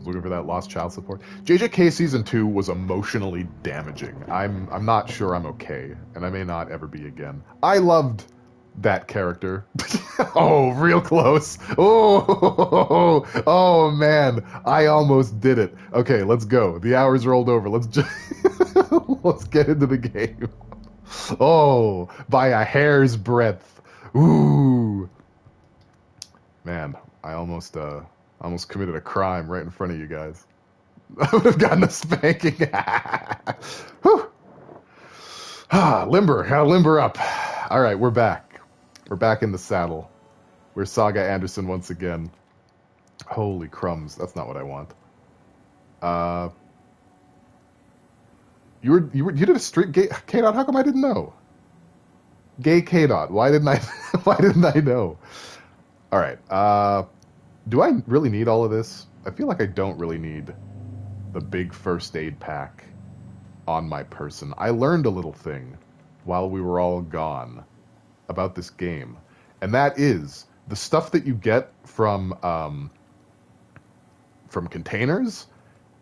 Looking for that lost child support. JJK season 2 was emotionally damaging. I'm not sure I'm okay, and I may not ever be again. I loved that character. Oh, real close. Oh man, I almost did it. Okay, let's go. The hour's rolled over. Let's just let's get into the game. Oh, by a hair's breadth. Ooh, man, I almost committed a crime right in front of you guys. I would have gotten a spanking. Whew. Limber up. All right, we're back. We're back in the saddle. We're Saga Anderson once again. Holy crumbs, that's not what I want. You did a stream, K-Dot, how come I didn't know? Gay K-Dot, why didn't I know? All right, do I really need all of this? I feel like I don't really need the big first aid pack on my person. I learned a little thing while we were all gone about this game, and that is the stuff that you get from containers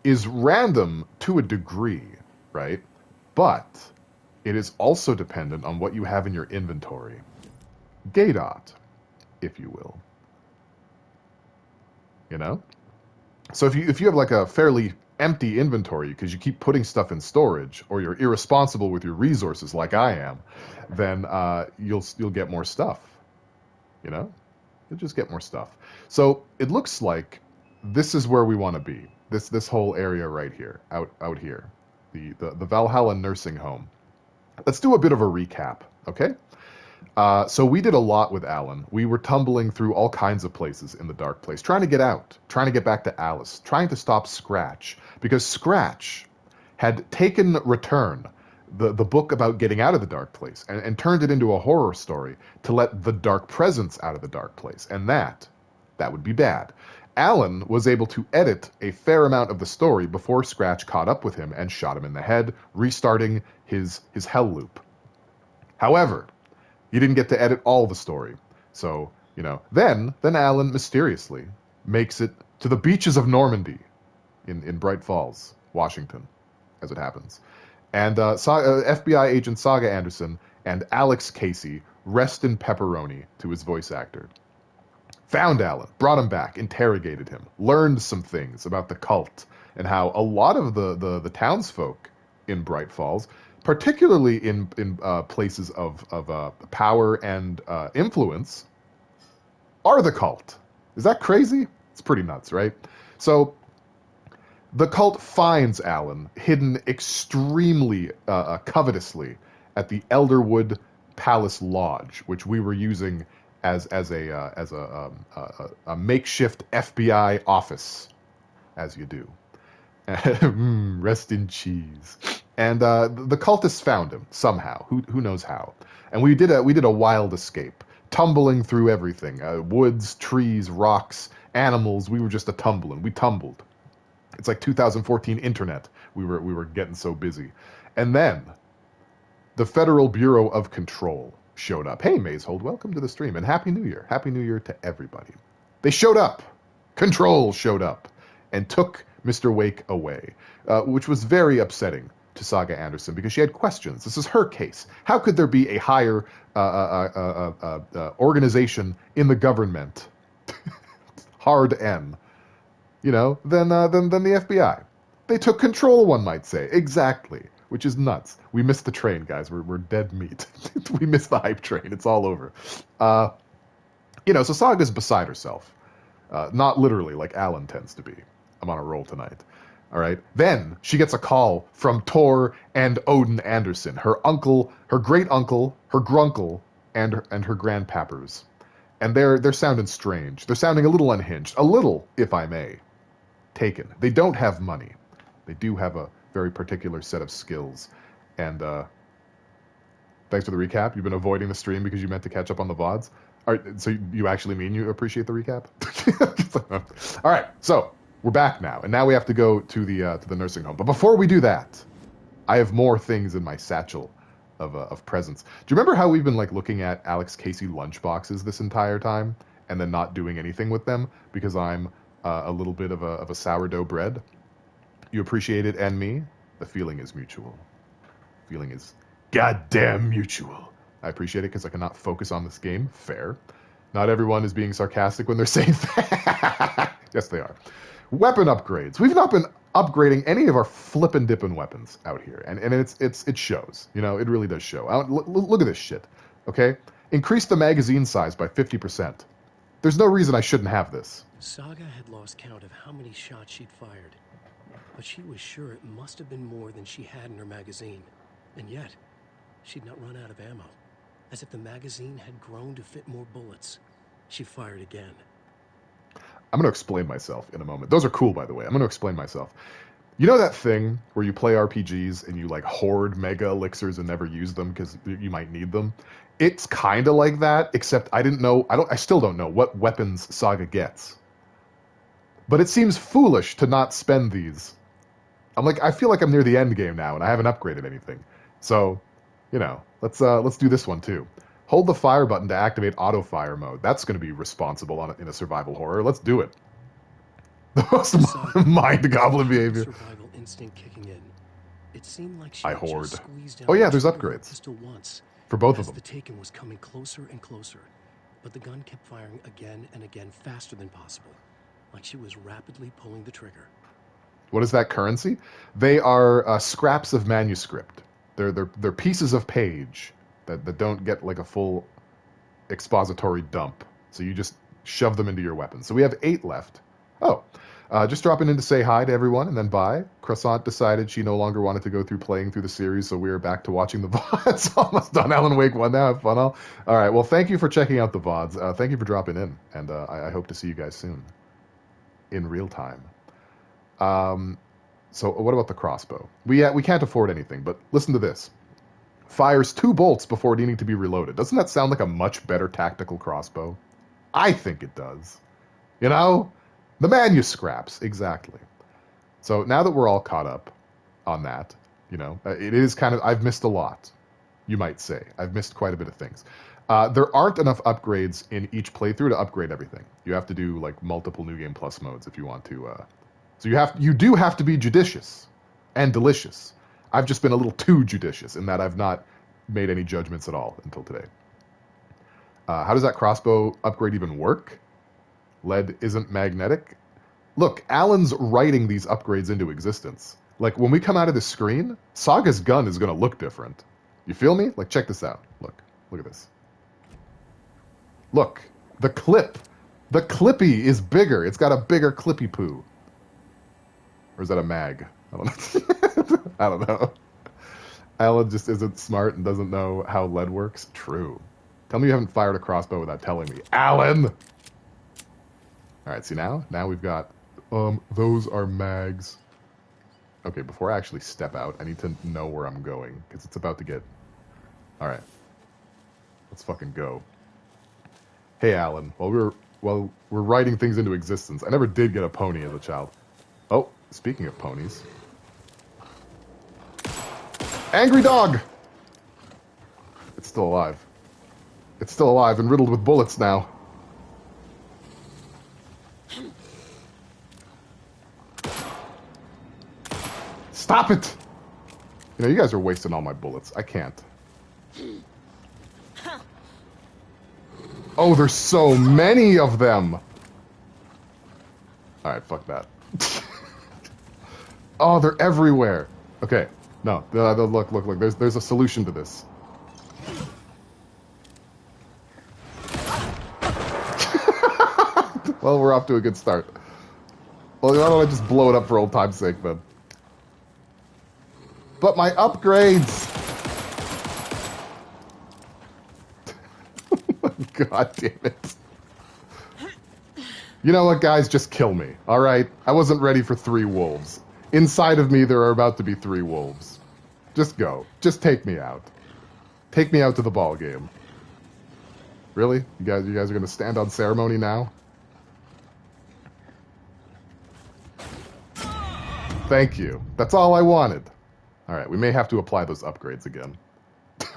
is random to a degree, right? But it is also dependent on what you have in your inventory. Gaydot, if you will. You know? So if you have like a fairly empty inventory because you keep putting stuff in storage, or you're irresponsible with your resources like I am, then you'll get more stuff. You know? You'll just get more stuff. So it looks like this is where we want to be. This whole area right here, out here, the Valhalla nursing home. Let's do a bit of a recap, okay? So we did a lot with Alan. We were tumbling through all kinds of places in the dark place, trying to get out, trying to get back to Alice, trying to stop Scratch, because Scratch had taken Return, the book about getting out of the dark place, and turned it into a horror story to let the dark presence out of the dark place, and that would be bad. Alan was able to edit a fair amount of the story before Scratch caught up with him and shot him in the head, restarting his hell loop. However, he didn't get to edit all the story. So, you know, then Alan mysteriously makes it to the beaches of Normandy in Bright Falls, Washington, as it happens. And FBI agent Saga Anderson and Alex Casey, rest in pepperoni to his voice actor, found Alan, brought him back, interrogated him, learned some things about the cult and how a lot of the townsfolk in Bright Falls, particularly in places of power and influence, are the cult. Is that crazy? It's pretty nuts, right? So the cult finds Alan hidden extremely covetously at the Elderwood Palace Lodge, which we were using as a makeshift FBI office, as you do. Rest in cheese. And the cultists found him somehow. Who knows how? And we did a wild escape, tumbling through everything: woods, trees, rocks, animals. We were just a tumbling. We tumbled. It's like 2014 internet. We were getting so busy, and then the Federal Bureau of Control showed up. Hey, Mazehold, welcome to the stream, and Happy New Year. Happy New Year to everybody. They showed up. Control showed up and took Mr. Wake away, which was very upsetting to Saga Anderson because she had questions. This is her case. How could there be a higher organization in the government, hard N, you know, than the FBI? They took control, one might say. Exactly. Which is nuts. We missed the train, guys. We're dead meat. We missed the hype train. It's all over. You know, so Saga's beside herself. Not literally, like Alan tends to be. I'm on a roll tonight. All right. Then she gets a call from Tor and Odin Anderson, her uncle, her great uncle, her grunkle, and her grandpappers. And they're sounding strange. They're sounding a little unhinged. A little, if I may. Taken. They don't have money. They do have a very particular set of skills. And thanks for the recap. You've been avoiding the stream because you meant to catch up on the VODs. All right, so you actually mean you appreciate the recap? All right, so we're back now, and now we have to go to the nursing home. But before we do that, I have more things in my satchel of presents. Do you remember how we've been like looking at Alex Casey lunchboxes this entire time and then not doing anything with them because I'm a little bit of a sourdough bread. You appreciate it and me. The feeling is mutual. Feeling is goddamn mutual. I appreciate it because I cannot focus on this game. Fair. Not everyone is being sarcastic when they're saying that. Yes, they are. Weapon upgrades. We've not been upgrading any of our flippin' dippin' weapons out here, and it shows. You know, it really does show. Look at this shit. Okay, increase the magazine size by 50%. There's no reason I shouldn't have this. Saga had lost count of how many shots she'd fired, but she was sure it must have been more than she had in her magazine, and yet she'd not run out of ammo. As if the magazine had grown to fit more bullets. She fired again. I'm going to explain myself in a moment. Those are cool, by the way. I'm going to explain myself. You know that thing where you play RPGs and you like hoard mega elixirs and never use them because you might need them? It's kind of like that, except I still don't know what weapons Saga gets. But it seems foolish to not spend these. I feel like I'm near the end game now and I haven't upgraded anything. So, you know, let's do this one too. Hold the fire button to activate auto fire mode. That's going to be responsible in a survival horror. Let's do it. The most mind goblin behavior. Survival instinct kicking in. It seemed like she I hoard. just squeezed down Oh yeah, there's the upgrades pistol once, for both of as them. the Taken was coming closer and closer, but the gun kept firing again and again faster than possible, like she was rapidly pulling the trigger. What is that currency? They are scraps of manuscript. They're pieces of page that don't get like a full expository dump. So you just shove them into your weapon. So we have 8 left. Oh, just dropping in to say hi to everyone and then bye. Croissant decided she no longer wanted to go through playing through the series, so we are back to watching the VODs. Almost done Alan Wake 1 now. Have fun all. All right, well, thank you for checking out the VODs. Thank you for dropping in, and I hope to see you guys soon in real time. So what about the crossbow? We can't afford anything, but listen to this. Fires 2 bolts before needing to be reloaded. Doesn't that sound like a much better tactical crossbow? I think it does. You know? The manuscripts, exactly. So now that we're all caught up on that, you know, it is kind of, I've missed a lot, you might say. I've missed quite a bit of things. There aren't enough upgrades in each playthrough to upgrade everything. You have to do like multiple New Game Plus modes if you want to. So you do have to be judicious and delicious. I've just been a little too judicious in that I've not made any judgments at all until today. How does that crossbow upgrade even work? Lead isn't magnetic. Look, Alan's writing these upgrades into existence. Like, when we come out of the screen, Saga's gun is going to look different. You feel me? Like, check this out. Look at this. Look, the clippy is bigger. It's got a bigger clippy poo. Or is that a mag? I don't know. I don't know. Alan just isn't smart and doesn't know how lead works. True. Tell me you haven't fired a crossbow without telling me. Alan! Alright, see now? Now we've got, those are mags. Okay, before I actually step out, I need to know where I'm going, because it's about to get... Alright. Let's fucking go. Hey, Alan, while we're writing things into existence, I never did get a pony as a child. Oh, speaking of ponies... Angry dog! It's still alive. It's still alive and riddled with bullets now. Stop it! You know, you guys are wasting all my bullets. I can't. Oh, there's so many of them! Alright, fuck that. Oh, they're everywhere. Okay, no, look. There's a solution to this. Well, we're off to a good start. Well, why don't I just blow it up for old time's sake, then? But my upgrades! God damn it. You know what, guys? Just kill me, alright? I wasn't ready for 3 wolves. Inside of me, there are about to be 3 wolves. Just go. Just take me out. Take me out to the ball game. Really? You guys are gonna stand on ceremony now? Thank you. That's all I wanted. Alright, we may have to apply those upgrades again.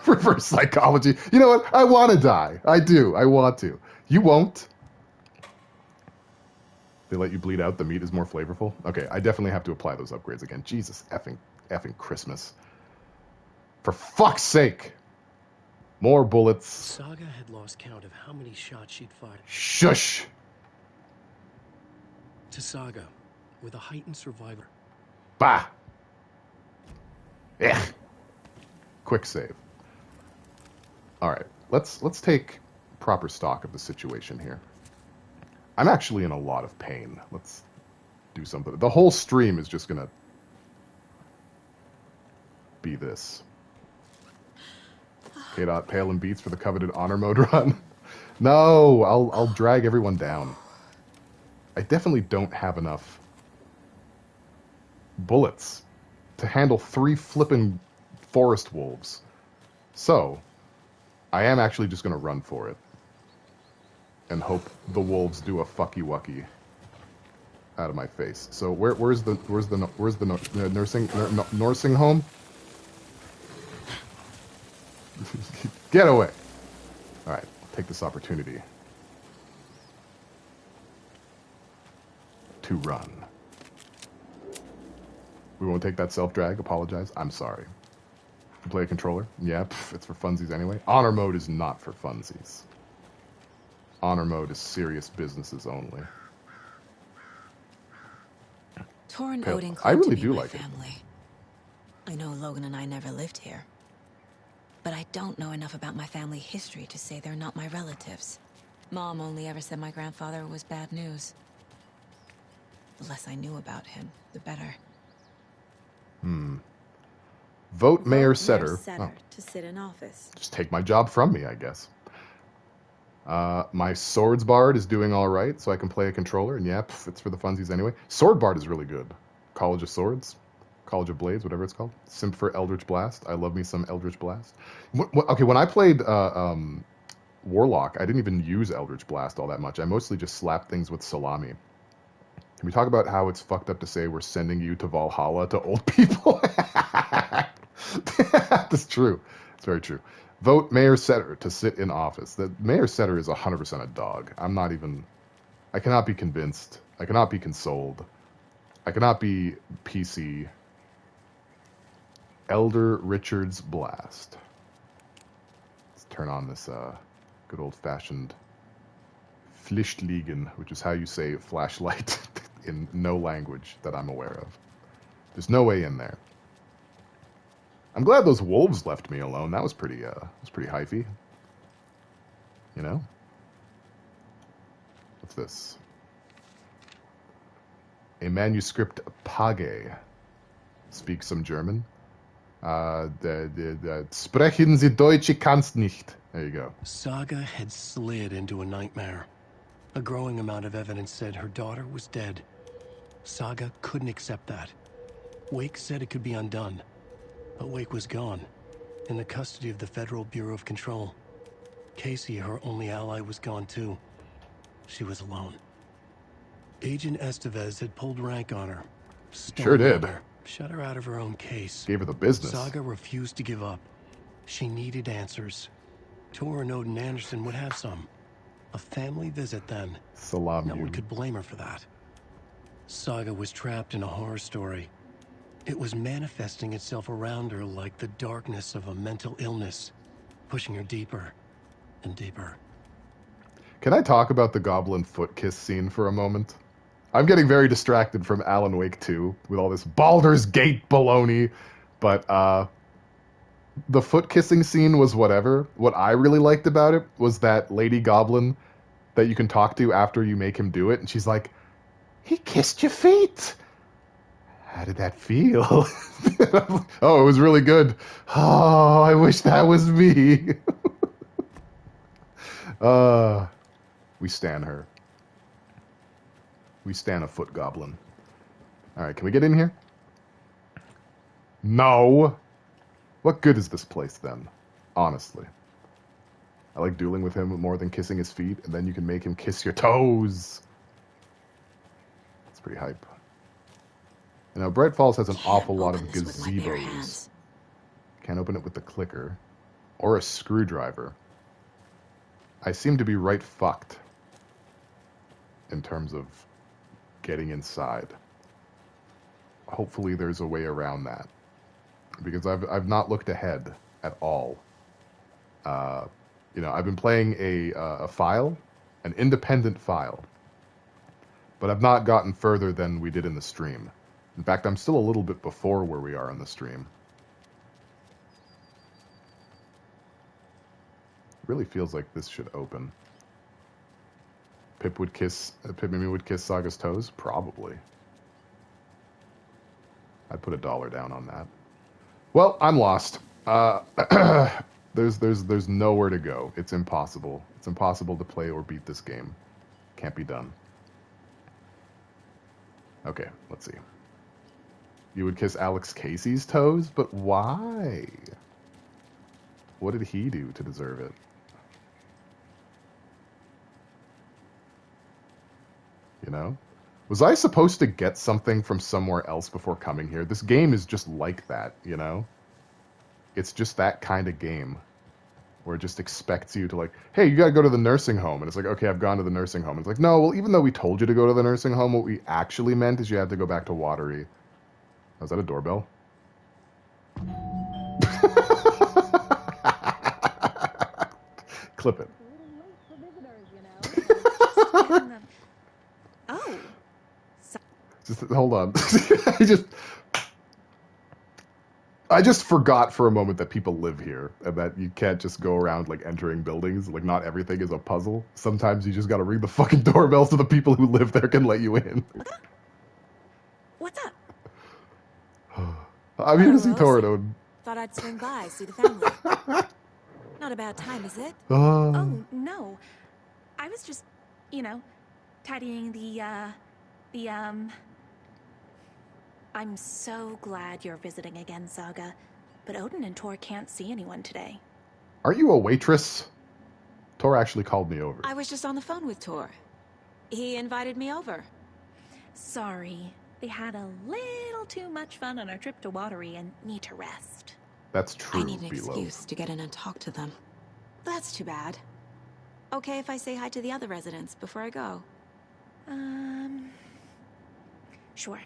Reverse psychology. You know what? I want to die. I do. I want to. You won't. They let you bleed out. The meat is more flavorful. Okay, I definitely have to apply those upgrades again. Jesus effing Christmas. For fuck's sake. More bullets. Saga had lost count of how many shots she'd fired. Shush. To Saga, with a heightened survivor. Bah. Ugh. Quick save. All right, let's take proper stock of the situation here. I'm actually in a lot of pain. Let's do something. The whole stream is just gonna be this. K-Dot, Pale and Beats for the coveted honor mode run. No, I'll drag everyone down. I definitely don't have enough bullets to handle 3 flipping forest wolves. So, I am actually just going to run for it. And hope the wolves do a fucky-wucky out of my face. So where's the nursing home? Get away. All right, I'll take this opportunity to run. We won't take that self-drag. Apologize. I'm sorry. You play a controller? Yeah, it's for funsies anyway. Honor mode is not for funsies. Honor mode is serious businesses only. Torrin Odin I really to do my like family. I know Logan and I never lived here. But I don't know enough about my family history to say they're not my relatives. Mom only ever said my grandfather was bad news. The less I knew about him, the better. Vote Mayor Setter. Oh. To sit in office. Just take my job from me, I guess. My Swords Bard is doing all right, so I can play a controller. And yeah, it's for the funsies anyway. Sword Bard is really good. College of Swords, College of Blades, whatever it's called. Simp for Eldritch Blast. I love me some Eldritch Blast. Okay, when I played Warlock, I didn't even use Eldritch Blast all that much. I mostly just slapped things with salami. Can we talk about how it's fucked up to say we're sending you to Valhalla to old people? That's true. It's very true. Vote Mayor Setter to sit in office. The Mayor Setter is 100% a dog. I cannot be convinced. I cannot be consoled. I cannot be PC. Elder Richard's Blast. Let's turn on this good old-fashioned Pflichtliegen, which is how you say flashlight in no language that I'm aware of. There's no way in there. I'm glad those wolves left me alone. That was pretty hyphy. You know? What's this? A manuscript Page. Speak some German. Sprechen Sie Deutsch, ich kann's nicht. There you go. Saga had slid into a nightmare. A growing amount of evidence said her daughter was dead. Saga couldn't accept that. Wake said it could be undone. But Wake was gone, in the custody of the Federal Bureau of Control. Casey, her only ally, was gone too. She was alone. Agent Estevez had pulled rank on her. Sure did. Her, shut her out of her own case. Gave her the business. Saga refused to give up. She needed answers. Torrin Odin Anderson would have some. A family visit then. Salam. No one could blame her for that. Saga was trapped in a horror story. It was manifesting itself around her like the darkness of a mental illness, pushing her deeper and deeper. Can I talk about the Goblin foot kiss scene for a moment? I'm getting very distracted from Alan Wake 2 with all this Baldur's Gate baloney, but the foot kissing scene was whatever. What I really liked about it was that Lady Goblin that you can talk to after you make him do it, and she's like, "He kissed your feet. How did that feel?" Oh, it was really good. Oh, I wish that was me. We stan her. We stan a foot goblin. All right, can we get in here? No. What good is this place then? Honestly. I like dueling with him more than kissing his feet, and then you can make him kiss your toes. It's pretty hype. You know, Bright Falls has an awful lot of gazebos. Can't open it with the clicker. Or a screwdriver. I seem to be right fucked in terms of getting inside. Hopefully there's a way around that. Because I've not looked ahead at all. You know, I've been playing a file, an independent file. But I've not gotten further than we did in the stream. In fact, I'm still a little bit before where we are in the stream. It really feels like this should open. Pip Mimi would kiss Saga's toes? Probably. I'd put $1 down on that. Well, I'm lost. There's nowhere to go. It's impossible. It's impossible to play or beat this game. Can't be done. Okay, let's see. You would kiss Alex Casey's toes? But why? What did he do to deserve it? You know? Was I supposed to get something from somewhere else before coming here? This game is just like that, you know? It's just that kind of game where it just expects you to like, hey, you gotta go to the nursing home. And it's like, okay, I've gone to the nursing home. And it's like, no, well, even though we told you to go to the nursing home, what we actually meant is you had to go back to Watery. Oh, is that a doorbell? Clip it. Oh. Just hold on. I just forgot for a moment that people live here and that you can't just go around like entering buildings. Like not everything is a puzzle. Sometimes you just gotta ring the fucking doorbell so the people who live there can let you in. What's up? I'm here to see Torado. Thought I'd swing by, see the family. Not a bad time, is it? Oh, no. I was just, you know, tidying I'm so glad you're visiting again, Saga. But Odin and Tor can't see anyone today. Are you a waitress? Tor actually called me over. I was just on the phone with Tor. He invited me over. Sorry. They had a little too much fun on our trip to Watery and need to rest. That's true, I need an Below. excuse to get in and talk to them. That's too bad. Okay if I say hi to the other residents before I go? Sure.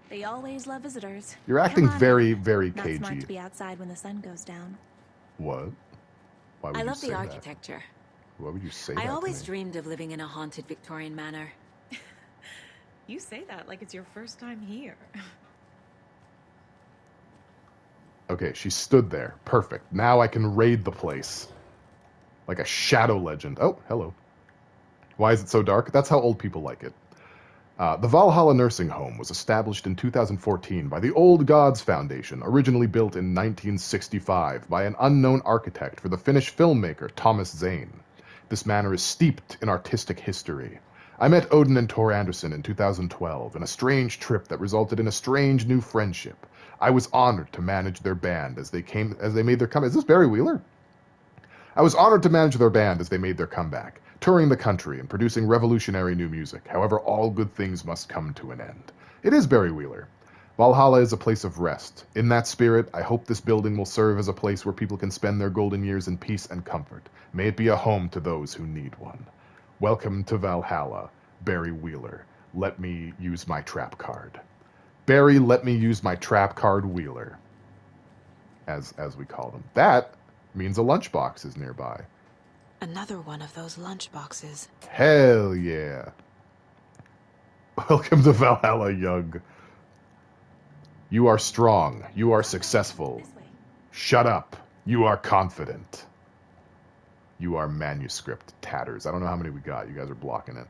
They always love visitors. You're acting Come on very, in. very Not cagey. smart to be outside when the sun goes down. What? Why would I you love say the that? architecture. Why would you say that? I to always me? dreamed of living in a haunted Victorian manor. You say that like it's your first time here. Okay, she stood there. Perfect. Now I can raid the place. Like a shadow legend. Oh, hello. Why is it so dark? That's how old people like it. The Valhalla Nursing Home was established in 2014 by the Old Gods Foundation, originally built in 1965 by an unknown architect for the Finnish filmmaker Thomas Zane. This manor is steeped in artistic history. I met Odin and Tor Anderson in 2012 in a strange trip that resulted in a strange new friendship. I was honored to manage their band as they made their comeback. Is this Barry Wheeler? I was honored to manage their band as they made their comeback, touring the country and producing revolutionary new music. However, all good things must come to an end. It is Barry Wheeler. Valhalla is a place of rest. In that spirit, I hope this building will serve as a place where people can spend their golden years in peace and comfort. May it be a home to those who need one. Welcome to Valhalla, Barry Wheeler. Let me use my trap card. Barry, let me use my trap card Wheeler, as we call them. That means a lunchbox is nearby. Another one of those lunchboxes. Hell yeah. Welcome to Valhalla, Young. You are strong. You are successful. This way. Shut up. You are confident. You are manuscript tatters. I don't know how many we got. You guys are blocking it.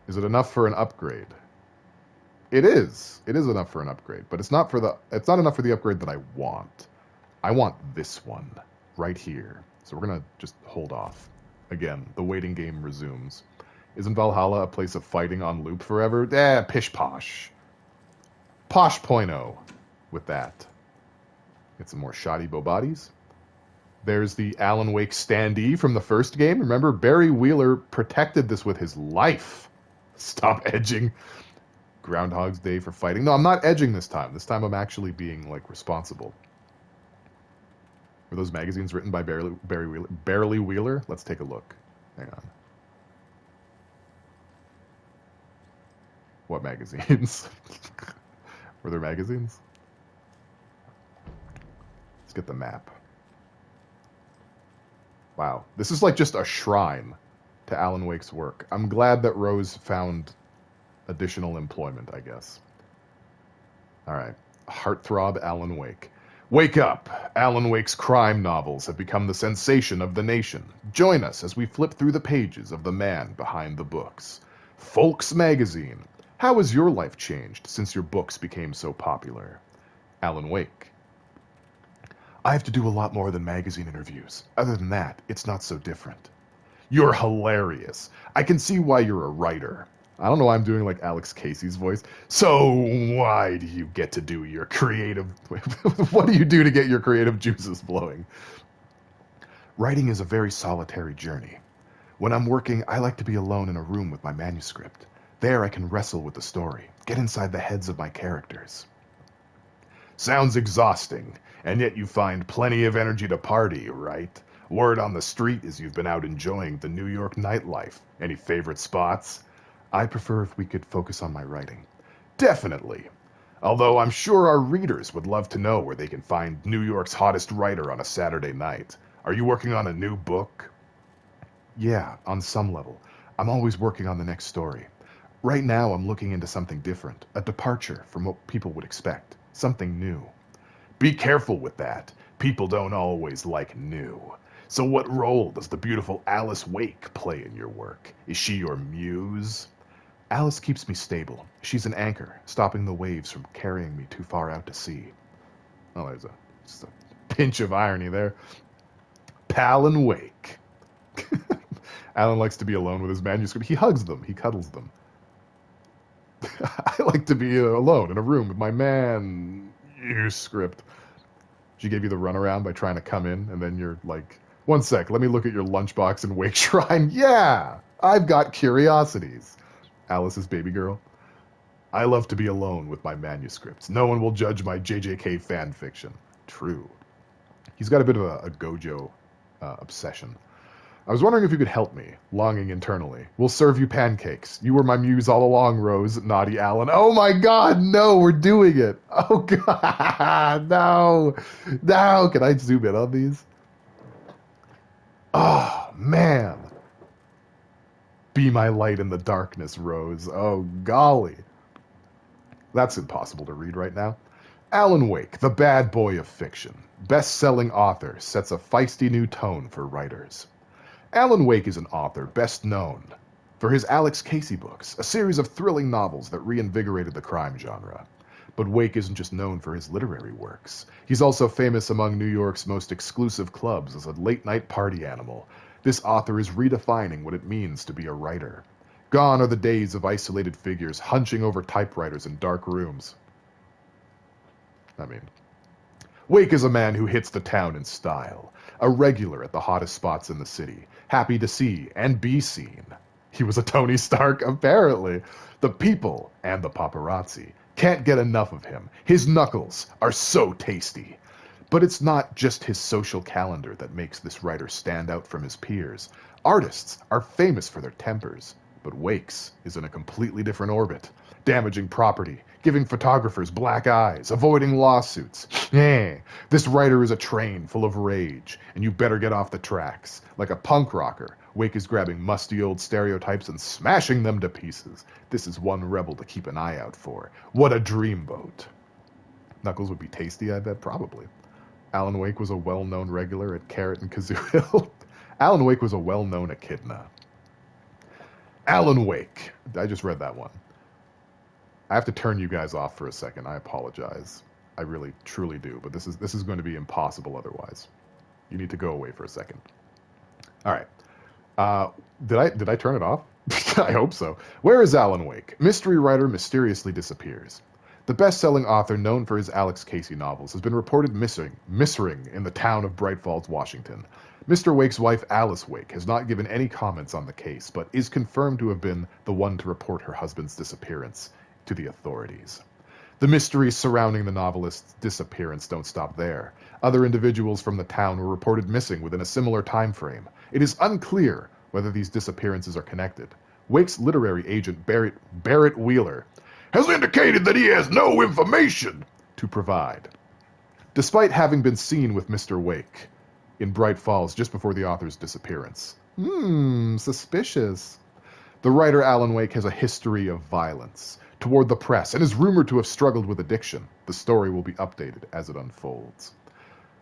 Is it enough for an upgrade? It is. It is enough for an upgrade, but it's not enough for the upgrade that I want. I want this one right here. So we're going to just hold off. Again, the waiting game resumes. Isn't Valhalla a place of fighting on loop forever? Pish posh. Posh point-oh with that. Get some more shoddy bobodies. There's the Alan Wake standee from the first game. Remember, Barry Wheeler protected this with his life. Stop edging. Groundhog's Day for fighting. No, I'm not edging this time. This time I'm actually being, like, responsible. Were those magazines written by Barry Wheeler? Let's take a look. Hang on. What magazines? Were there magazines? Let's get the map. Wow, this is like just a shrine to Alan Wake's work. I'm glad that Rose found additional employment, I guess. All right, heartthrob Alan Wake. Wake up! Alan Wake's crime novels have become the sensation of the nation. Join us as we flip through the pages of the man behind the books. Folks Magazine. How has your life changed since your books became so popular? Alan Wake. I have to do a lot more than magazine interviews. Other than that, it's not so different. You're hilarious. I can see why you're a writer. I don't know why I'm doing like Alex Casey's voice. So why do you get to do your creative... What do you do to get your creative juices flowing? Writing is a very solitary journey. When I'm working, I like to be alone in a room with my manuscript. There I can wrestle with the story, get inside the heads of my characters. Sounds exhausting, and yet you find plenty of energy to party, right? Word on the street is you've been out enjoying the New York nightlife. Any favorite spots? I prefer if we could focus on my writing. Definitely. Although I'm sure our readers would love to know where they can find New York's hottest writer on a Saturday night. Are you working on a new book? Yeah, on some level. I'm always working on the next story. Right now I'm looking into something different, a departure from what people would expect, something new. Be careful with that. People don't always like new. So what role does the beautiful Alice Wake play in your work? Is she your muse? Alice keeps me stable. She's an anchor, stopping the waves from carrying me too far out to sea. Oh, there's just a pinch of irony there. Palin Wake. Alan likes to be alone with his manuscript. He hugs them. He cuddles them. I like to be alone in a room with my manuscript. She gave you the runaround by trying to come in, and then you're like, one sec, let me look at your lunchbox and Wake Shrine. Yeah, I've got curiosities. Alice's baby girl. I love to be alone with my manuscripts. No one will judge my JJK fan fiction. True. He's got a bit of a Gojo obsession. I was wondering if you could help me, longing internally. We'll serve you pancakes. You were my muse all along, Rose, naughty Alan. Oh my god, no, we're doing it. Oh god, no. No, can I zoom in on these? Oh, man. Be my light in the darkness, Rose. Oh, golly. That's impossible to read right now. Alan Wake, the bad boy of fiction. Best-selling author, sets a feisty new tone for writers. Alan Wake is an author best known for his Alex Casey books, a series of thrilling novels that reinvigorated the crime genre. But Wake isn't just known for his literary works. He's also famous among New York's most exclusive clubs as a late-night party animal. This author is redefining what it means to be a writer. Gone are the days of isolated figures hunching over typewriters in dark rooms. Wake is a man who hits the town in style, a regular at the hottest spots in the city, happy to see and be seen. He was a Tony Stark, apparently. The people and the paparazzi can't get enough of him. His knuckles are so tasty. But it's not just his social calendar that makes this writer stand out from his peers. Artists are famous for their tempers, but Wake's is in a completely different orbit. Damaging property, giving photographers black eyes, avoiding lawsuits. This writer is a train full of rage, and you better get off the tracks. Like a punk rocker, Wake is grabbing musty old stereotypes and smashing them to pieces. This is one rebel to keep an eye out for. What a dreamboat. Knuckles would be tasty, I bet, probably. Alan Wake was a well-known regular at Carrot and Kazoo Hill. Alan Wake was a well-known echidna. Alan Wake. I just read that one. I have to turn you guys off for a second. I apologize. I really, truly do. But this is going to be impossible otherwise. You need to go away for a second. All right. Did I turn it off? I hope so. Where is Alan Wake? Mystery writer mysteriously disappears. The best-selling author known for his Alex Casey novels has been reported missing in the town of Bright Falls, Washington. Mr. Wake's wife, Alice Wake, has not given any comments on the case, but is confirmed to have been the one to report her husband's disappearance to the authorities. The mysteries surrounding the novelist's disappearance don't stop there. Other individuals from the town were reported missing within a similar time frame. It is unclear whether these disappearances are connected. Wake's literary agent, Barrett Wheeler, has indicated that he has no information to provide, despite having been seen with Mr. Wake in Bright Falls just before the author's disappearance. Suspicious. The writer Alan Wake has a history of violence toward the press and is rumored to have struggled with addiction. The story will be updated as it unfolds.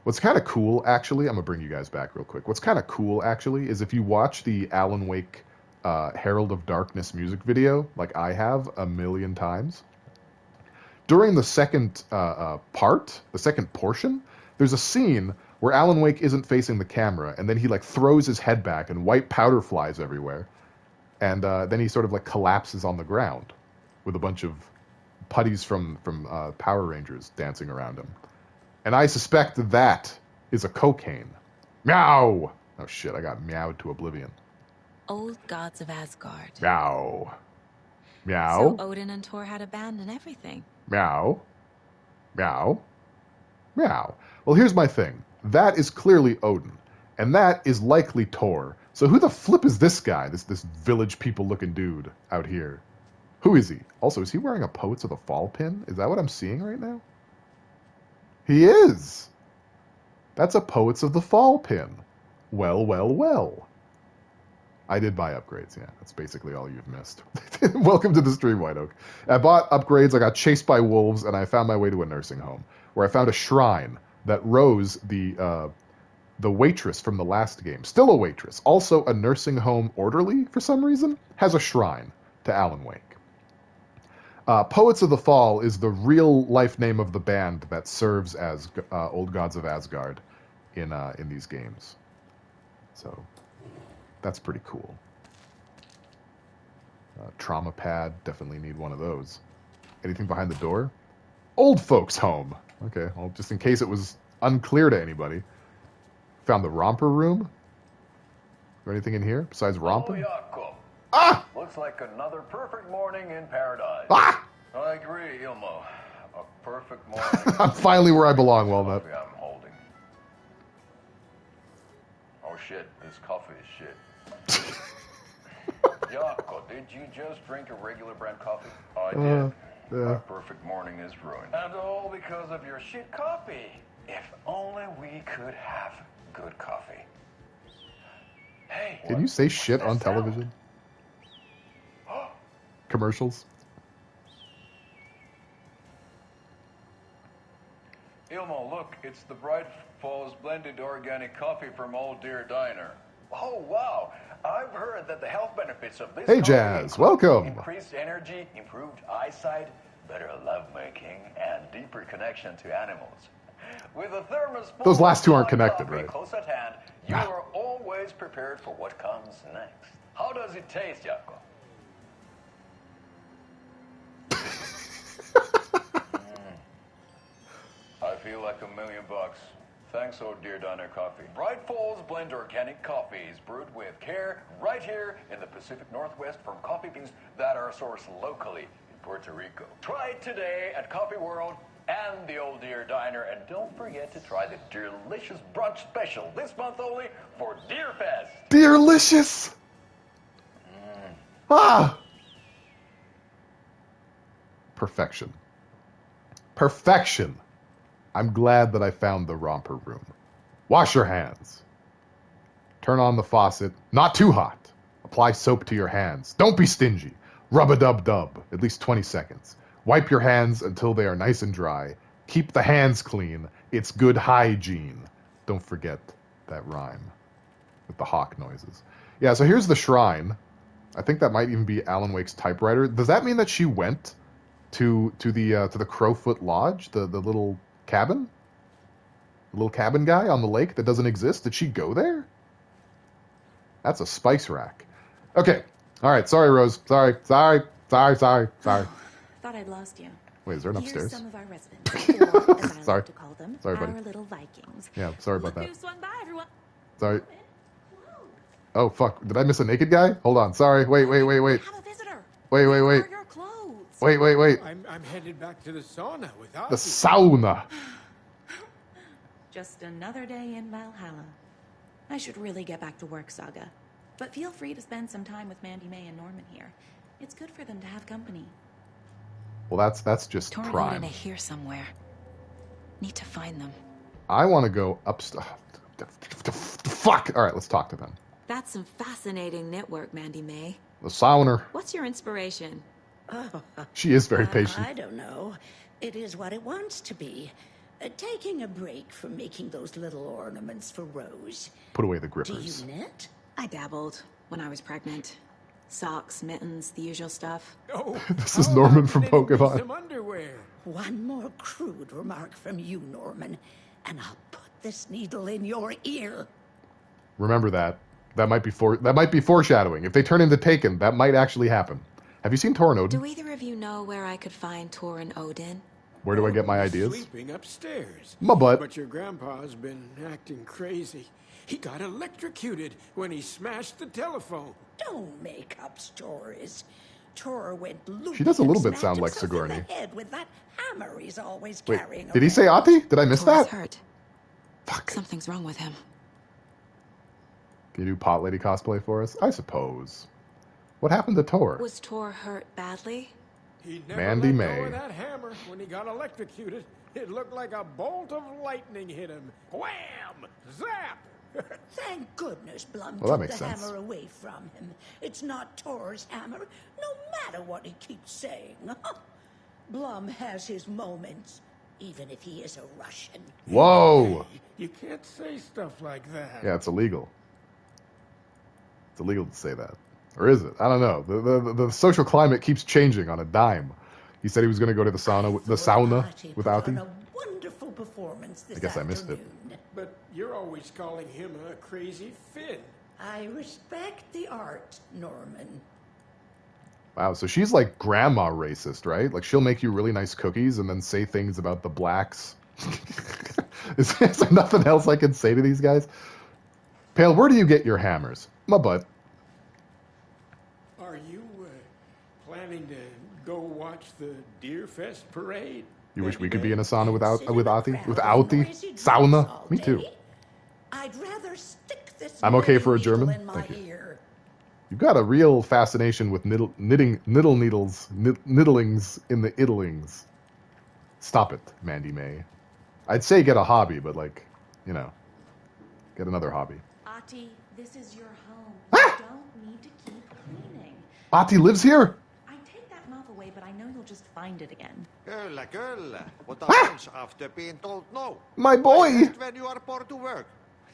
What's kind of cool, actually, I'm going to bring you guys back real quick. What's kind of cool, actually, is if you watch the Alan Wake Herald of Darkness music video, like I have a million times, during the second the second portion, there's a scene where Alan Wake isn't facing the camera, and then he like throws his head back, and white powder flies everywhere, and then he sort of like collapses on the ground with a bunch of putties from Power Rangers dancing around him. And I suspect that is a cocaine. Meow! Oh shit, I got meowed to oblivion. Old gods of Asgard. Meow. Meow. So Odin and Thor had a band and everything. Meow. Meow. Meow. Well, here's my thing. That is clearly Odin. And that is likely Thor. So who the flip is this guy? This village people looking dude out here? Who is he? Also, is he wearing a Poets of the Fall pin? Is that what I'm seeing right now? He is. That's a Poets of the Fall pin. Well, well, well. I did buy upgrades, yeah. That's basically all you've missed. Welcome to the stream, White Oak. I bought upgrades, I got chased by wolves, and I found my way to a nursing home, where I found a shrine that Rose, the waitress from the last game, still a waitress, also a nursing home orderly for some reason, has a shrine to Alan Wake. Poets of the Fall is the real-life name of the band that serves as Old Gods of Asgard in these games. So that's pretty cool. Trauma pad, definitely need one of those. Anything behind the door? Old folks' home. Okay, well, just in case it was unclear to anybody. Found the romper room. Is there anything in here besides romping? Ah! Looks like another perfect morning in paradise. Ah! I agree, Ilmo. A perfect morning. I'm finally where I belong, Walnut. I'm holding. Oh shit, this coffee is shit. Yako, did you just drink a regular brand coffee? I did. Yeah. Our perfect morning is ruined. And all because of your shit coffee. If only we could have good coffee. Hey. Can you say shit on television? Commercials? Ilmo, look, it's the Bright Falls blended organic coffee from Old Deer Diner. Oh, wow. I've heard that the health benefits of this Hey, coffee Jazz, include welcome. increased energy, improved eyesight, better lovemaking, and deeper connection to animals. With a thermos full Those last two aren't of connected, coffee right? close at hand, you are always prepared for what comes next. How does it taste, Jaco? I feel like $1 million. Thanks, Old Deer Diner Coffee. Bright Falls blend organic coffees brewed with care right here in the Pacific Northwest from coffee beans that are sourced locally in Puerto Rico. Try it today at Coffee World and the Old Deer Diner, and don't forget to try the delicious brunch special this month only for Deer Fest. Deerlicious! Ah! Perfection. Perfection. I'm glad that I found the romper room. Wash your hands. Turn on the faucet. Not too hot. Apply soap to your hands. Don't be stingy. Rub-a-dub-dub. At least 20 seconds. Wipe your hands until they are nice and dry. Keep the hands clean. It's good hygiene. Don't forget that rhyme with the hawk noises. Yeah, so here's the shrine. I think that might even be Alan Wake's typewriter. Does that mean that she went to the Crowfoot Lodge, the little cabin? The little cabin guy on the lake that doesn't exist? Did she go there? That's a spice rack. Okay. All right. Sorry, Rose. Sorry. Thought I'd lost you. Wait, is there an upstairs? Here's some of our residents, or, as I Sorry. like to call them, Sorry, buddy. our little Vikings. Yeah, sorry about Look that. who swung by, everyone. Sorry. Oh, fuck. Did I miss a naked guy? Hold on. Sorry. Wait. We have a visitor. Wait. Where are your clothes? Wait. I'm headed back to the sauna without The you. sauna. Just another day in Valhalla. I should really get back to work, Saga. But feel free to spend some time with Mandy May and Norman here. It's good for them to have company. Well, that's just Tor and prime. Odin are here somewhere. Need to find them. I want to go upstairs. Fuck! All right, let's talk to them. That's some fascinating knitwork, Mandy May. The Sauner. What's your inspiration? She is very patient. I don't know. It is what it wants to be. Taking a break from making those little ornaments for Rose. Put away the Do grippers. you knit? I dabbled when I was pregnant. Socks, mittens, the usual stuff. Oh, This is how Norman about from knitting me Pokemon. some underwear? One more crude remark from you, Norman, and I'll put this needle in your ear. Remember that. That might be foreshadowing. If they turn into Taken, that might actually happen. Have you seen Tor and Odin? Do either of you know where I could find Tor and Odin? Where do I get my He's ideas? Sleeping upstairs. My butt. But your grandpa's been acting crazy. He got electrocuted when he smashed the telephone. Don't make up stories. Tor went loopy. She does a little and bit sound smacked like himself in Sigourney. the head with that hammer he's always Wait, carrying did he say around. Ati? Did I miss Tor's that? hurt. Fuck. Something's wrong with him. Can you do pot lady cosplay for us? I suppose. What happened to Tor? Was Tor hurt badly? He never Mandy let May. go of that hammer when he got electrocuted. It looked like a bolt of lightning hit him. Wham! Zap! Thank goodness Blum Well, that took makes the sense. hammer away from him. It's not Tor's hammer, no matter what he keeps saying. Blum has his moments, even if he is a Russian. Whoa! You can't say stuff like that. Yeah, it's illegal. It's illegal to say that. Or is it? I don't know. The social climate keeps changing on a dime. He said he was going to go to the sauna with Ati. A wonderful performance this I guess I missed it. afternoon. But you're always calling him a crazy Finn. I respect the art, Norman. Wow, so she's like grandma racist, right? Like she'll make you really nice cookies and then say things about the blacks. Is there nothing else I can say to these guys? Pale, where do you get your hammers? My butt. Are you planning to go watch the Deer Fest parade? You wish we could be in a sauna with Ati? Crowd With of Ati? noisy Sauna? drunks all Me too. day. I'd rather stick this I'm okay for a needle German. in my Thank you. ear. You've got a real fascination with niddlings in the idlings. Stop it, Mandy May. I'd say get a hobby, but like, you know, get another hobby. Ati, this is your home. Ah! You don't need to keep cleaning. Ati lives here? I take that mouth away, but I know you'll just find it again. Kyllä, kyllä. What Ah! happens after being told no? My boy! Just when you are bored to work.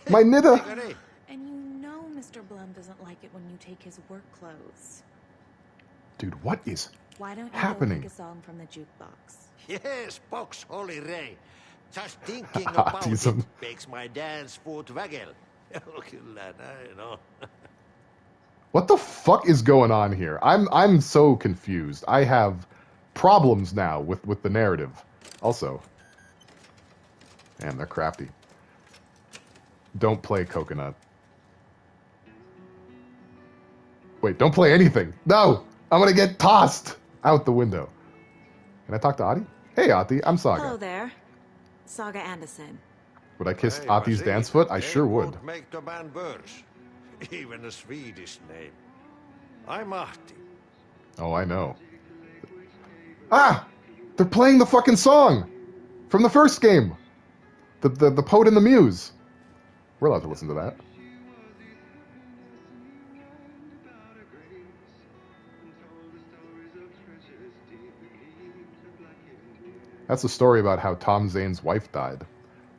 My nidda! Figure it. And you know Mr. Blum doesn't like it when you take his work clothes. Dude, what is Why don't you happening? go pick a song from the jukebox? Yes, box Holy Ray. Just thinking about it Autism. makes my dance foot waggle. Kyllä näin on. What the fuck is going on here? I'm so confused. I have problems now with the narrative. Also, man, they're crafty. Don't play Coconut. Wait, don't play anything. No! I'm gonna get tossed out the window. Can I talk to Ati? Hey, Ati, I'm Hello Saga. there. Saga Anderson. Would I kiss Hey, Ati's Basil, dance foot? I they sure would. Make the man worse. Even a Swedish name. I'm Ahti. Oh, I know. Ah! They're playing the fucking song from the first game. The Poet and the Muse. We're allowed to listen to that. That's a story about how Tom Zane's wife died.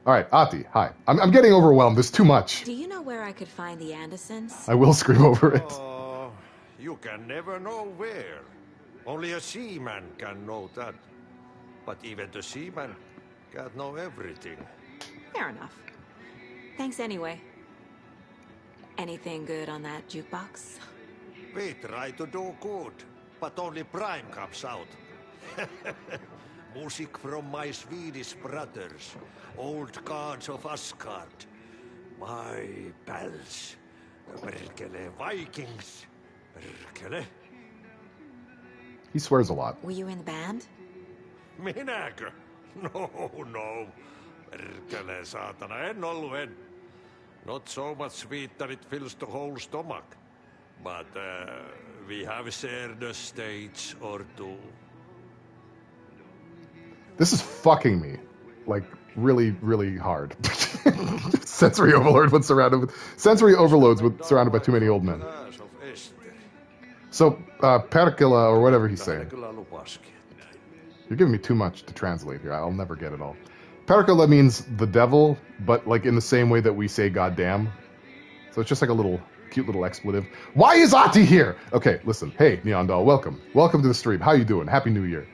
All right, Ati, hi. I'm getting overwhelmed. There's too much. Do you know where I could find the Andersons? I will scream over it. Oh, you can never know where. Only a seaman can know that. But even the seaman can't know everything. Fair enough. Thanks anyway. Anything good on that jukebox? We try to do good, but only Prime comes out. Music from my Swedish brothers, old gods of Asgard. My pals, the Perkele Vikings. Perkele? He swears a lot. Were you in the band? Minäkö? No. Perkele saatana, en ollut en. Not so much sweet that it fills the whole stomach. But we have shared a stage or two. This is fucking me. Like, really, really hard. Sensory overload when surrounded with... Sensory overloads with surrounded by too many old men. So, Perkila, or whatever he's saying. You're giving me too much to translate here. I'll never get it all. Perkila means the devil, but like in the same way that we say goddamn. So it's just like a little, cute little expletive. Why is Ati here? Okay, listen. Hey, Neon Doll, welcome. Welcome to the stream. How you doing? Happy New Year.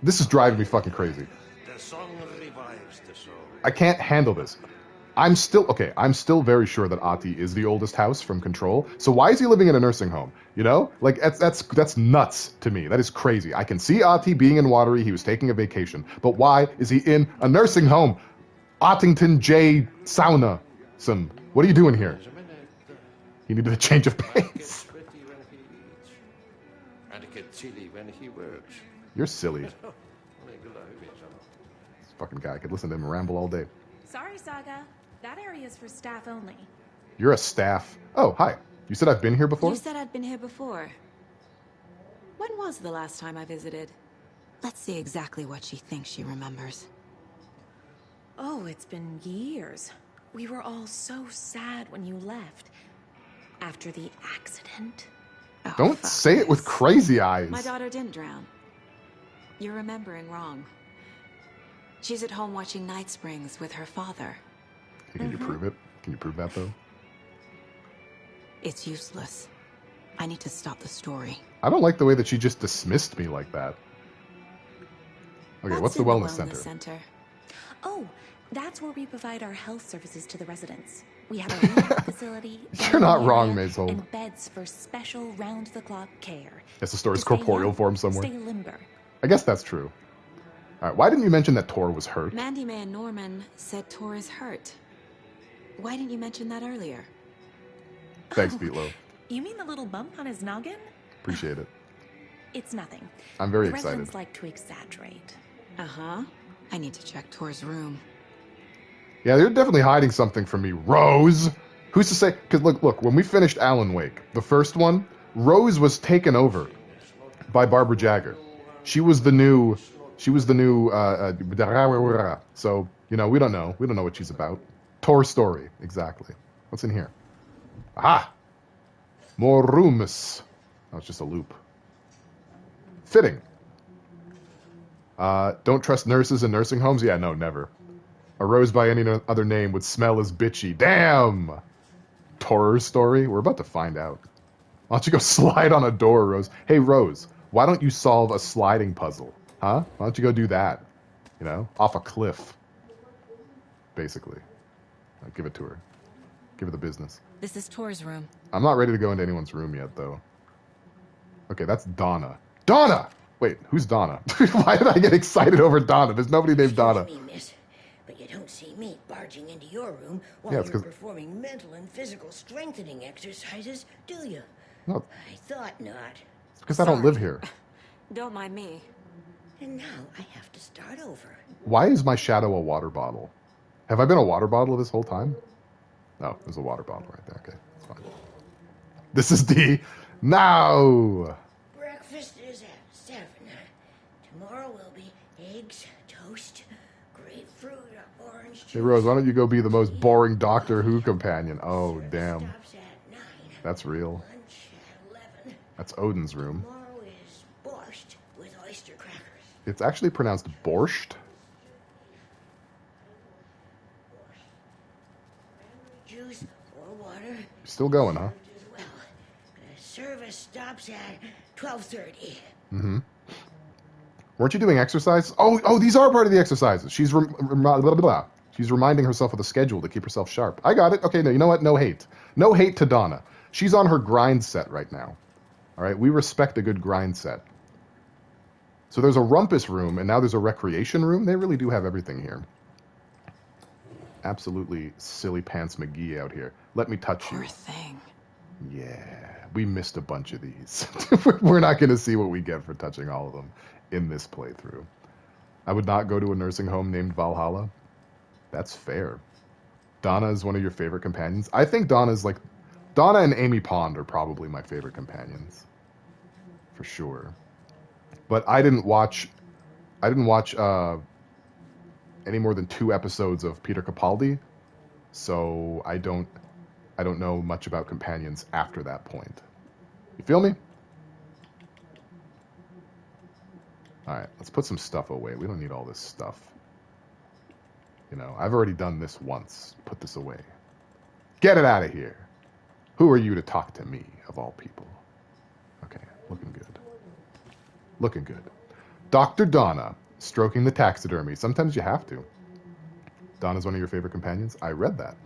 This is driving me fucking crazy. The song revives the soul. I can't handle this. I'm still very sure that Ati is the oldest house from Control. So why is he living in a nursing home? You know? Like, that's nuts to me. That is crazy. I can see Ati being in Watery. He was taking a vacation. But why is he in a nursing home? Ottington J. Sauna. What are you doing here? He needed a change of pace. And gets silly when he works. You're silly. This fucking guy. I could listen to him ramble all day. Sorry, Saga. That area is for staff only. You're a staff. Oh, hi. You said I've been here before? You said I'd been here before. When was the last time I visited? Let's see exactly what she thinks she remembers. Oh, it's been years. We were all so sad when you left. After the accident. Oh, don't say it with crazy eyes. My daughter didn't drown. You're remembering wrong. She's at home watching Night Springs with her father. Can you prove it? Can you prove that, though? It's useless. I need to stop the story. I don't like the way that she just dismissed me like that. Okay, what's the wellness center? Oh, that's where we provide our health services to the residents. We have a rehab facility. You're not wrong, Maisel. And beds for special round-the-clock care. Guess the store's corporeal form somewhere. Stay limber. I guess that's true. All right, why didn't you mention that Tor was hurt? Mandy May and Norman said Tor is hurt. Why didn't you mention that earlier? Thanks, Beatlo. You mean the little bump on his noggin? Appreciate it. It's nothing. I'm very excited. excited. Residents like to exaggerate. Uh-huh. I need to check Tor's room. Yeah, they're definitely hiding something from me. Rose! Who's to say? Because look, when we finished Alan Wake, the first one, Rose was taken over by Barbara Jagger. She was the new, so, you know, we don't know what she's about. Tor story, exactly. What's in here? Aha! More rooms. Oh, it's just a loop. Fitting. Don't trust nurses in nursing homes? Yeah, no, never. A rose by any other name would smell as bitchy. Damn! Tor story? We're about to find out. Why don't you go slide on a door, Rose? Hey, Rose, why don't you solve a sliding puzzle? Huh? Why don't you go do that? You know? Off a cliff. Basically. I'll give it to her. Give her the business. This is Tor's room. I'm not ready to go into anyone's room yet, though. Okay, that's Donna. Donna! Wait, who's Donna? Why did I get excited over Donna? There's nobody named Donna. Excuse me, miss, but you don't see me barging into your room while you're performing mental and physical strengthening exercises, do you? No. I thought not. It's because I don't live here. Don't mind me. And now I have to start over. Why is my shadow a water bottle? Have I been a water bottle this whole time? No, there's a water bottle right there. Okay, it's fine. This is D. Now! Breakfast is at 7. Tomorrow will be eggs, toast, grapefruit, orange juice. Hey, Rose, why don't you go be the most boring Doctor Who companion? Oh, damn. Stops at 9. That's real. Lunch at 11. That's Odin's room. Tomorrow is borscht with oyster crackers. It's actually pronounced borscht. Juice or water. Still going, huh? Well, service stops at 12:30. Mm-hmm. Weren't you doing exercise? Oh, these are part of the exercises. She's she's reminding herself of the schedule to keep herself sharp. I got it. Okay, no, you know what? No hate. No hate to Donna. She's on her grind set right now. All right, we respect a good grind set. So there's a rumpus room, and now there's a recreation room. They really do have everything here. Absolutely silly pants McGee out here. Let me touch you. Poor thing. Yeah, we missed a bunch of these. We're not going to see what we get for touching all of them in this playthrough. I would not go to a nursing home named Valhalla. That's fair. Donna is one of your favorite companions. I think Donna is like Donna and Amy Pond are probably my favorite companions, for sure. But I didn't watch any more than 2 episodes of Peter Capaldi, so I don't know much about companions after that point. You feel me? All right, let's put some stuff away. We don't need all this stuff. You know, I've already done this once. Put this away. Get it out of here. Who are you to talk to me, of all people? Okay, looking good. Looking good. Dr. Donna, stroking the taxidermy. Sometimes you have to. Donna's one of your favorite companions? I read that.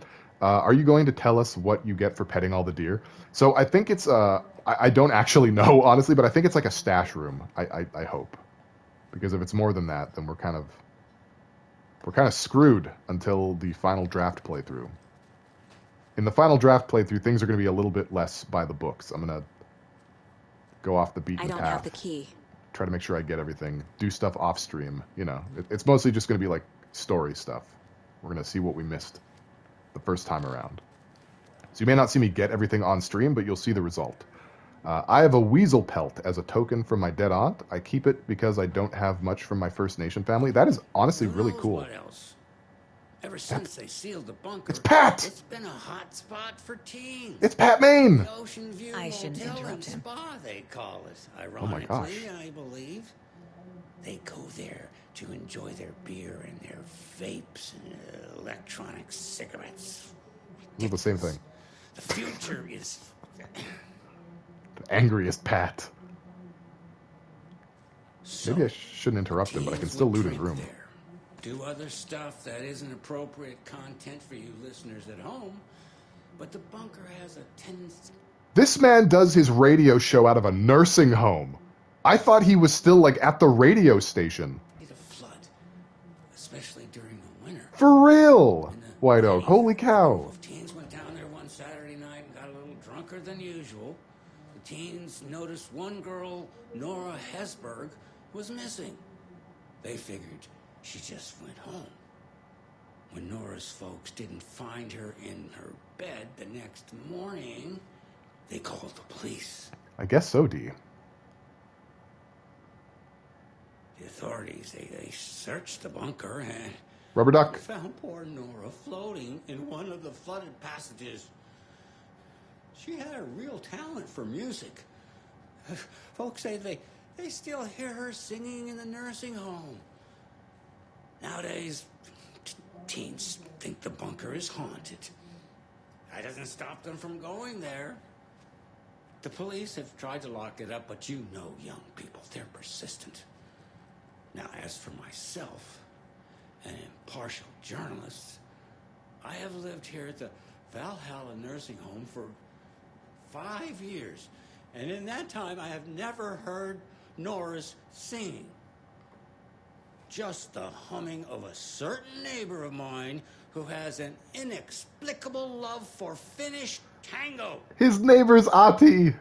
Are you going to tell us what you get for petting all the deer? So I think it's, I don't actually know, honestly, but I think it's like a stash room, I hope. Because if it's more than that, then we're kind of screwed until the final draft playthrough. In the final draft playthrough, things are going to be a little bit less by the books. I'm going to go off the beaten path. I don't have the key. Try to make sure I get everything. Do stuff off stream. You know, it's mostly just going to be like story stuff. We're going to see what we missed the first time around. So you may not see me get everything on stream, but you'll see the result. I have a weasel pelt as a token from my dead aunt. I keep it because I don't have much from my First Nation family. That is honestly really cool. What else? Ever since they sealed the bunker, it's Pat! It's been a hot spot for teens. It's Pat Maine! The Ocean View I shouldn't Motel interrupt him. Spa, they call it. Oh my gosh. Ironically, I believe. They go there to enjoy their beer and their vapes and electronic cigarettes. This is the same thing. The future is... The angriest Pat. So, maybe I shouldn't interrupt him, but I can still loot his room. There. Do other stuff that isn't appropriate content for you listeners at home, but the bunker has a tendency... This man does his radio show out of a nursing home. I thought he was still, like, at the radio station. ...to flood, especially during the winter. For real! White Oak, holy cow. Teens went down there one Saturday night and got a little drunker than usual. The teens noticed one girl, Nora Hesberg, was missing. They figured she just went home. When Nora's folks didn't find her in her bed the next morning, they called the police. I guess so, D. The authorities, they searched the bunker and... Rubber duck. Found poor Nora floating in one of the flooded passages. She had a real talent for music. Folks say they still hear her singing in the nursing home. Nowadays, teens think the bunker is haunted. That doesn't stop them from going there. The police have tried to lock it up, but you know young people, they're persistent. Now, as for myself, an impartial journalist, I have lived here at the Valhalla Nursing Home for 5 years, and in that time I have never heard Nora's singing. Just the humming of a certain neighbor of mine who has an inexplicable love for Finnish tango. His neighbor's Ahti.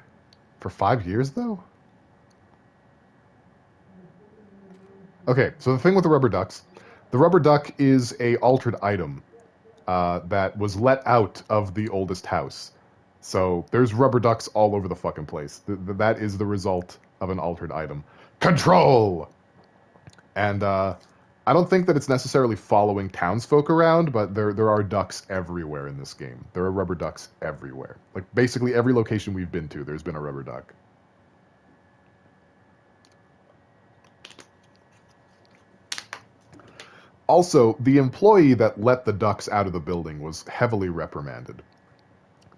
For 5 years, though? Okay, so the thing with the rubber ducks, the rubber duck is a altered item that was let out of the oldest house. So there's rubber ducks all over the fucking place. That is the result of an altered item. Control! And I don't think that it's necessarily following townsfolk around, but there are ducks everywhere in this game. There are rubber ducks everywhere. Like, basically every location we've been to, there's been a rubber duck. Also, the employee that let the ducks out of the building was heavily reprimanded.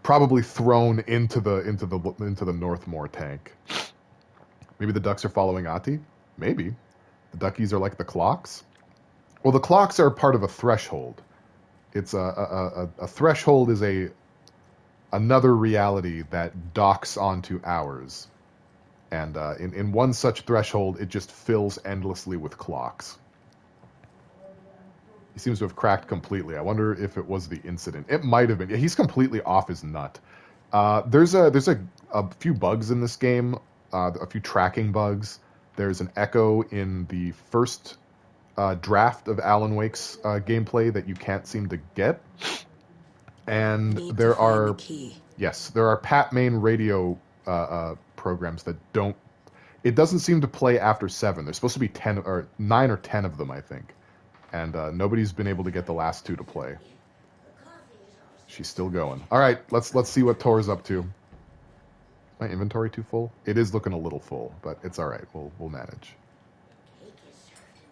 Probably thrown into the Northmore tank. Maybe the ducks are following Ahti? Maybe. The duckies are like the clocks? Well, the clocks are part of a threshold. It's a threshold is another reality that docks onto ours. And in one such threshold, it just fills endlessly with clocks. He seems to have cracked completely. I wonder if it was the incident. It might have been. Yeah, he's completely off his nut. There's a few bugs in this game, a few tracking bugs. There's an echo in the first draft of Alan Wake's gameplay that you can't seem to get. And Need to there find the are, key. yes, there are Pat Main radio programs that don't. It doesn't seem to play after 7. There's supposed to be 10 or 9 or 10 of them, I think, and nobody's been able to get the last 2 to play. She's still going. All right, let's see what Tor's up to. My inventory too full? It is looking a little full, but it's all right. We'll manage.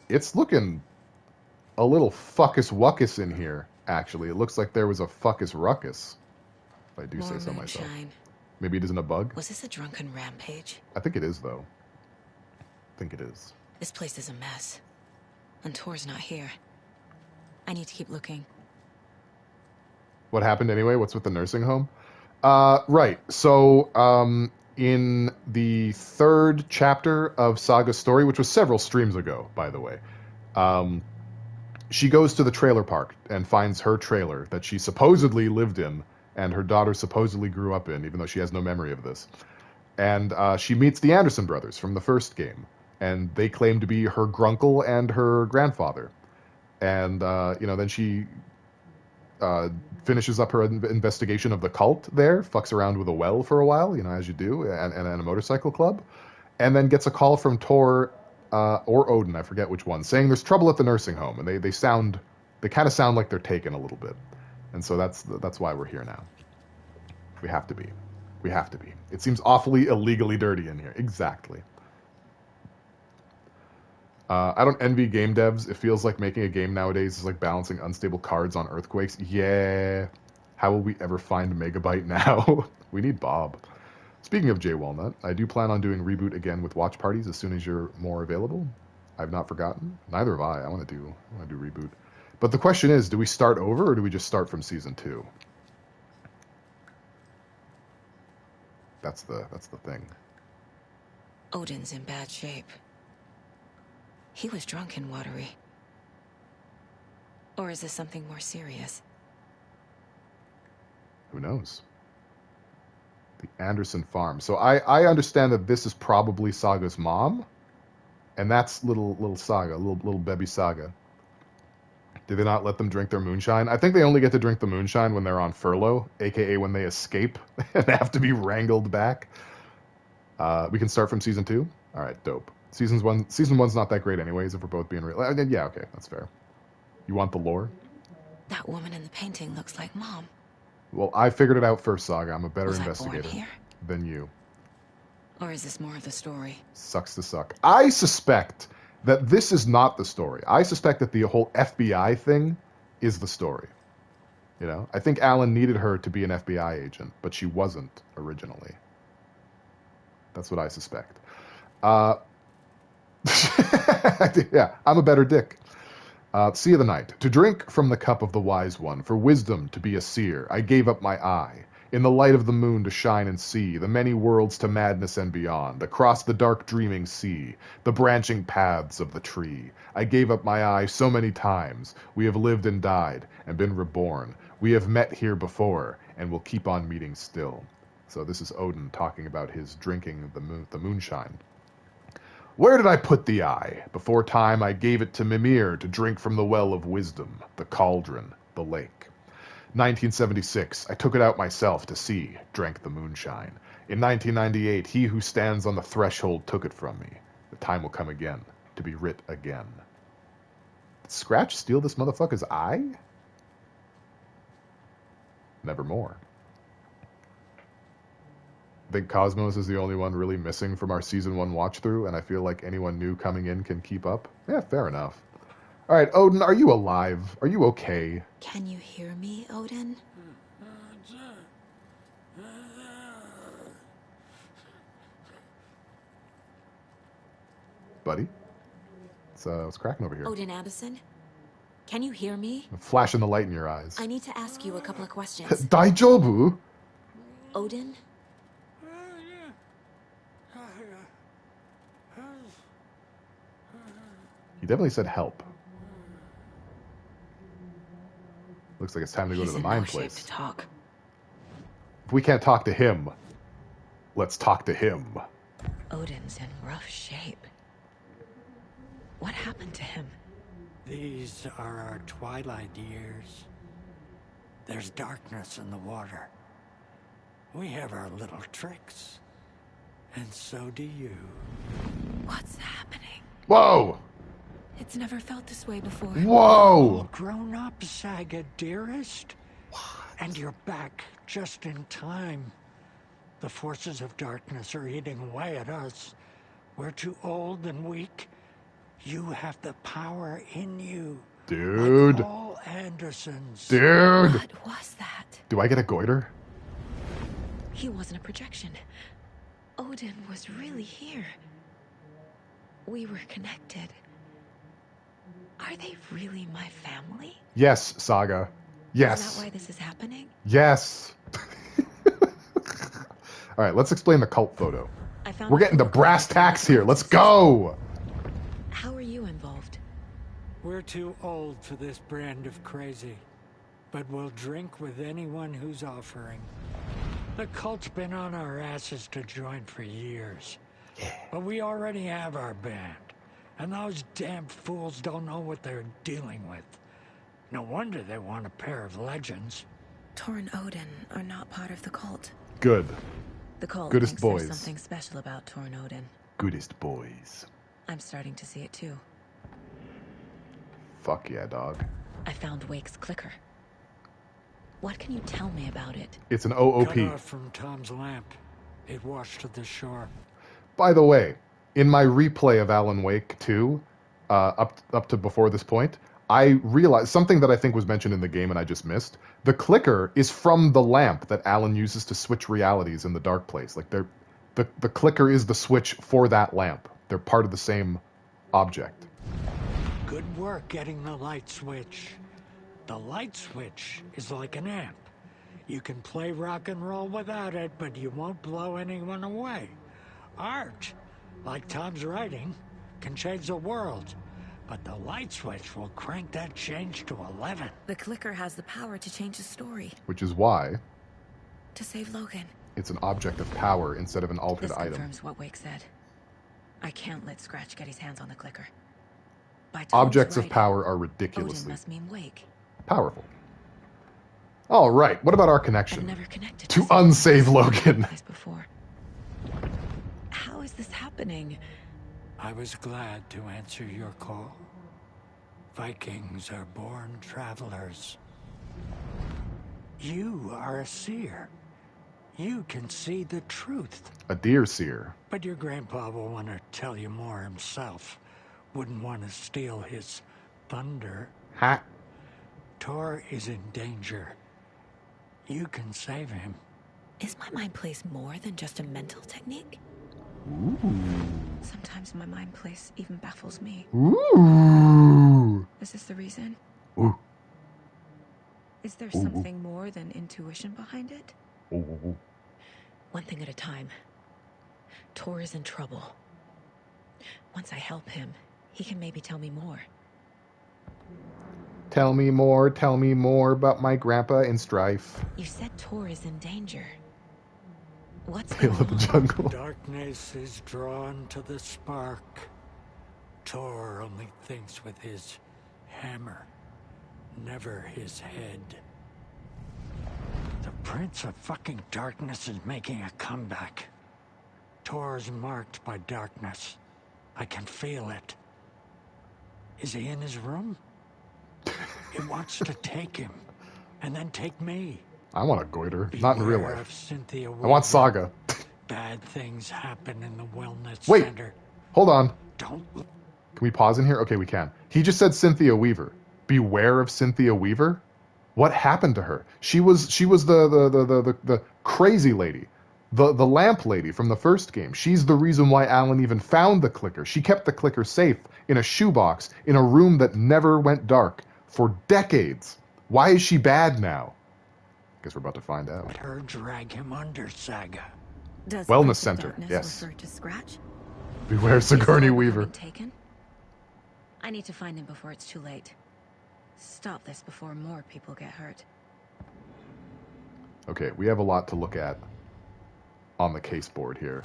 It's looking a little fuckus wuckus in here. Actually, it looks like there was a fuckus ruckus. If I do say so myself. Maybe it isn't a bug. Was this a drunken rampage? I think it is, though. I think it is. This place is a mess. And Tor's not here. I need to keep looking. What happened anyway? What's with the nursing home? Right. So, in the 3rd chapter of Saga's story, which was several streams ago, by the way, she goes to the trailer park and finds her trailer that she supposedly lived in and her daughter supposedly grew up in, even though she has no memory of this. And she meets the Anderson brothers from the first game, and they claim to be her grunkle and her grandfather. And, then she finishes up her investigation of the cult there, fucks around with a well for a while, as you do, and a motorcycle club, and then gets a call from Tor or Odin, I forget which one, saying there's trouble at the nursing home, and they kind of sound like they're taken a little bit, and so that's why we're here now. We have to be. It seems awfully illegally dirty in here. Exactly. I don't envy game devs. It feels like making a game nowadays is like balancing unstable cards on earthquakes. Yeah. How will we ever find Megabyte now? We need Bob. Speaking of Jay Walnut, I do plan on doing Reboot again with watch parties as soon as you're more available. I've not forgotten. Neither have I. I want to do Reboot. But the question is, do we start over or do we just start from season 2? That's the thing. Odin's in bad shape. He was drunk and watery. Or is this something more serious? Who knows? The Anderson farm. So I understand that this is probably Saga's mom, and that's little Saga, little baby Saga. Did they not let them drink their moonshine? I think they only get to drink the moonshine when they're on furlough, aka when they escape and have to be wrangled back. We can start from season 2. All right, dope. Season 1's not that great anyways, if we're both being real. Yeah, okay, that's fair. You want the lore? That woman in the painting looks like Mom. Well, I figured it out first, Saga. I'm a better investigator born here? than you. Or is this more of the story? Sucks to suck. I suspect that this is not the story. I suspect that the whole FBI thing is the story. I think Alan needed her to be an FBI agent, but she wasn't originally. That's what I suspect. Yeah, I'm a better dick. Sea of the Night. To drink from the cup of the wise one, for wisdom to be a seer, I gave up my eye. In the light of the moon to shine and see, the many worlds to madness and beyond, across the dark dreaming sea, the branching paths of the tree. I gave up my eye so many times. We have lived and died, and been reborn. We have met here before, and will keep on meeting still. So this is Odin talking about his drinking the moonshine. Where did I put the eye? Before time I gave it to Mimir to drink from the well of wisdom, the cauldron, the lake. 1976, I took it out myself to see, drank the moonshine. In 1998, he who stands on the threshold took it from me. The time will come again, to be writ again. Did Scratch steal this motherfucker's eye? Nevermore. I think Cosmos is the only one really missing from our Season 1 watch-through, and I feel like anyone new coming in can keep up. Yeah, fair enough. All right, Odin, are you alive? Are you okay? Can you hear me, Odin? Buddy? What's cracking over here? Odin Anderson? Can you hear me? Flashing the light in your eyes. I need to ask you a couple of questions. Daijobu? Odin? He definitely said help. Looks like it's time to go to the mine place. To talk. If we can't talk to him, let's talk to him. Odin's in rough shape. What happened to him? These are our twilight years. There's darkness in the water. We have our little tricks. And so do you. What's happening? Whoa! It's never felt this way before. Whoa! Grown up, Saga, dearest. What? And you're back just in time. The forces of darkness are eating away at us. We're too old and weak. You have the power in you. Dude. Like all Andersons. Dude. What was that? Do I get a goiter? He wasn't a projection. Odin was really here. We were connected. Are they really my family? Yes, Saga. Yes. Is that why this is happening? Yes. All right, let's explain the cult photo. We're getting to brass tacks here. Let's go. How are you involved? We're too old for this brand of crazy, but we'll drink with anyone who's offering. The cult's been on our asses to join for years. Yeah. But we already have our band, and those damn fools don't know what they're dealing with. No wonder they want a pair of legends. Tor and Odin are not part of the cult. Good. The cult Goodest thinks boys. There's something special about Tor and Odin. Goodest boys. I'm starting to see it too. Fuck yeah, dog. I found Wake's clicker. What can you tell me about it? It's an OOP. Cut off from Tom's lamp. It washed to the shore. By the way, in my replay of Alan Wake 2, up to before this point, I realized something that I think was mentioned in the game and I just missed. The clicker is from the lamp that Alan uses to switch realities in the dark place. Like the clicker is the switch for that lamp. They're part of the same object. Good work getting the light switch. The light switch is like an amp. You can play rock and roll without it, but you won't blow anyone away. Art, like Tom's writing, can change the world. But the light switch will crank that change to 11. The clicker has the power to change the story. Which is why To save Logan. it's an object of power instead of an altered This item. confirms what Wake said. I can't let Scratch get his hands on the clicker. By Tom's Objects of writing, power are Odin ridiculously must mean Wake. powerful. All right, what about our connection I've never connected to someone unsave like Logan? this before. How is this happening? I was glad to answer your call. Vikings are born travelers. You are a seer. You can see the truth. A deer seer. But your grandpa will want to tell you more himself. Wouldn't want to steal his thunder. Ha. Tor is in danger. You can save him. Is my mind place more than just a mental technique? Ooh. Sometimes my mind place even baffles me. Ooh. Is this the reason? Ooh. Is there Ooh. something more than intuition behind it? Ooh. One thing at a time. Tor is in trouble. Once I help him, he can maybe tell me more. Tell me more about my grandpa in strife. You said Tor is in danger. What's Tale going of the on? jungle. Darkness is drawn to the spark. Tor only thinks with his hammer, never his head. The Prince of fucking Darkness is making a comeback. Tor's marked by darkness. I can feel it. Is he in his room? It wants to take him, and then take me. I want a goiter, not in real Beware life. of Cynthia I want Weaver. Saga. Bad things happen in the wellness Wait, center. hold on. Don't look. Can we pause in here? Okay, we can. He just said Cynthia Weaver. Beware of Cynthia Weaver? What happened to her? She was the crazy lady. The lamp lady from the first game. She's the reason why Alan even found the clicker. She kept the clicker safe in a shoebox in a room that never went dark for decades. Why is she bad now? Guess we're about to find out. Let her drag him under, Saga. Does Wellness Prince of Center, Darkness yes. refer to Scratch? Beware Is Sigourney Logan Weaver. being taken? I need to find him before it's too late. Stop this before more people get hurt. Okay, we have a lot to look at on the case board here.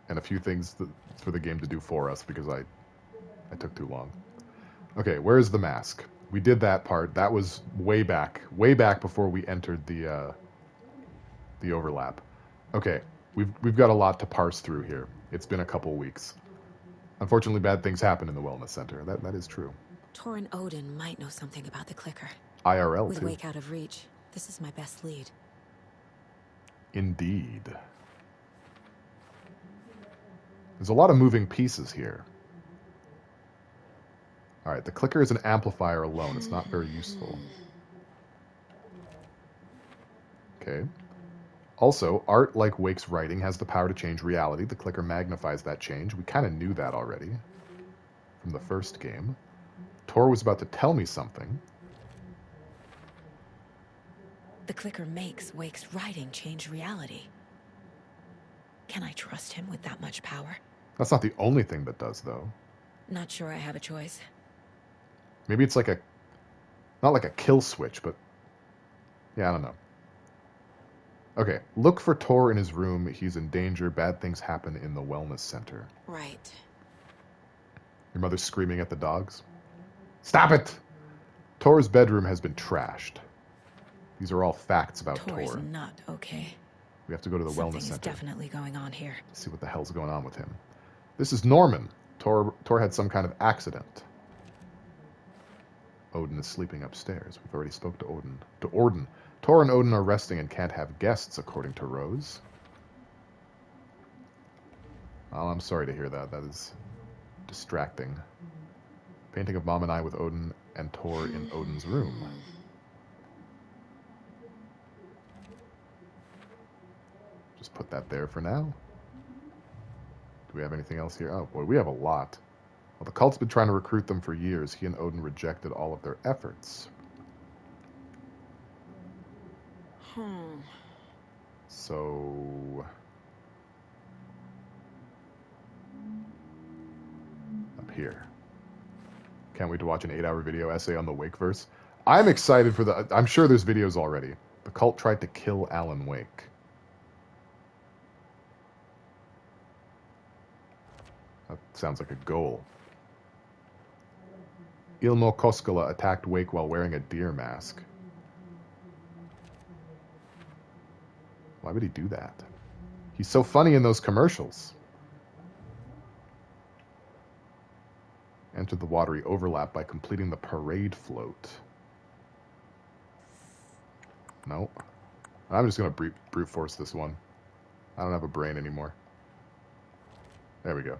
And a few things for the game to do for us because I took too long. Okay, where's the mask? We did that part. That was way back before we entered the overlap. Okay, we've got a lot to parse through here. It's been a couple weeks. Unfortunately, bad things happen in the wellness center. That is true. Tor and Odin might know something about the clicker. IRL With too. Wake out of reach, this is my best lead. Indeed. There's a lot of moving pieces here. All right, the clicker is an amplifier alone. It's not very useful. Okay. Also, art, like Wake's writing, has the power to change reality. The clicker magnifies that change. We kind of knew that already from the first game. Tor was about to tell me something. The clicker makes Wake's writing change reality. Can I trust him with that much power? That's not the only thing that does, though. Not sure I have a choice. Maybe it's like not like a kill switch, but yeah, I don't know. Okay, look for Tor in his room. He's in danger. Bad things happen in the wellness center. Right. Your mother's screaming at the dogs. Stop it! Tor's bedroom has been trashed. These are all facts about Tor. Tor's not okay. We have to go to the wellness Something is center. definitely going on here. See what the hell's going on with him. This is Norman. Tor had some kind of accident. Odin is sleeping upstairs. We've already spoke to Orden. Tor and Odin are resting and can't have guests, according to Rose. Oh, I'm sorry to hear that. That is distracting. Painting of Mom and I with Odin and Tor in Odin's room. Just put that there for now. Do we have anything else here? Oh boy, we have a lot. Well, the cult's been trying to recruit them for years. He and Odin rejected all of their efforts. So... up here. Can't wait to watch an 8-hour video essay on the Wakeverse. I'm excited for the... I'm sure there's videos already. The cult tried to kill Alan Wake. That sounds like a goal. Ilmo Koskela attacked Wake while wearing a deer mask. Why would he do that? He's so funny in those commercials. Enter the watery overlap by completing the parade float. No. I'm just going to brute force this one. I don't have a brain anymore. There we go.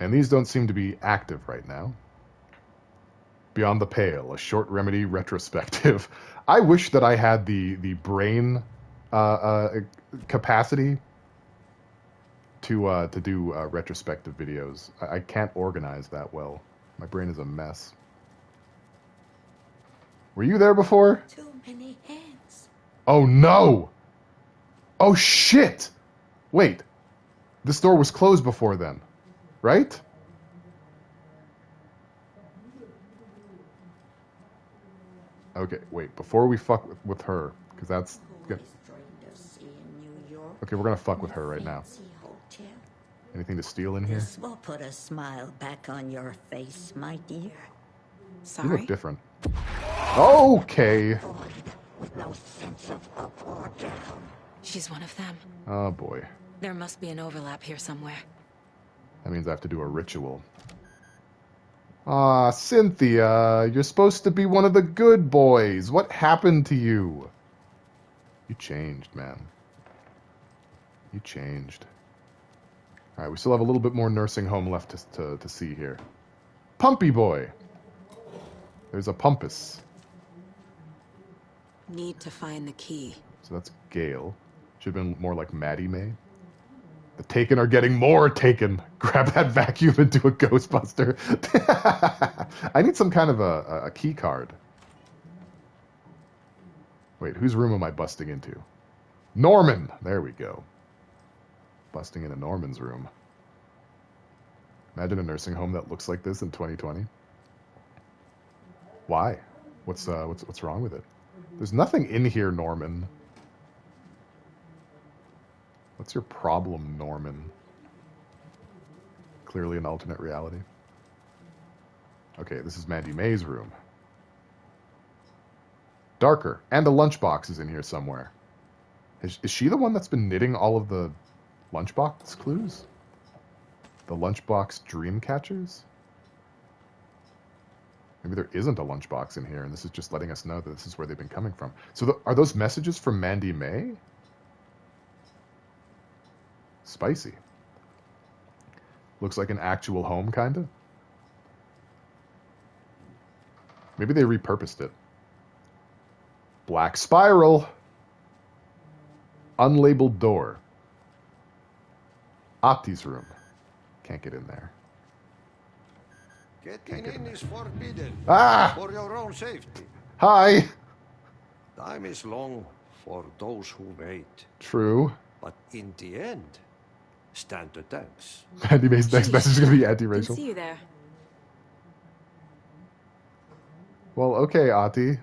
And these don't seem to be active right now. Beyond the Pale, a short remedy retrospective. I wish that I had the brain capacity to do retrospective videos. I can't organize that well. My brain is a mess. Were you there before? Too many hands. Oh no! Oh shit! Wait, this door was closed before then, right? Okay, wait, before we fuck with her, because that's... Okay, we're gonna fuck with her right now. Anything to steal in here? This will put a smile back on your face, my dear. Sorry? You look different. Okay! No sense of up or down. She's one of them. Oh boy. There must be an overlap here somewhere. That means I have to do a ritual. Ah, Cynthia, you're supposed to be one of the good boys. What happened to you? You changed, man. You changed. All right, we still have a little bit more nursing home left to see here. Pumpy boy. There's a Pumpus. Need to find the key. So that's Gale. Should have been more like Maddie May. The Taken are getting more taken. Grab that vacuum and do a Ghostbuster. I need some kind of a key card. Wait, whose room am I busting into? Norman! There we go. Busting into Norman's room. Imagine a nursing home that looks like this in 2020. Why? What's wrong with it? There's nothing in here, Norman. What's your problem, Norman? Clearly an alternate reality. Okay, this is Mandy May's room. Darker. And a lunchbox is in here somewhere. Is she the one that's been knitting all of the lunchbox clues? The lunchbox dream catchers? Maybe there isn't a lunchbox in here, and this is just letting us know that this is where they've been coming from. So are those messages from Mandy May? Spicy. Looks like an actual home, kind of. Maybe they repurposed it. Black spiral. Unlabeled door. Opti's room. Can't get in there. Getting in is forbidden. Ah! For your own safety. Hi! Time is long for those who wait. True. But in the end, stand the thanks. Mandy May's next message is going to be anti-racial. See you there. Well, okay, Ati.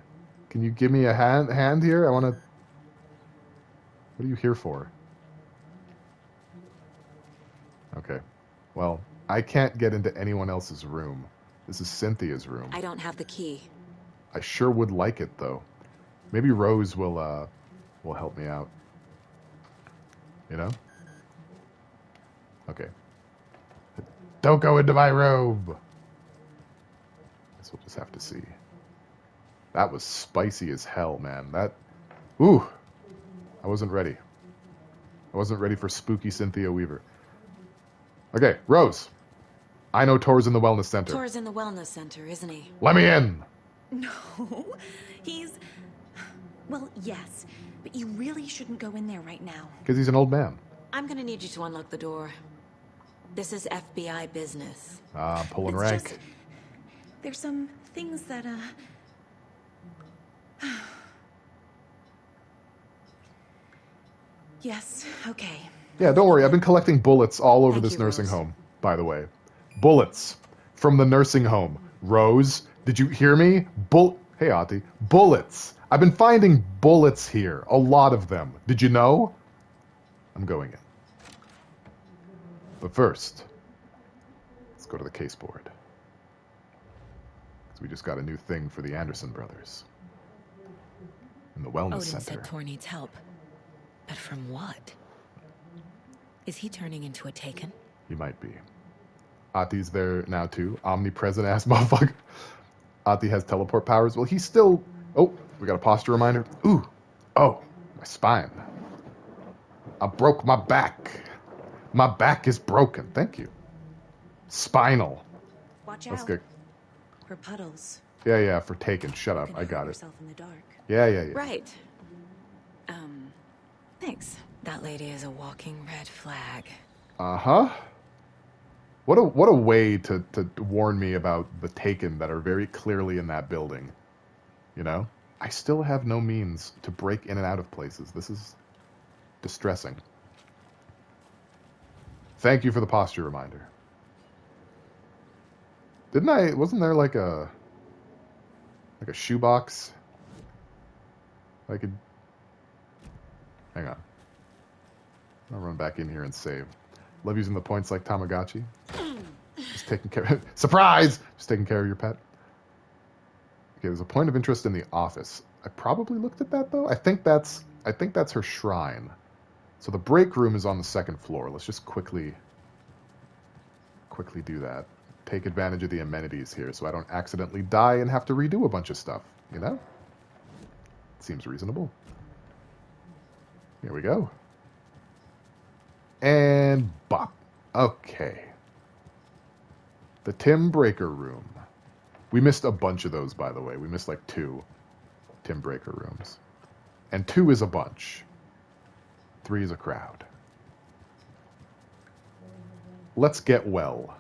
Can you give me a hand here? I want to... What are you here for? Okay. Well, I can't get into anyone else's room. This is Cynthia's room. I don't have the key. I sure would like it, though. Maybe Rose will help me out. You know? Okay. Don't go into my room! Guess we'll just have to see. That was spicy as hell, man. That... Ooh! I wasn't ready. I wasn't ready for spooky Cynthia Weaver. Okay, Rose. I know Tor's in the wellness center. Tor's in the wellness center, isn't he? Let me in! No, he's... Well, yes, but you really shouldn't go in there right now. Because he's an old man. I'm gonna need you to unlock the door. This is FBI business. Pulling It's rank. just- there's some things that, Yes, okay. Yeah, don't worry. I've been collecting bullets all over Thank this you, nursing Rose. home, by the way. Bullets from the nursing home. Rose, did you hear me? Hey, Ati. Bullets. I've been finding bullets here. A lot of them. Did you know? I'm going in. But first, let's go to the case board. Because we just got a new thing for the Anderson brothers. In the wellness Odin center. said Tor needs help. But from what? Is he turning into a Taken? He might be. Ati's there now too. Omnipresent ass motherfucker. Ati has teleport powers. Well, he's still... Oh, we got a posture reminder. Ooh. Oh, my spine. I broke my back. My back is broken. Thank you. Spinal. Watch That's out good. for puddles. Yeah, for taken. Shut You up. can I hurt got it. yourself in the dark. Yeah. Right. Thanks. That lady is a walking red flag. Uh-huh. What a way to warn me about the Taken that are very clearly in that building. You know? I still have no means to break in and out of places. This is distressing. Thank you for the posture reminder. Wasn't there like a shoebox? I could... Hang on. I'll run back in here and save. Love using the points like Tamagotchi. Just taking care... Surprise! Just taking care of your pet. Okay, there's a point of interest in the office. I probably looked at that, though. I think that's her shrine. So the break room is on the second floor. Let's just quickly do that. Take advantage of the amenities here so I don't accidentally die and have to redo a bunch of stuff, you know? Seems reasonable. Here we go. And bop. Okay. The Tim Breaker room. We missed a bunch of those, by the way. We missed like 2 Tim Breaker rooms. And 2 is a bunch. 3 is a crowd. Let's get well.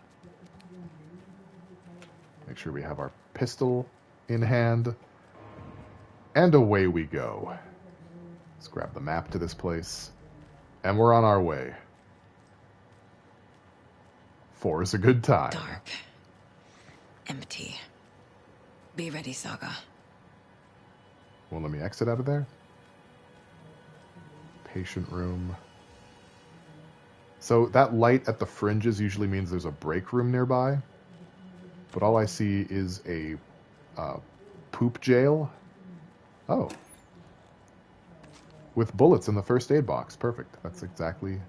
Make sure we have our pistol in hand. And away we go. Let's grab the map to this place. And we're on our way. 4 is a good time. Dark. Empty. Be ready, Saga. Won't let me exit out of there? Patient room. So that light at the fringes usually means there's a break room nearby. But all I see is a poop jail. Oh. With bullets in the first aid box. Perfect. That's exactly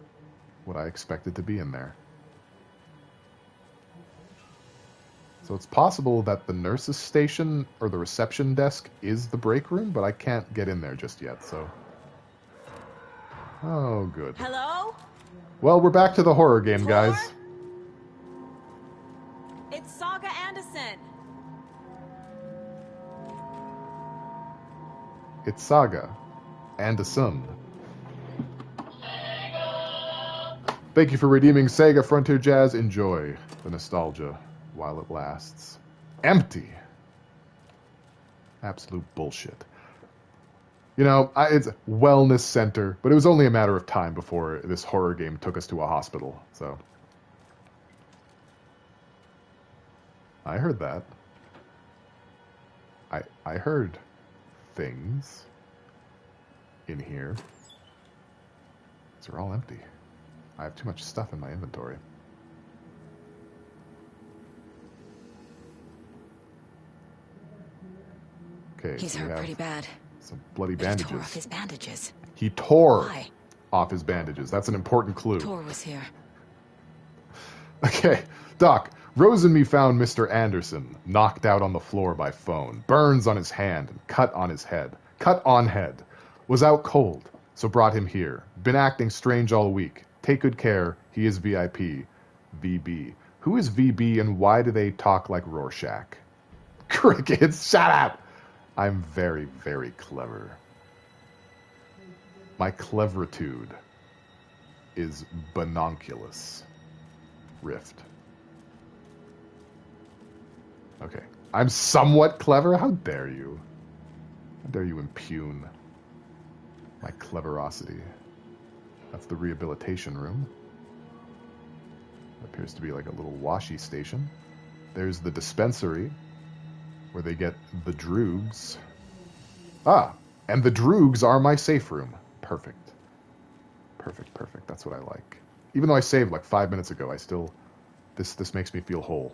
what I expected to be in there. So it's possible that the nurse's station or the reception desk is the break room, but I can't get in there just yet, so... Oh, good. Hello? Well, we're back to the horror game, guys. It's Saga Anderson. It's Saga Anderson. Thank you for redeeming Sega Frontier Jazz. Enjoy the nostalgia while it lasts. Empty. Absolute bullshit. You know, it's a wellness center, but it was only a matter of time before this horror game took us to a hospital, so. I heard that. I heard things in here. These are all empty. I have too much stuff in my inventory. Okay, He's hurt pretty bad. Some bloody But bandages. he tore off his bandages. He tore Why? off his bandages. That's an important clue. Tor was here. Okay, Doc. Rose and me found Mr. Anderson knocked out on the floor by phone, burns on his hand and cut on his head. Cut on head. Was out cold, so brought him here. Been acting strange all week. Take good care. He is VIP. VB. Who is VB and why do they talk like Rorschach? Crickets, shut up! I'm very, very clever. My cleveritude is bononculous. Rift. Okay. I'm somewhat clever? How dare you? How dare you impugn my cleverosity? That's the rehabilitation room. Appears to be like a little washy station. There's the dispensary, where they get the droogs. Ah, and the droogs are my safe room. Perfect. Perfect, perfect. That's what I like. Even though I saved like 5 minutes ago, I still... This makes me feel whole.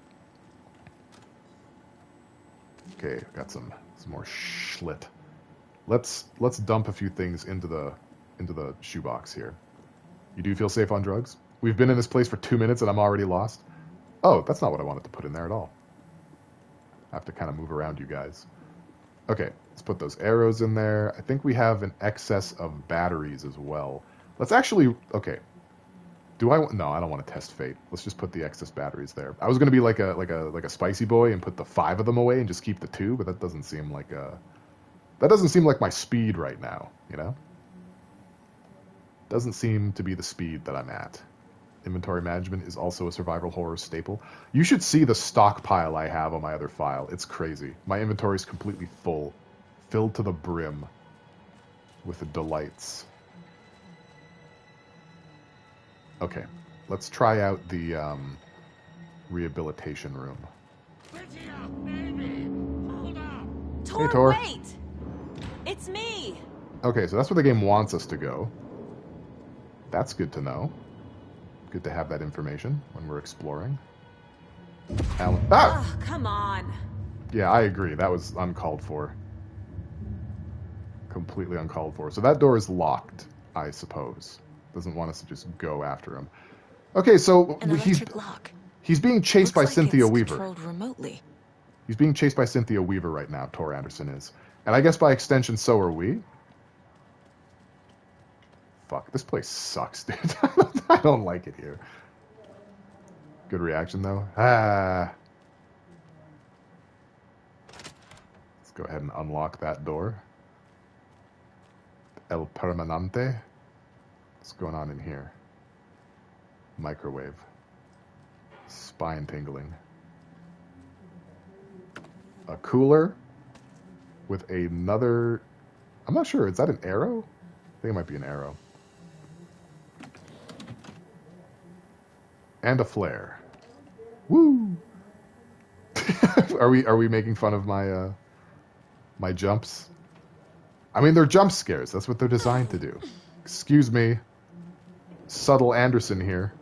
Okay, got some more schlit. Let's dump a few things into the shoebox here. You do feel safe on drugs? We've been in this place for 2 minutes and I'm already lost? Oh, that's not what I wanted to put in there at all. I have to kind of move around you guys. Okay, let's put those arrows in there. I think we have an excess of batteries as well. Let's actually... Okay. No, I don't want to test fate. Let's just put the excess batteries there. I was going to be like a spicy boy and put the 5 of them away and just keep the 2, but that doesn't seem like my speed right now, you know? Doesn't seem to be the speed that I'm at. Inventory management is also a survival horror staple. You should see the stockpile I have on my other file. It's crazy. My inventory is completely full. Filled to the brim with the delights. Okay, let's try out the rehabilitation room. Tor, Hey, Tor. wait! It's me! Okay, so that's where the game wants us to go. That's good to know. Good to have that information when we're exploring. Alan. Ah! Oh, come on. Yeah, I agree. That was uncalled for. Completely uncalled for. So that door is locked, I suppose. Doesn't want us to just go after him. Okay, so he's being chased by Cynthia Weaver. Controlled remotely. He's being chased by Cynthia Weaver right now, Tor Anderson is. And I guess by extension, so are we. Fuck, this place sucks, dude. I don't like it here. Good reaction, though. Ah. Let's go ahead and unlock that door. El Permanente. What's going on in here? Microwave. Spine tingling. A cooler with another... I'm not sure. Is that an arrow? I think it might be an arrow. And a flare. Woo! Are we making fun of my my jumps? I mean, they're jump scares. That's what they're designed to do. Excuse me. Subtle Anderson here.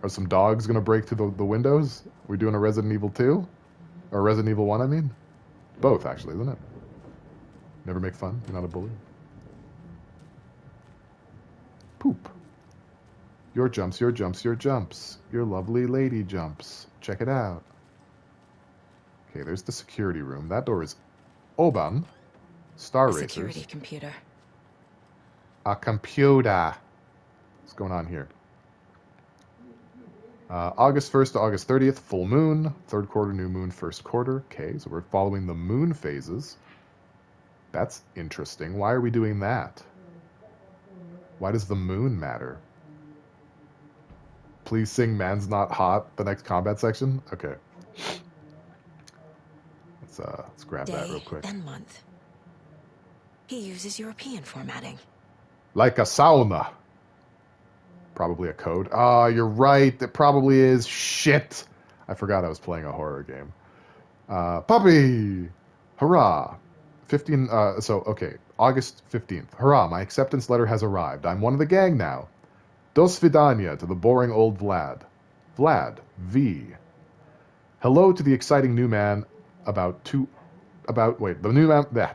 Are some dogs gonna break through the windows? We doing a Resident Evil 2? Or Resident Evil 1, I mean? Both, actually, isn't it? Never make fun. You're not a bully. Poop. Your jumps, your jumps, your jumps. Your lovely lady jumps. Check it out. Okay, there's the security room. That door is open. Star Racers. Security computer. A computer. What's going on here? August 1st to August 30th, full moon. Third quarter, new moon, first quarter. Okay, so we're following the moon phases. That's interesting. Why are we doing that? Why does the moon matter? Please sing Man's Not Hot, the next combat section? Okay. Let's grab that real quick. Then month. He uses European formatting. Like a sauna. Probably a code. Ah, you're right. It probably is. Shit. I forgot I was playing a horror game. Puppy! Hurrah! 15, okay. August 15th. Hurrah, my acceptance letter has arrived. I'm one of the gang now. Dos vidania to the boring old Vlad. Vlad, V. Hello to the exciting new man the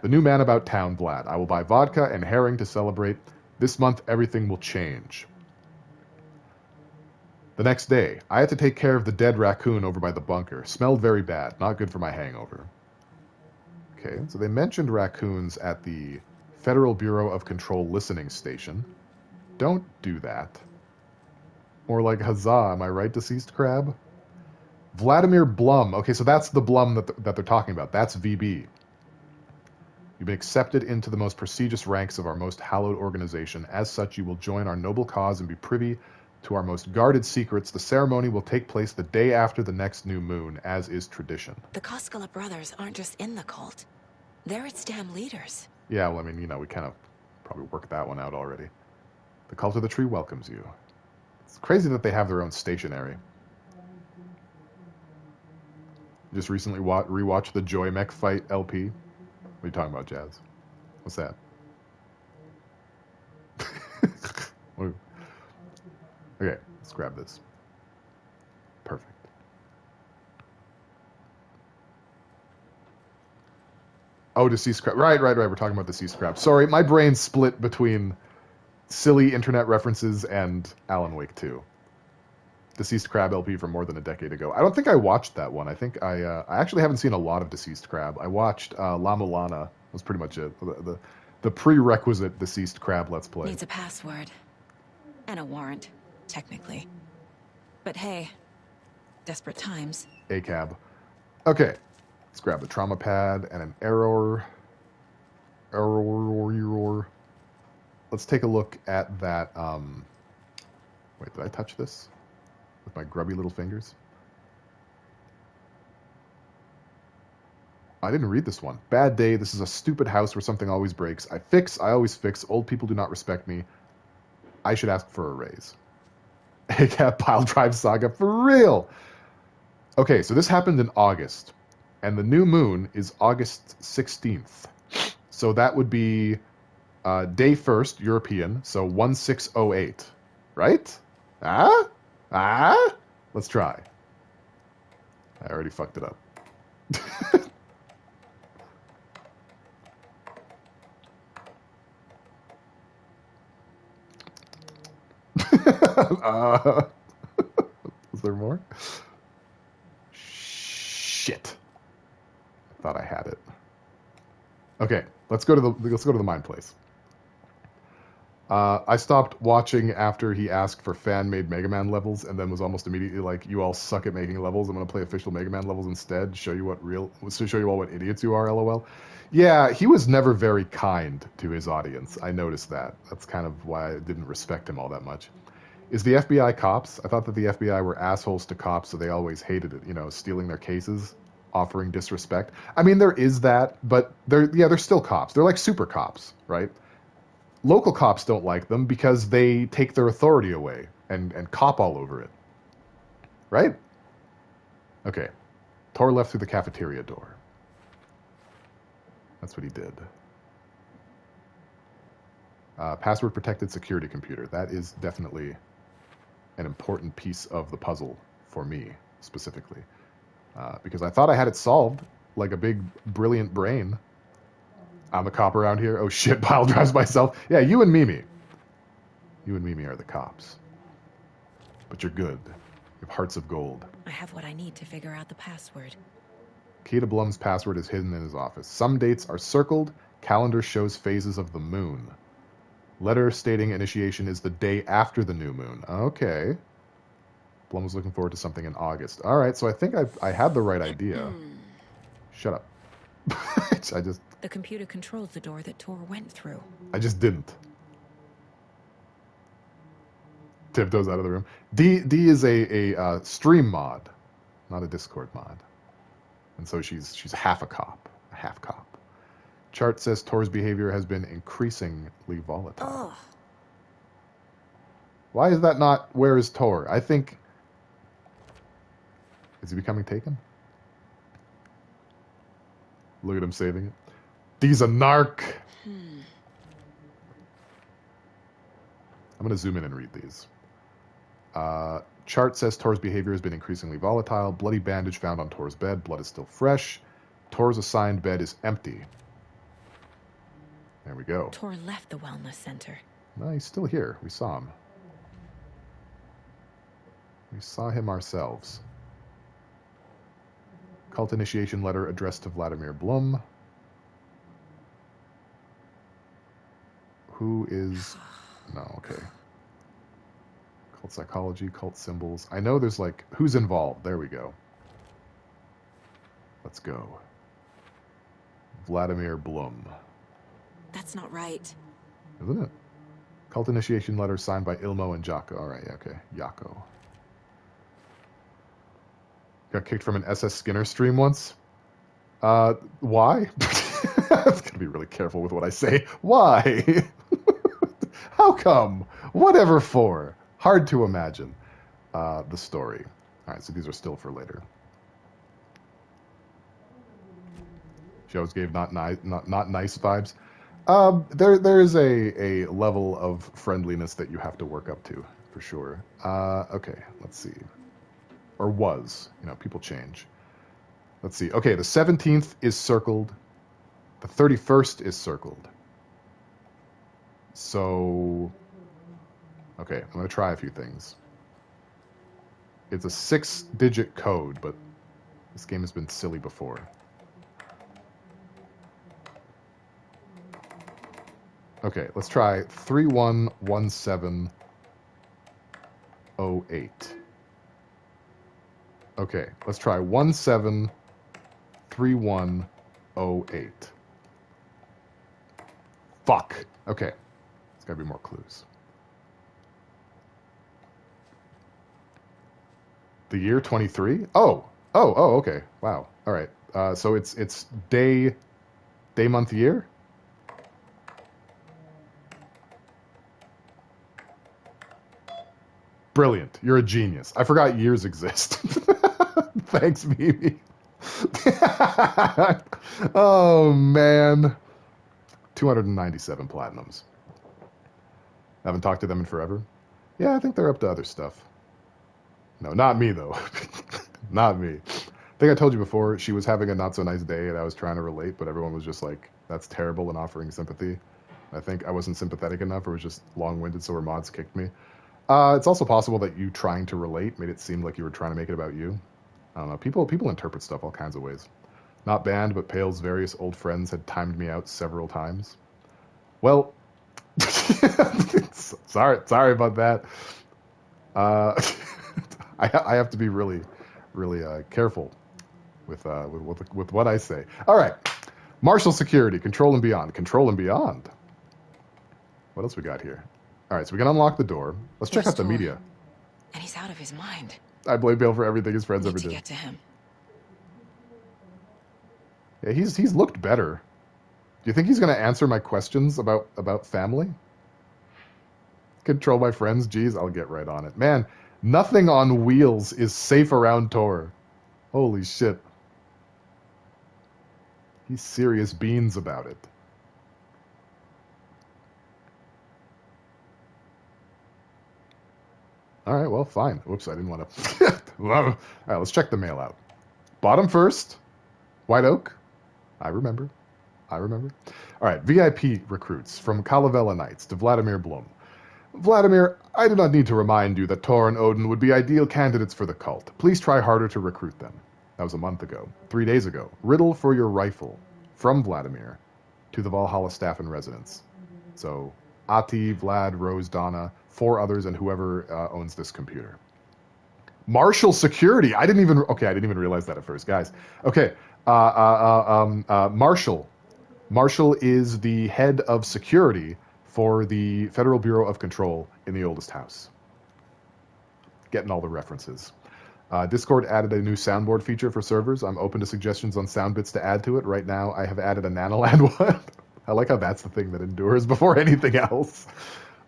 new man about town, Vlad. I will buy vodka and herring to celebrate. This month, everything will change. The next day, I had to take care of the dead raccoon over by the bunker. Smelled very bad. Not good for my hangover. Okay, so they mentioned raccoons at the Federal Bureau of Control listening station. Don't do that. More like huzzah, am I right, deceased crab? Vladimir Blum. Okay, so that's the Blum that they're talking about. That's VB. You've been accepted into the most prestigious ranks of our most hallowed organization. As such, you will join our noble cause and be privy to our most guarded secrets. The ceremony will take place the day after the next new moon, as is tradition. The Koskela brothers aren't just in the cult. They're its damn leaders. Yeah, well, I mean, we kind of probably worked that one out already. The Cult of the Tree welcomes you. It's crazy that they have their own stationery. Just recently rewatched the Joy Mech fight LP. What are you talking about, Jazz? What's that? Okay, let's grab this. Perfect. Oh, Deceased Crab. Right. We're talking about Deceased Crab. Sorry, my brain split between silly internet references and Alan Wake 2. Deceased Crab LP from more than a decade ago. I don't think I watched that one. I think I actually haven't seen a lot of Deceased Crab. I watched La Mulana. Was pretty much it. The prerequisite Deceased Crab Let's Play. Needs a password. And a warrant, technically. But hey, desperate times. ACAB. Okay. Let's grab the trauma pad and an error. Let's take a look at that. Wait, did I touch this? With my grubby little fingers? I didn't read this one. Bad day. This is a stupid house where something always breaks. I always fix. Old people do not respect me. I should ask for a raise. ACAB pile drive saga for real. Okay, so this happened in August. And the new moon is August 16th. So that would be day first, European. So 1608. Right? Let's try. I already fucked it up. Is there more? Shit. I thought I had it. Okay, let's go to the mine place. I stopped watching after he asked for fan-made Mega Man levels, and then was almost immediately like, "You all suck at making levels. I'm gonna play official Mega Man levels instead. Show you all what idiots you are." LOL. Yeah, he was never very kind to his audience. I noticed that. That's kind of why I didn't respect him all that much. Is the FBI cops? I thought that the FBI were assholes to cops, so they always hated it. Stealing their cases, offering disrespect. I mean, there is that, but they're still cops. They're like super cops, right? Local cops don't like them because they take their authority away and cop all over it. Right? Okay. Tor left through the cafeteria door. That's what he did. Password protected security computer. That is definitely an important piece of the puzzle for me, specifically. Because I thought I had it solved, like a big, brilliant brain. I'm the cop around here. Oh shit, Pile drives myself. Yeah, you and Mimi. You and Mimi are the cops. But you're good. You have hearts of gold. I have what I need to figure out the password. Key to Blum's password is hidden in his office. Some dates are circled. Calendar shows phases of the moon. Letter stating initiation is the day after the new moon. Okay. Blum was looking forward to something in August. All right, so I think I had the right idea. Shut up. The computer controls the door that Tor went through. I just didn't. Tiptoes out of the room. D is a stream mod, not a Discord mod. And so she's half a cop. A half cop. Chart says Tor's behavior has been increasingly volatile. Ugh. Why is that not where is Tor? I think... Is he becoming taken? Look at him saving it. D's a narc. I'm going to zoom in and read these. Chart says Tor's behavior has been increasingly volatile. Bloody bandage found on Tor's bed. Blood is still fresh. Tor's assigned bed is empty. There we go. Tor left the wellness center. No, he's still here. We saw him. We saw him ourselves. Cult initiation letter addressed to Vladimir Blum. Who is... No, okay. Cult psychology, cult symbols. I know there's like... Who's involved? There we go. Let's go. Vladimir Blum. That's not right. Isn't it? Cult initiation letter signed by Ilmo and Jocko. All right, okay. Jocko. Got kicked from an SS Skinner stream once. Why? I've got to be really careful with what I say. Why? How come? Whatever for. Hard to imagine the story. All right, so these are still for later. She always gave not nice vibes. There is a level of friendliness that you have to work up to, for sure. Okay, let's see. Or was. You know, people change. Let's see. Okay, the 17th is circled. The 31st is circled. So, okay, I'm going to try a few things. It's a 6-digit code, but this game has been silly before. Okay, let's try 311708. Okay, let's try 173108. Fuck. Okay, there's got to be more clues. The year 23? Oh, okay. Wow. All right. So it's day, month, year. Brilliant. You're a genius. I forgot years exist. Thanks, Mimi. Oh, man. 297 platinums. Haven't talked to them in forever. Yeah, I think they're up to other stuff. No, not me, though. Not me. I think I told you before, she was having a not-so-nice day, and I was trying to relate, but everyone was just like, that's terrible, and offering sympathy. I think I wasn't sympathetic enough, or was just long-winded, so her mods kicked me. It's also possible that you trying to relate made it seem like you were trying to make it about you. I don't know. People interpret stuff all kinds of ways. Not banned, but Pale's various old friends had timed me out several times. Well, sorry about that. I have to be really careful with what I say. All right, Marshall Security, Control and Beyond. Control and Beyond. What else we got here? All right, so we can unlock the door. Let's check out the media. And he's out of his mind. I blame Bale for everything his friends ever Need to did. get to him. Yeah, he's looked better. Do you think he's going to answer my questions about family? Control my friends? Geez, I'll get right on it. Man, nothing on wheels is safe around Tor. Holy shit. He's serious beans about it. All right, well, fine. Whoops, I didn't want to. All right, let's check the mail out. Bottom first, White Oak. I remember. All right, VIP recruits from Calavella Knights to Vladimir Blum. Vladimir, I do not need to remind you that Tor and Odin would be ideal candidates for the cult. Please try harder to recruit them. That was a month ago. 3 days ago. Riddle for your rifle. From Vladimir to the Valhalla staff in residence. So, Ati, Vlad, Rose, Donna, 4 others, and whoever owns this computer. Marshall Security. I didn't even realize that at first, guys. Okay. Marshall. Marshall is the head of security for the Federal Bureau of Control in the oldest house. Getting all the references. Discord added a new soundboard feature for servers. I'm open to suggestions on sound bits to add to it. Right now, I have added a Nanoland one. I like how that's the thing that endures before anything else.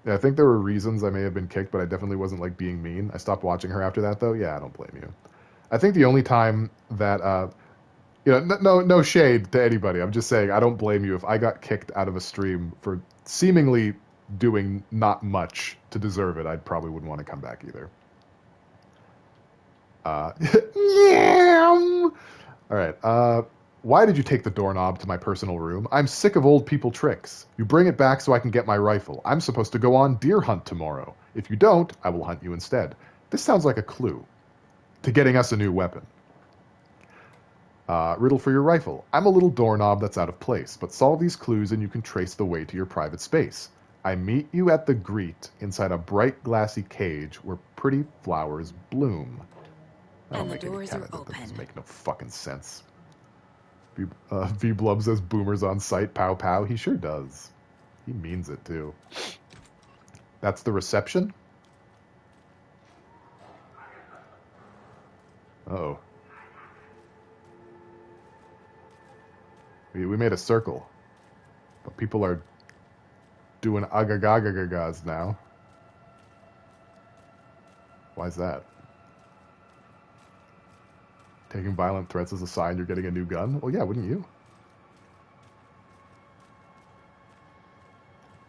Yeah, I think there were reasons I may have been kicked, but I definitely wasn't like being mean. I stopped watching her after that, though. Yeah, I don't blame you. I think the only time that no shade to anybody. I'm just saying I don't blame you if I got kicked out of a stream for seemingly doing not much to deserve it. I probably wouldn't want to come back either. All right. Why did you take the doorknob to my personal room? I'm sick of old people tricks. You bring it back so I can get my rifle. I'm supposed to go on deer hunt tomorrow. If you don't, I will hunt you instead. This sounds like a clue to getting us a new weapon. Riddle for your rifle. I'm a little doorknob that's out of place, but solve these clues and you can trace the way to your private space. I meet you at the Greet inside a bright glassy cage where pretty flowers bloom. And the doors are open. That doesn't make no fucking sense. V-Blub says boomers on site, pow pow. He sure does. He means it too. That's the reception? Uh-oh. We made a circle, but people are doing agagagagagas now. Why is that? Taking violent threats as a sign you're getting a new gun? Well, yeah, wouldn't you?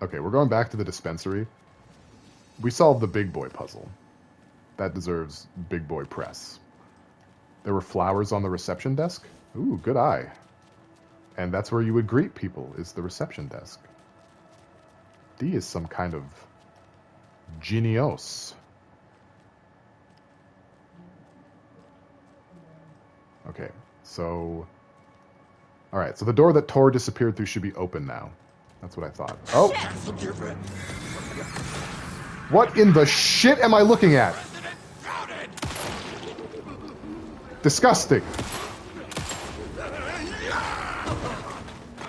Okay, we're going back to the dispensary. We solved the big boy puzzle. That deserves big boy press. There were flowers on the reception desk? Ooh, good eye. And that's where you would greet people, is the reception desk. D is some kind of genius. Okay, so... Alright, so the door that Tor disappeared through should be open now. That's what I thought. Oh! What in the shit am I looking at? Disgusting.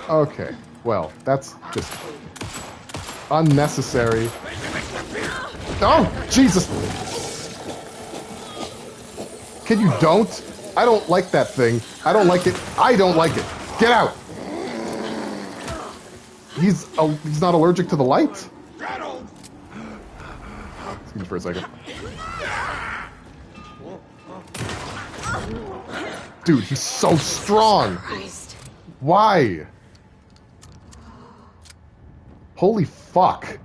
Okay, well, that's just unnecessary. Oh, Jesus! Can you don't? I don't like that thing. I don't like it. I don't like it. Get out! He's not allergic to the light? Excuse me for a second. Dude, he's so strong! Why? Holy fuck.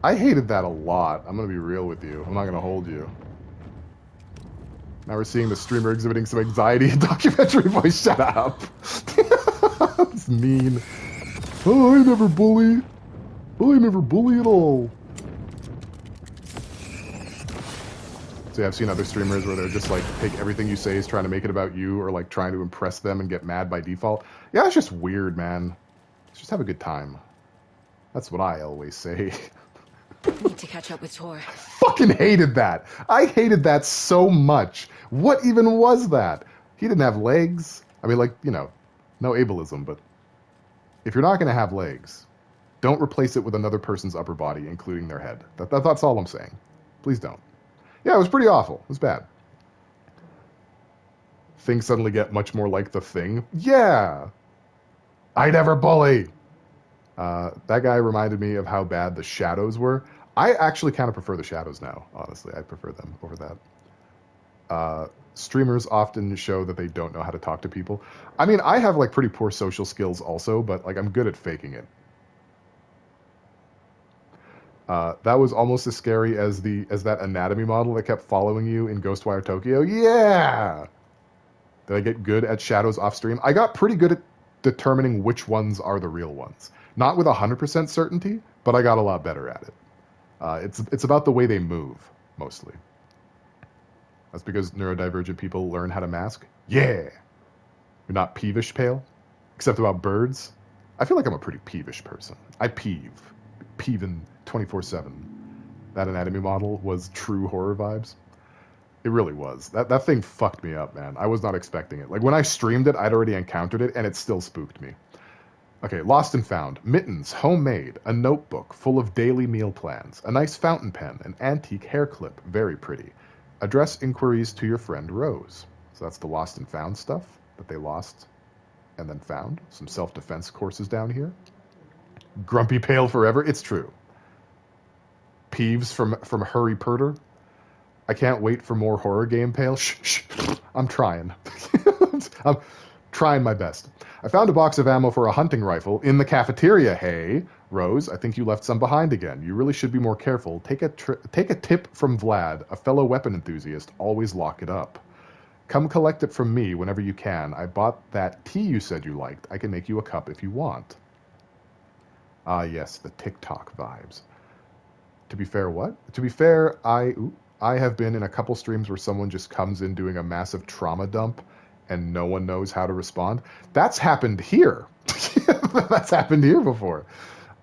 I hated that a lot. I'm gonna be real with you. I'm not gonna hold you. Now we're seeing the streamer exhibiting some anxiety in documentary voice. Shut up. It's mean. Oh, I never bully. Oh, I never bully at all. So yeah, I've seen other streamers where they're just like, take everything you say is trying to make it about you or like trying to impress them and get mad by default. Yeah, it's just weird, man. Let's just have a good time. That's what I always say. Need to catch up with Tor. Fucking hated that. I hated that so much. What even was that? He didn't have legs. I mean, like, you know, no ableism, but if you're not going to have legs, don't replace it with another person's upper body, including their head. That's all I'm saying. Please don't. Yeah, it was pretty awful. It was bad. Things suddenly get much more like the Thing. Yeah. I never bully. That guy reminded me of how bad the shadows were. I actually kind of prefer the shadows now, honestly. I prefer them over that. Streamers often show that they don't know how to talk to people. I mean, I have like pretty poor social skills also, but like I'm good at faking it. That was almost as scary as that anatomy model that kept following you in Ghostwire Tokyo. Yeah! Did I get good at shadows off stream? I got pretty good at determining which ones are the real ones. Not with 100% certainty, but I got a lot better at it. It's about the way they move, mostly. That's because neurodivergent people learn how to mask. Yeah! You're not peevish, Pale? Except about birds? I feel like I'm a pretty peevish person. I peeving 24/7. That anatomy model was true horror vibes. It really was. That thing fucked me up, man. I was not expecting it. Like, when I streamed it, I'd already encountered it, and it still spooked me. Okay, lost and found. Mittens, homemade. A notebook full of daily meal plans. A nice fountain pen. An antique hair clip. Very pretty. Address inquiries to your friend Rose. So that's the lost and found stuff that they lost and then found. Some self-defense courses down here. Grumpy Pale forever. It's true. Peeves from Hurry Purter. I can't wait for more horror game, Pale. Shh. I'm trying. I'm trying my best. I found a box of ammo for a hunting rifle in the cafeteria. Hey, Rose, I think you left some behind again. You really should be more careful. Take a tip from Vlad, a fellow weapon enthusiast. Always lock it up. Come collect it from me whenever you can. I bought that tea you said you liked. I can make you a cup if you want. Ah, yes, the TikTok vibes. To be fair, what? To be fair, I have been in a couple streams where someone just comes in doing a massive trauma dump and no one knows how to respond. That's happened here. That's happened here before.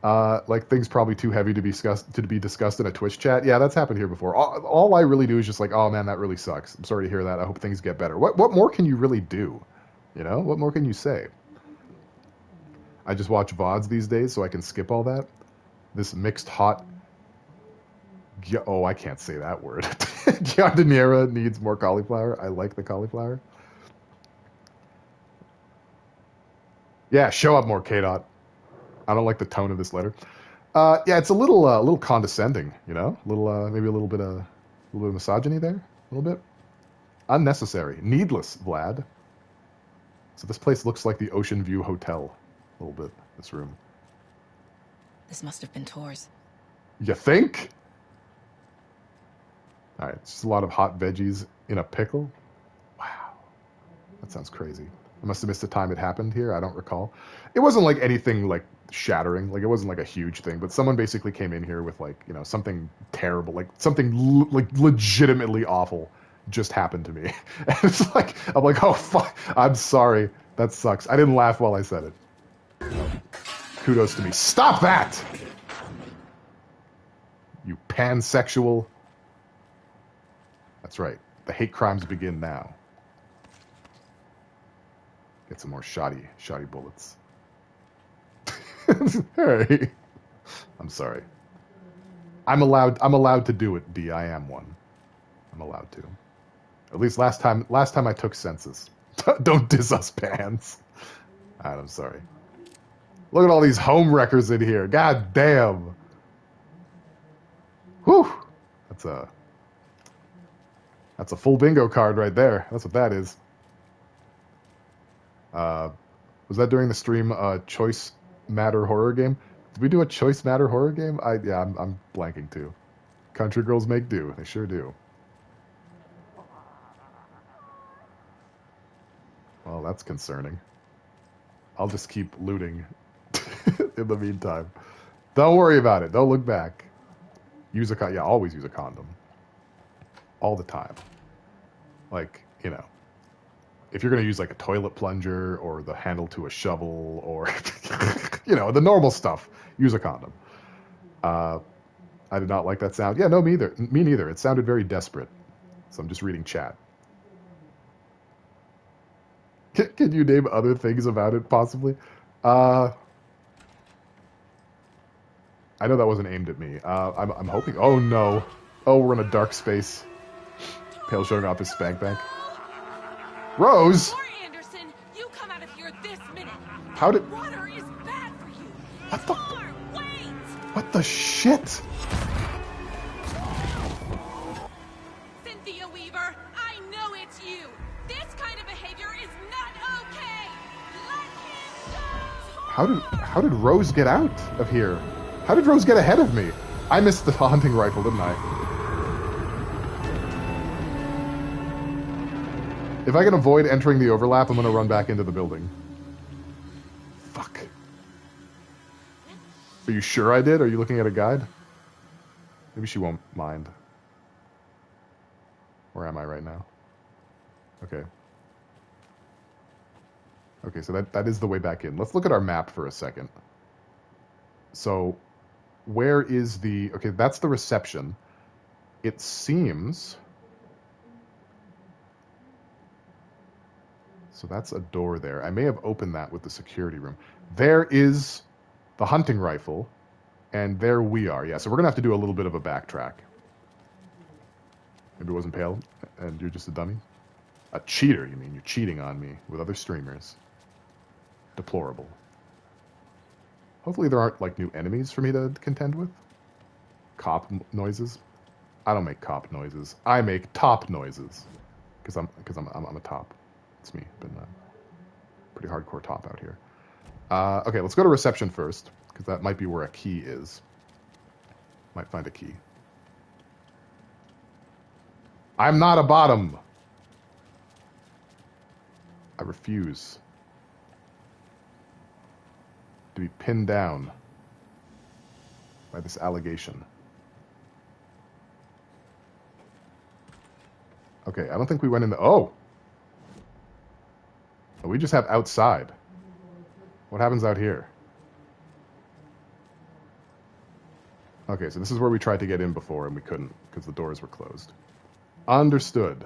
Like, things probably too heavy to be discussed in a Twitch chat. Yeah, that's happened here before. All I really do is just like, oh man, that really sucks. I'm sorry to hear that. I hope things get better. What more can you really do? You know, what more can you say? I just watch VODs these days so I can skip all that. This mixed hot... Oh, I can't say that word. Giardiniera needs more cauliflower. I like the cauliflower. Yeah, show up more, K-Dot. I don't like the tone of this letter. Yeah, it's a little condescending, you know? Maybe a little bit of misogyny there. A little bit. Unnecessary. Needless, Vlad. So this place looks like the Ocean View Hotel. A little bit, this room. This must have been Tor's. You think? All right, it's just a lot of hot veggies in a pickle. Wow. That sounds crazy. I must have missed the time it happened here. I don't recall. It wasn't like anything like shattering. Like, it wasn't like a huge thing, but someone basically came in here with like, you know, something terrible, like something like legitimately awful just happened to me. And it's like, I'm like, oh fuck, I'm sorry. That sucks. I didn't laugh while I said it. Kudos to me. Stop that! You pansexual. That's right. The hate crimes begin now. Get some more shoddy bullets. Hey. I'm sorry. I'm allowed to do it, D. I am one. I'm allowed to. At least last time I took census. Don't diss us, pants. Alright, I'm sorry. Look at all these home wreckers in here. God damn. Whew. That's a full bingo card right there. That's what that is. Was that during the stream Choice Matter horror game? Did we do a Choice Matter horror game? I'm blanking too. Country girls make do. They sure do. Well, that's concerning. I'll just keep looting in the meantime. Don't worry about it. Don't look back. Use a condom. Yeah, always use a condom. All the time. Like, you know, if you're going to use like a toilet plunger or the handle to a shovel or, you know, the normal stuff, use a condom. I did not like that sound. Yeah, no, me neither. It sounded very desperate. So I'm just reading chat. Can you name other things about it, possibly? I know that wasn't aimed at me. I'm hoping... Oh, no. Oh, we're in a dark space. Pale showing off his spank bank. Rose! Anderson, you come out of here this minute. How did... Water is bad for you. What the... Wait! What the shit? Cynthia Weaver, I know it's you. This kind of behavior is not okay. Let him go. How did Rose get out of here? How did Rose get ahead of me? I missed the hunting rifle, didn't I? If I can avoid entering the overlap, I'm going to run back into the building. Fuck. Are you sure I did? Are you looking at a guide? Maybe she won't mind. Where am I right now? Okay. Okay, so that is the way back in. Let's look at our map for a second. So, where is the... Okay, that's the reception. It seems... So that's a door there. I may have opened that with the security room. There is the hunting rifle, and there we are. Yeah, so we're going to have to do a little bit of a backtrack. Maybe it wasn't pale, and you're just a dummy? A cheater, you mean? You're cheating on me with other streamers. Deplorable. Hopefully there aren't, like, new enemies for me to contend with. Cop noises. I don't make cop noises. I make top noises. Because I'm a top. It's me. Been a pretty hardcore top out here. Okay, let's go to reception first, because that might be where a key is. Might find a key. I'm not a bottom. I refuse to be pinned down by this allegation. Okay, I don't think we went in the... Oh! We just have outside. What happens out here? Okay, so this is where we tried to get in before and we couldn't because the doors were closed. Understood.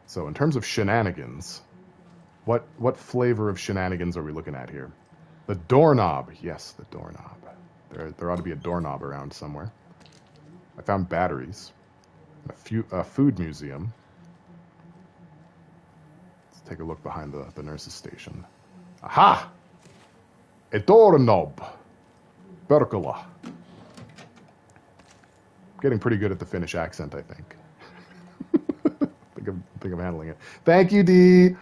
So in terms of shenanigans, what flavor of shenanigans are we looking at here? The doorknob. Yes, the doorknob. There ought to be a doorknob around somewhere. I found batteries. A food museum. Let's take a look behind the nurse's station. Aha! A doorknob. Pergola. Getting pretty good at the Finnish accent, I think. I think I'm handling it. Thank you, Dee.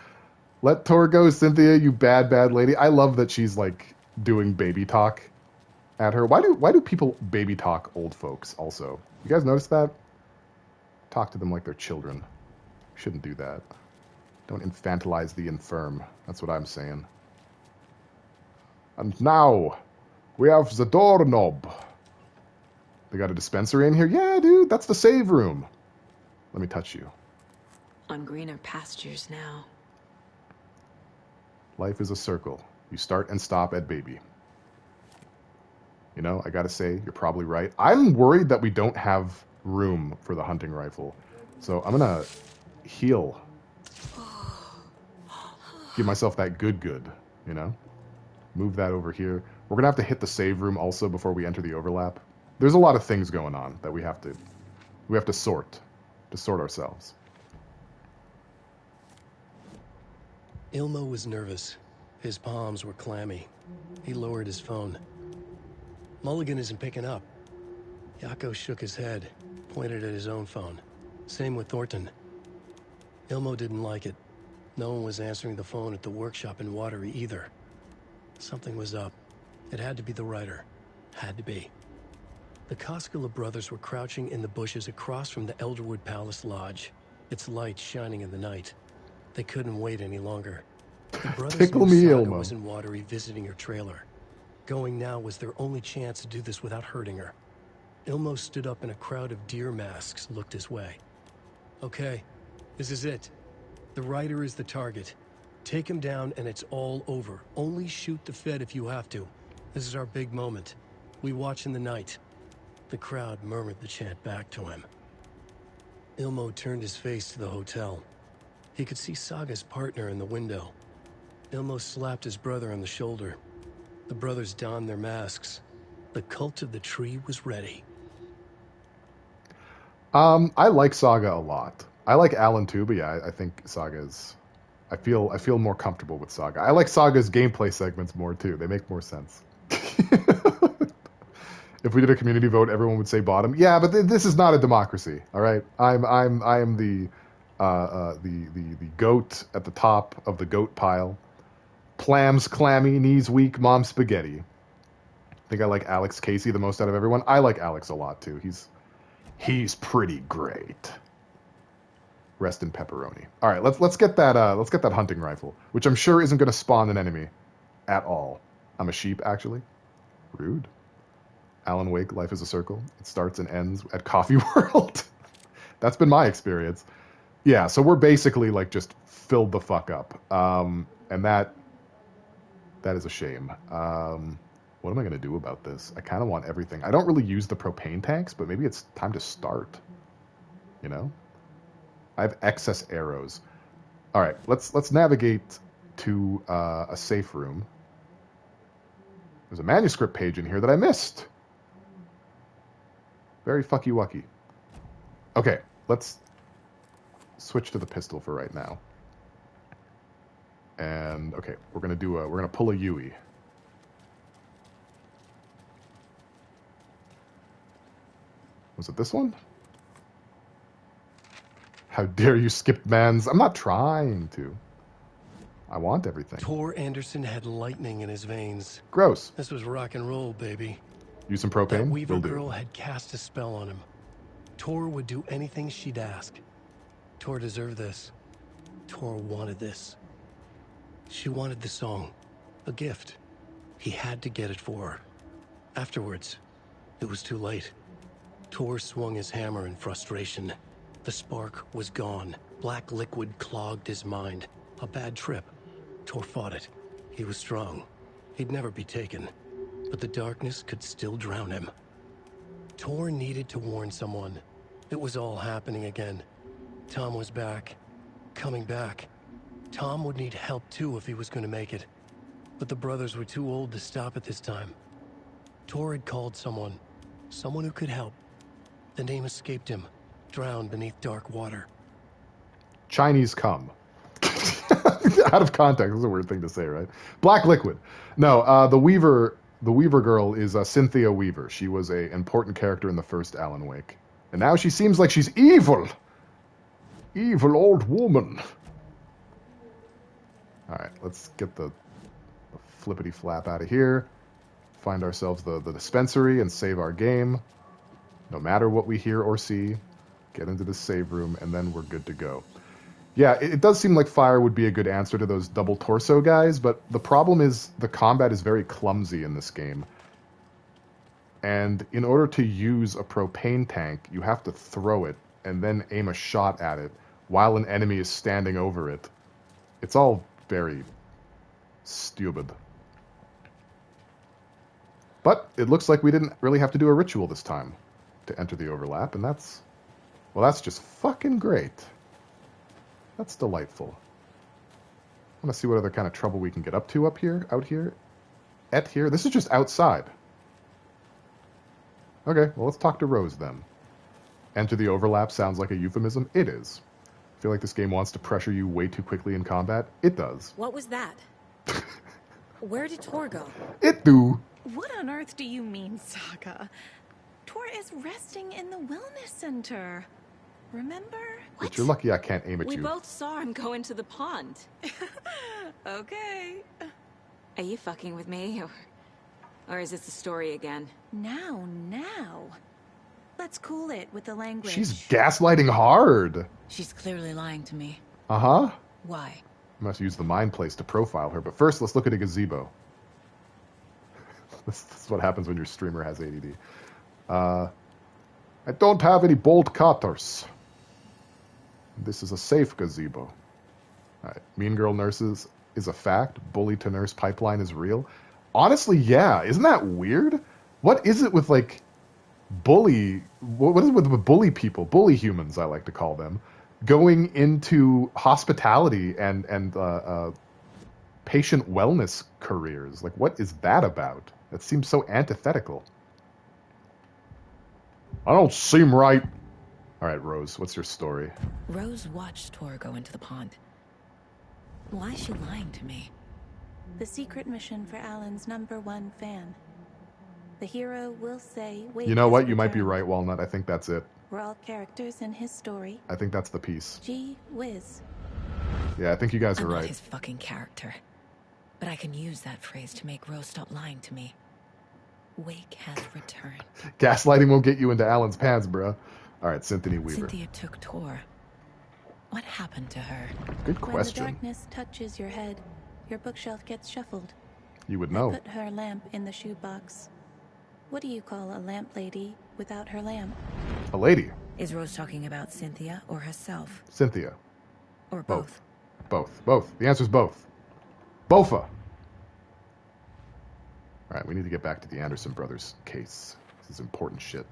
Let Tor go, Cynthia, you bad, bad lady. I love that she's, like, doing baby talk at her. Why do people baby talk old folks also? You guys notice that? Talk to them like they're children. You shouldn't do that. Don't infantilize the infirm. That's what I'm saying. And now, we have the doorknob. They got a dispensary in here? Yeah, dude, that's the save room. Let me touch you. On greener pastures now. Life is a circle. You start and stop at baby. You know, I gotta say, you're probably right. I'm worried that we don't have room for the hunting rifle. So I'm gonna heal. Give myself that good, you know? Move that over here. We're gonna have to hit the save room also before we enter the overlap. There's a lot of things going on that we have to sort ourselves. Ilmo was nervous. His palms were clammy. He lowered his phone. Mulligan isn't picking up. Yako shook his head, pointed at his own phone. Same with Thornton. Ilmo didn't like it. No one was answering the phone at the workshop in Watery either. Something was up. It had to be the writer. Had to be. The Koskela brothers were crouching in the bushes across from the Elderwood Palace Lodge, its light shining in the night. They couldn't wait any longer. The brothers Tickle knew me, Saga Ilmo. was in Watery visiting her trailer. Going now was their only chance to do this without hurting her. Ilmo stood up and a crowd of deer masks looked his way. Okay, this is it. The writer is the target. Take him down and it's all over. Only shoot the Fed if you have to. This is our big moment. We watch in the night. The crowd murmured the chant back to him. Ilmo turned his face to the hotel. He could see Saga's partner in the window. Ilmo slapped his brother on the shoulder. The brothers donned their masks. The cult of the tree was ready. I like Saga a lot. I like Alan too, but yeah, I think Saga's... I feel more comfortable with Saga. I like Saga's gameplay segments more too. They make more sense. If we did a community vote, everyone would say bottom. Yeah, but this is not a democracy. All right, I am the goat at the top of the goat pile. Plams clammy, knees weak, mom spaghetti. I think I like Alex Casey the most out of everyone. I like Alex a lot too. He's pretty great. Rest in pepperoni. All right, let's get that hunting rifle, which I'm sure isn't going to spawn an enemy at all. I'm a sheep, actually. Rude. Alan Wake, Life is a Circle. It starts and ends at Coffee World. That's been my experience. Yeah, so we're basically like just filled the fuck up, and that is a shame. What am I going to do about this? I kind of want everything. I don't really use the propane tanks, but maybe it's time to start. You know? I have excess arrows. All right, let's navigate to a safe room. There's a manuscript page in here that I missed. Very fucky wucky. Okay, let's switch to the pistol for right now. And okay, we're gonna pull a Yui. Was it this one? How dare you skip mans? I'm not trying to. I want everything. Tor Anderson had lightning in his veins. Gross. This was rock and roll, baby. Use some propane? That Weaver Will do. girl had cast a spell on him. Tor would do anything she'd ask. Tor deserved this. Tor wanted this. She wanted the song. A gift. He had to get it for her. Afterwards, it was too late. Tor swung his hammer in frustration. The spark was gone. Black liquid clogged his mind. A bad trip. Tor fought it. He was strong. He'd never be taken. But the darkness could still drown him. Tor needed to warn someone. It was all happening again. Tom was back. Coming back. Tom would need help too if he was going to make it. But the brothers were too old to stop at this time. Tor had called someone. Someone who could help. The name escaped him. Drowned beneath dark water. Chinese cum. Out of context, this is a weird thing to say, right? Black liquid. No, the Weaver girl is Cynthia Weaver. She was an important character in the first Alan Wake. And now she seems like she's evil. Evil old woman. Alright, let's get the flippity flap out of here. Find ourselves the dispensary and save our game. No matter what we hear or see, get into the save room, and then we're good to go. Yeah, it does seem like fire would be a good answer to those double torso guys, but the problem is the combat is very clumsy in this game. And in order to use a propane tank, you have to throw it and then aim a shot at it while an enemy is standing over it. It's all very stupid. But it looks like we didn't really have to do a ritual this time to enter the overlap, and that's just fucking great. That's delightful. I want to see what other kind of trouble we can get up to out here. This is just outside. Okay, well, let's talk to Rose then. Enter the overlap sounds like a euphemism. It is. Feel like this game wants to pressure you way too quickly in combat? It does. What was that? Where did Tor go? It do. What on earth do you mean, Saga? Tor is resting in the wellness center. Remember? But you're lucky I can't aim at you. We both saw him go into the pond. Okay. Are you fucking with me? Or is this the story again? Now. Let's cool it with the language. She's gaslighting hard. She's clearly lying to me. Uh-huh. Why? I must use the mind place to profile her. But first, let's look at a gazebo. This is what happens when your streamer has ADD. I don't have any bolt cutters. This is a safe gazebo. All right. Mean Girl Nurses is a fact. Bully to nurse pipeline is real. Honestly, yeah. Isn't that weird? What is it with, like, bully... What is it with bully people? Bully humans, I like to call them. Going into hospitality and patient wellness careers. Like, what is that about? That seems so antithetical. I don't seem right. All right, Rose, what's your story? Rose watched Tor go into the pond. Why is she lying to me? The secret mission for Alan's #1 fan. The hero will say, wait, you know what? You might be right, Walnut. I think that's it. We're all characters in his story. I think that's the piece. Gee whiz. Yeah, I think you guys are I'm right. not his fucking character. But I can use that phrase to make Rose stop lying to me. Wake has returned. Gaslighting won't get you into Alan's pants, bruh. All right, Cynthia Weaver. Cynthia took Tor. What happened to her? Good question. When the darkness touches your head, your bookshelf gets shuffled. You would I know. put her lamp in the shoebox. What do you call a lamp lady without her lamp? A lady. Is Rose talking about Cynthia or herself? Cynthia. Or both? Both. The answer's both. Bofa. All right, we need to get back to the Anderson brothers case. This is important shit.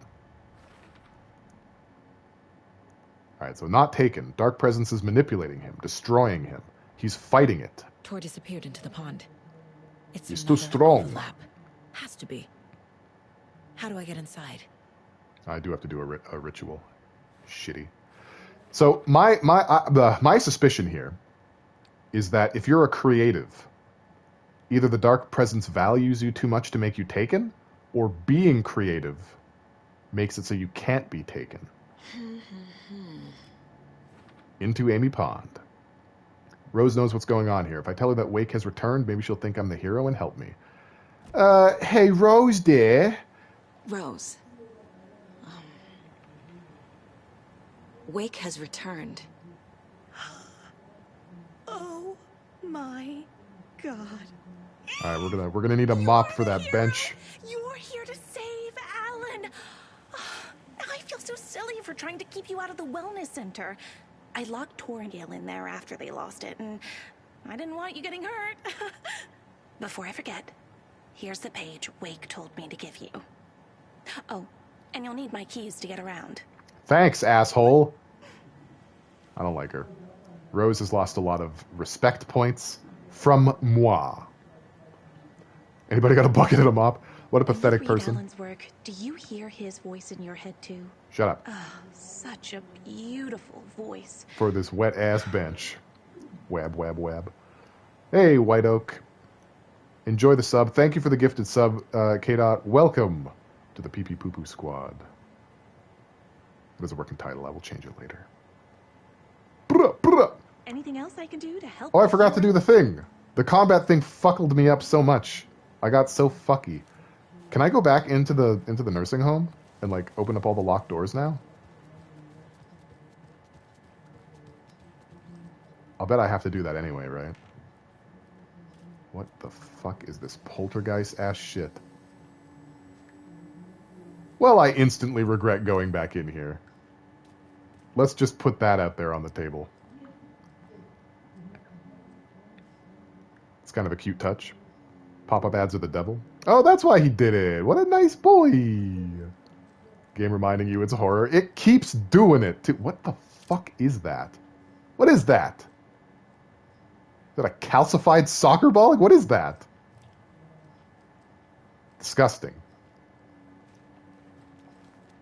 All right, so not taken. Dark presence is manipulating him, destroying him. He's fighting it. Tor disappeared into the pond. He's too strong. Overlap. Has to be. How do I get inside? I do have to do a ritual. Shitty. So my suspicion here is that if you're a creative, either the dark presence values you too much to make you taken, or being creative makes it so you can't be taken. Into Amy Pond. Rose knows what's going on here. If I tell her that Wake has returned, maybe she'll think I'm the hero and help me. Hey, Rose, dear. Rose. Wake has returned. Oh my God. All right, we're gonna need a mop for that bench. You're here to save Alan. I feel so silly for trying to keep you out of the wellness center. I locked Tor and Gale in there after they lost it, and I didn't want you getting hurt. Before I forget, here's the page Wake told me to give you. Oh, and you'll need my keys to get around. Thanks, asshole. I don't like her. Rose has lost a lot of respect points from moi. Anybody got a bucket and a mop? What a pathetic person. Alan's work. Do you hear his voice in your head too? Shut up. Such a beautiful voice. For this wet ass bench. Wab. Hey, White Oak. Enjoy the sub. Thank you for the gifted sub, K-Dot. Welcome to the PP Poo Poo Squad. It is a working title. I will change it later. Anything else I can do to help? Oh, I forgot to do the thing. The combat thing fuckled me up so much. I got so fucky. Can I go back into the nursing home and like open up all the locked doors now? I'll bet I have to do that anyway, right? What the fuck is this poltergeist ass shit? Well, I instantly regret going back in here. Let's just put that out there on the table. It's kind of a cute touch. Pop-up ads are the devil. Oh, that's why he did it. What a nice boy. Game reminding you it's horror. It keeps doing it, too. What the fuck is that? What is that? Is that a calcified soccer ball? Like, what is that? Disgusting.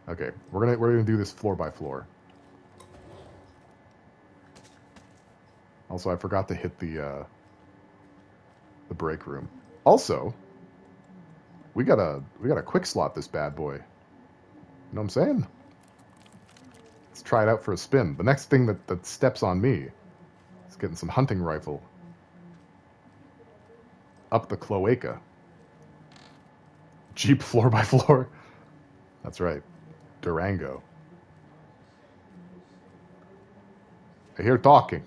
Okay, we're gonna do this floor by floor. Also, I forgot to hit the break room. Also, we gotta quick slot this bad boy. You know what I'm saying? Let's try it out for a spin. The next thing that steps on me is getting some hunting rifle up the cloaca. Jeep floor by floor. That's right. Durango. I hear talking.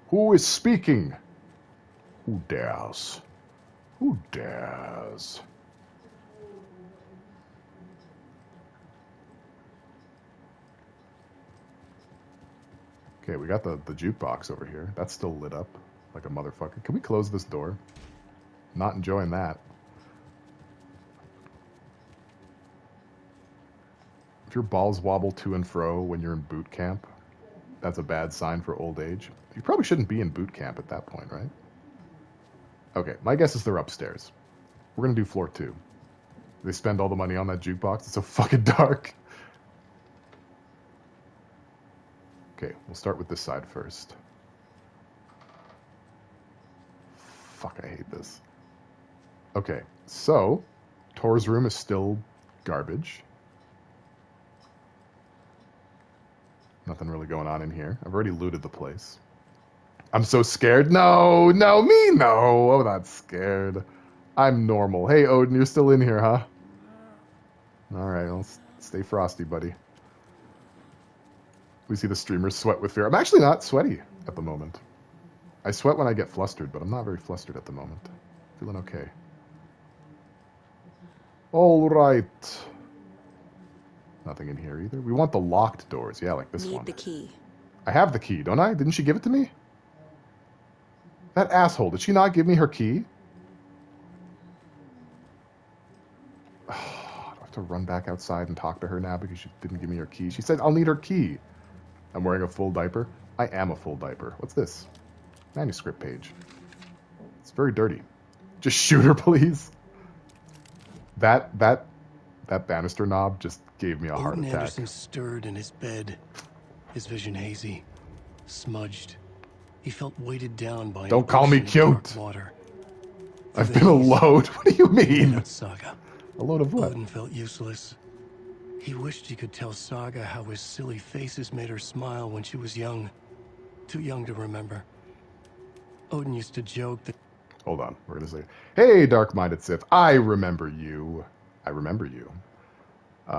Who is speaking? Who dares? Who dares? Okay, we got the jukebox over here. That's still lit up like a motherfucker. Can we close this door? Not enjoying that. If your balls wobble to and fro when you're in boot camp, that's a bad sign for old age. You probably shouldn't be in boot camp at that point, right? Okay, my guess is they're upstairs. We're gonna do floor 2. They spend all the money on that jukebox. It's so fucking dark. Okay, we'll start with this side first. Fuck, I hate this. Okay, so Tor's room is still garbage. Nothing really going on in here. I've already looted the place. I'm so scared. No, no, me, no. I'm not scared. I'm normal. Hey, Odin, you're still in here, huh? All right, well, stay frosty, buddy. We see the streamers sweat with fear. I'm actually not sweaty at the moment. I sweat when I get flustered, but I'm not very flustered at the moment. Feeling okay. All right. Nothing in here either. We want the locked doors. Yeah, like this one. Need the key. I have the key, don't I? Didn't she give it to me? That asshole. Did she not give me her key? Oh, do I have to run back outside and talk to her now because she didn't give me her key? She said, I'll need her key. I'm wearing a full diaper. I am a full diaper. What's this? Manuscript page. It's very dirty. Just shoot her, please. That banister knob just gave me a heart Odin attack. Anderson stirred in his bed, his vision hazy, smudged. He felt weighted down by Don't call me cute. Water. I've been a load. What do you mean? Saga. A load of what? Odin felt useless. He wished he could tell Saga how his silly faces made her smile when she was young. Too young to remember. Odin used to joke that... Hold on. We're going to say, hey, dark-minded Sith. I remember you. I remember you.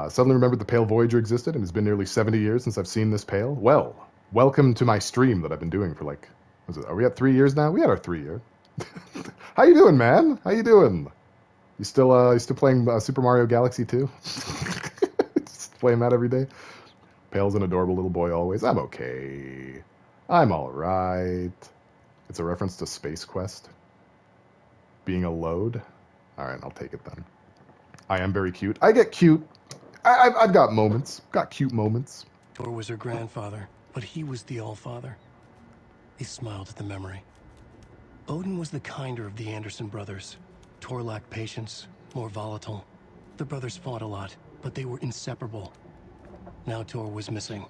Suddenly remembered the Pale Voyager existed, and it's been nearly 70 years since I've seen this Pale. Well, welcome to my stream that I've been doing for like... Are we at 3 years now? We had our 3 year. How you doing, man? How you doing? You still playing Super Mario Galaxy 2? Just playing that every day? Pale's an adorable little boy always. I'm okay. I'm alright. It's a reference to Space Quest. Being a load. Alright, I'll take it then. I am very cute. I get cute. I've got moments. Got cute moments. Thor was her grandfather, but he was the All-Father. He smiled at the memory. Odin was the kinder of the Anderson brothers. Thor lacked patience, more volatile. The brothers fought a lot, but they were inseparable. Now Thor was missing,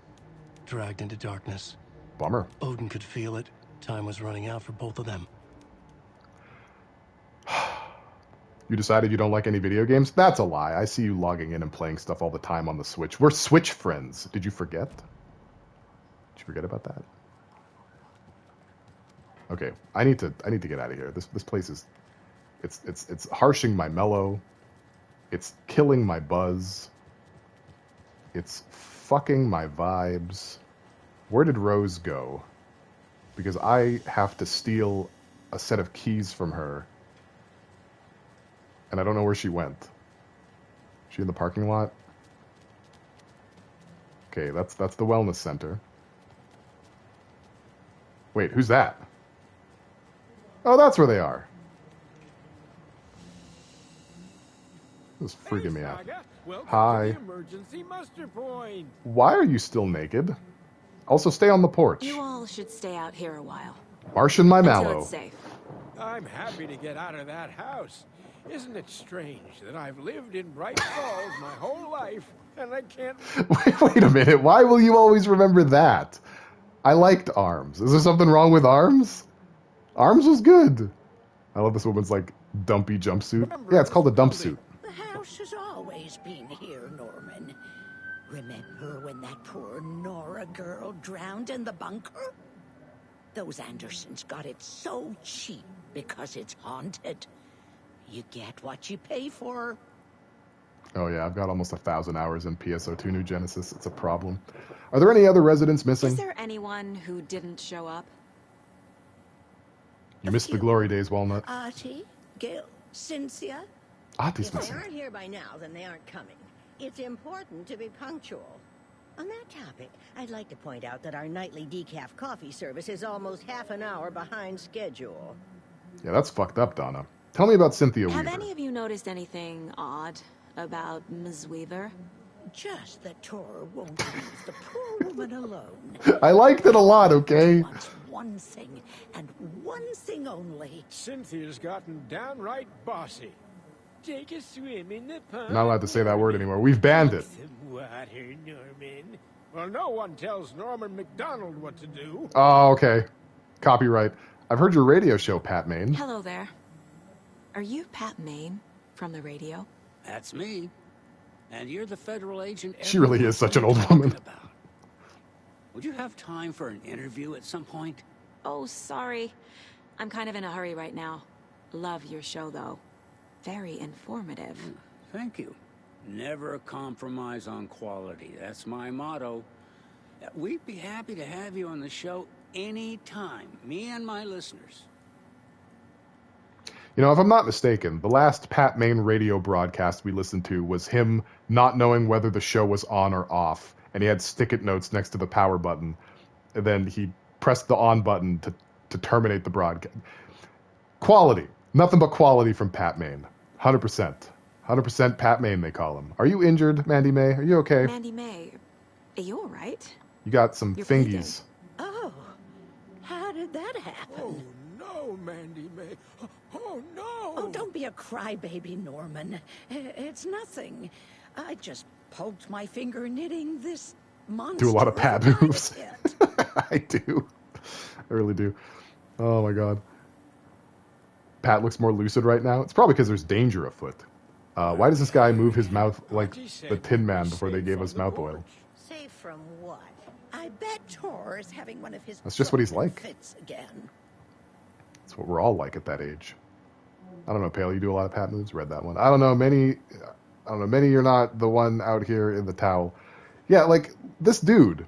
dragged into darkness. Bummer. Odin could feel it. Time was running out for both of them. You decided you don't like any video games? That's a lie. I see you logging in and playing stuff all the time on the Switch. We're Switch friends. Did you forget? Did you forget about that? Okay, I need to get out of here. This place is it's harshing my mellow. It's killing my buzz. It's fucking my vibes. Where did Rose go? Because I have to steal a set of keys from her. And I don't know where she went. Is she in the parking lot? Okay, that's the wellness center. Wait, who's that? Oh, that's where they are. This is freaking me out. Hi. To the emergency muster point. Why are you still naked? Also, stay on the porch. You all should stay out here a while. Martian my Until mallow. it's safe. I'm happy to get out of that house. Isn't it strange that I've lived in Bright Falls my whole life and I can't... Wait a minute. Why will you always remember that? I liked Arms. Is there something wrong with Arms? Arms was good. I love this woman's like dumpy jumpsuit. Yeah, it's called a dump suit. The house has always been here, Norman. Remember when that poor Nora girl drowned in the bunker? Those Andersons got it so cheap because it's haunted. You get what you pay for. Oh yeah, I've got almost 1,000 hours in PSO2 New Genesis. It's a problem. Are there any other residents missing? Is there anyone who didn't show up? You missed the glory days, Walnut. Artie, Gil, Cynthia. Artie's If they missing. aren't here by now, then they aren't coming. It's important to be punctual. On that topic, I'd like to point out that our nightly decaf coffee service is almost half an hour behind schedule. Yeah, that's fucked up, Donna. Tell me about Cynthia Have Weaver. any of you noticed anything odd about Ms. Weaver? Just that Tor won't leave the poor woman alone. I liked it a lot, okay? She wants one thing, and one thing only. Cynthia's gotten downright bossy. Take a swim in the pond. Not allowed to say that word anymore. We've banned it. Some water, Norman. Well, no one tells Norman McDonald what to do. Oh, okay. Copyright. I've heard your radio show, Pat Maine. Hello there. Are you Pat Maine from the radio? That's me. And you're the federal agent. She really is such an old woman. Would you have time for an interview at some point? Oh, sorry. I'm kind of in a hurry right now. Love your show, though. Very informative. Thank you. Never compromise on quality. That's my motto. We'd be happy to have you on the show anytime. Me and my listeners. You know, if I'm not mistaken, the last Pat Main radio broadcast we listened to was him not knowing whether the show was on or off, and he had stick-it notes next to the power button, and then he pressed the on button to terminate the broadcast. Quality. Nothing but quality from Pat Main. 100%. 100% Pat Main, they call him. Are you injured, Mandy May? Are you okay? Mandy May, are you all right? You got some fingies. Oh, how did that happen? Oh, no, Mandy May. Oh, no. Oh, don't be a crybaby, Norman. It's nothing. I just poked my finger knitting this monster. Do a lot of Pat moves. I do. I really do. Oh, my God. Pat looks more lucid right now. It's probably because there's danger afoot. Why does this guy move his mouth like the Tin Man before they gave us mouth oil? Safe from what? I bet Tor is having one of his. That's just what he's like. Fits again. That's what we're all like at that age. I don't know, Pale. You do a lot of Pat moves. Read that one. I don't know. Many. You're not the one out here in the towel. Yeah, like this dude.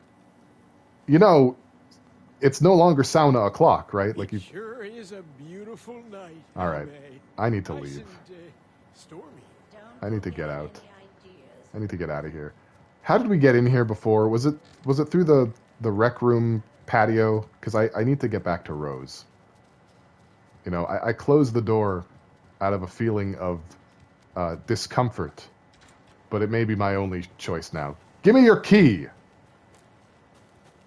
You know, it's no longer sauna o'clock, right? Like you. Sure is a beautiful night. All right. I need to leave. Stormy. I need to get out. I need to get out of here. How did we get in here before? Was it through the rec room patio? Because I need to get back to Rose. You know, I closed the door out of a feeling of discomfort, but it may be my only choice now. Give me your key. Give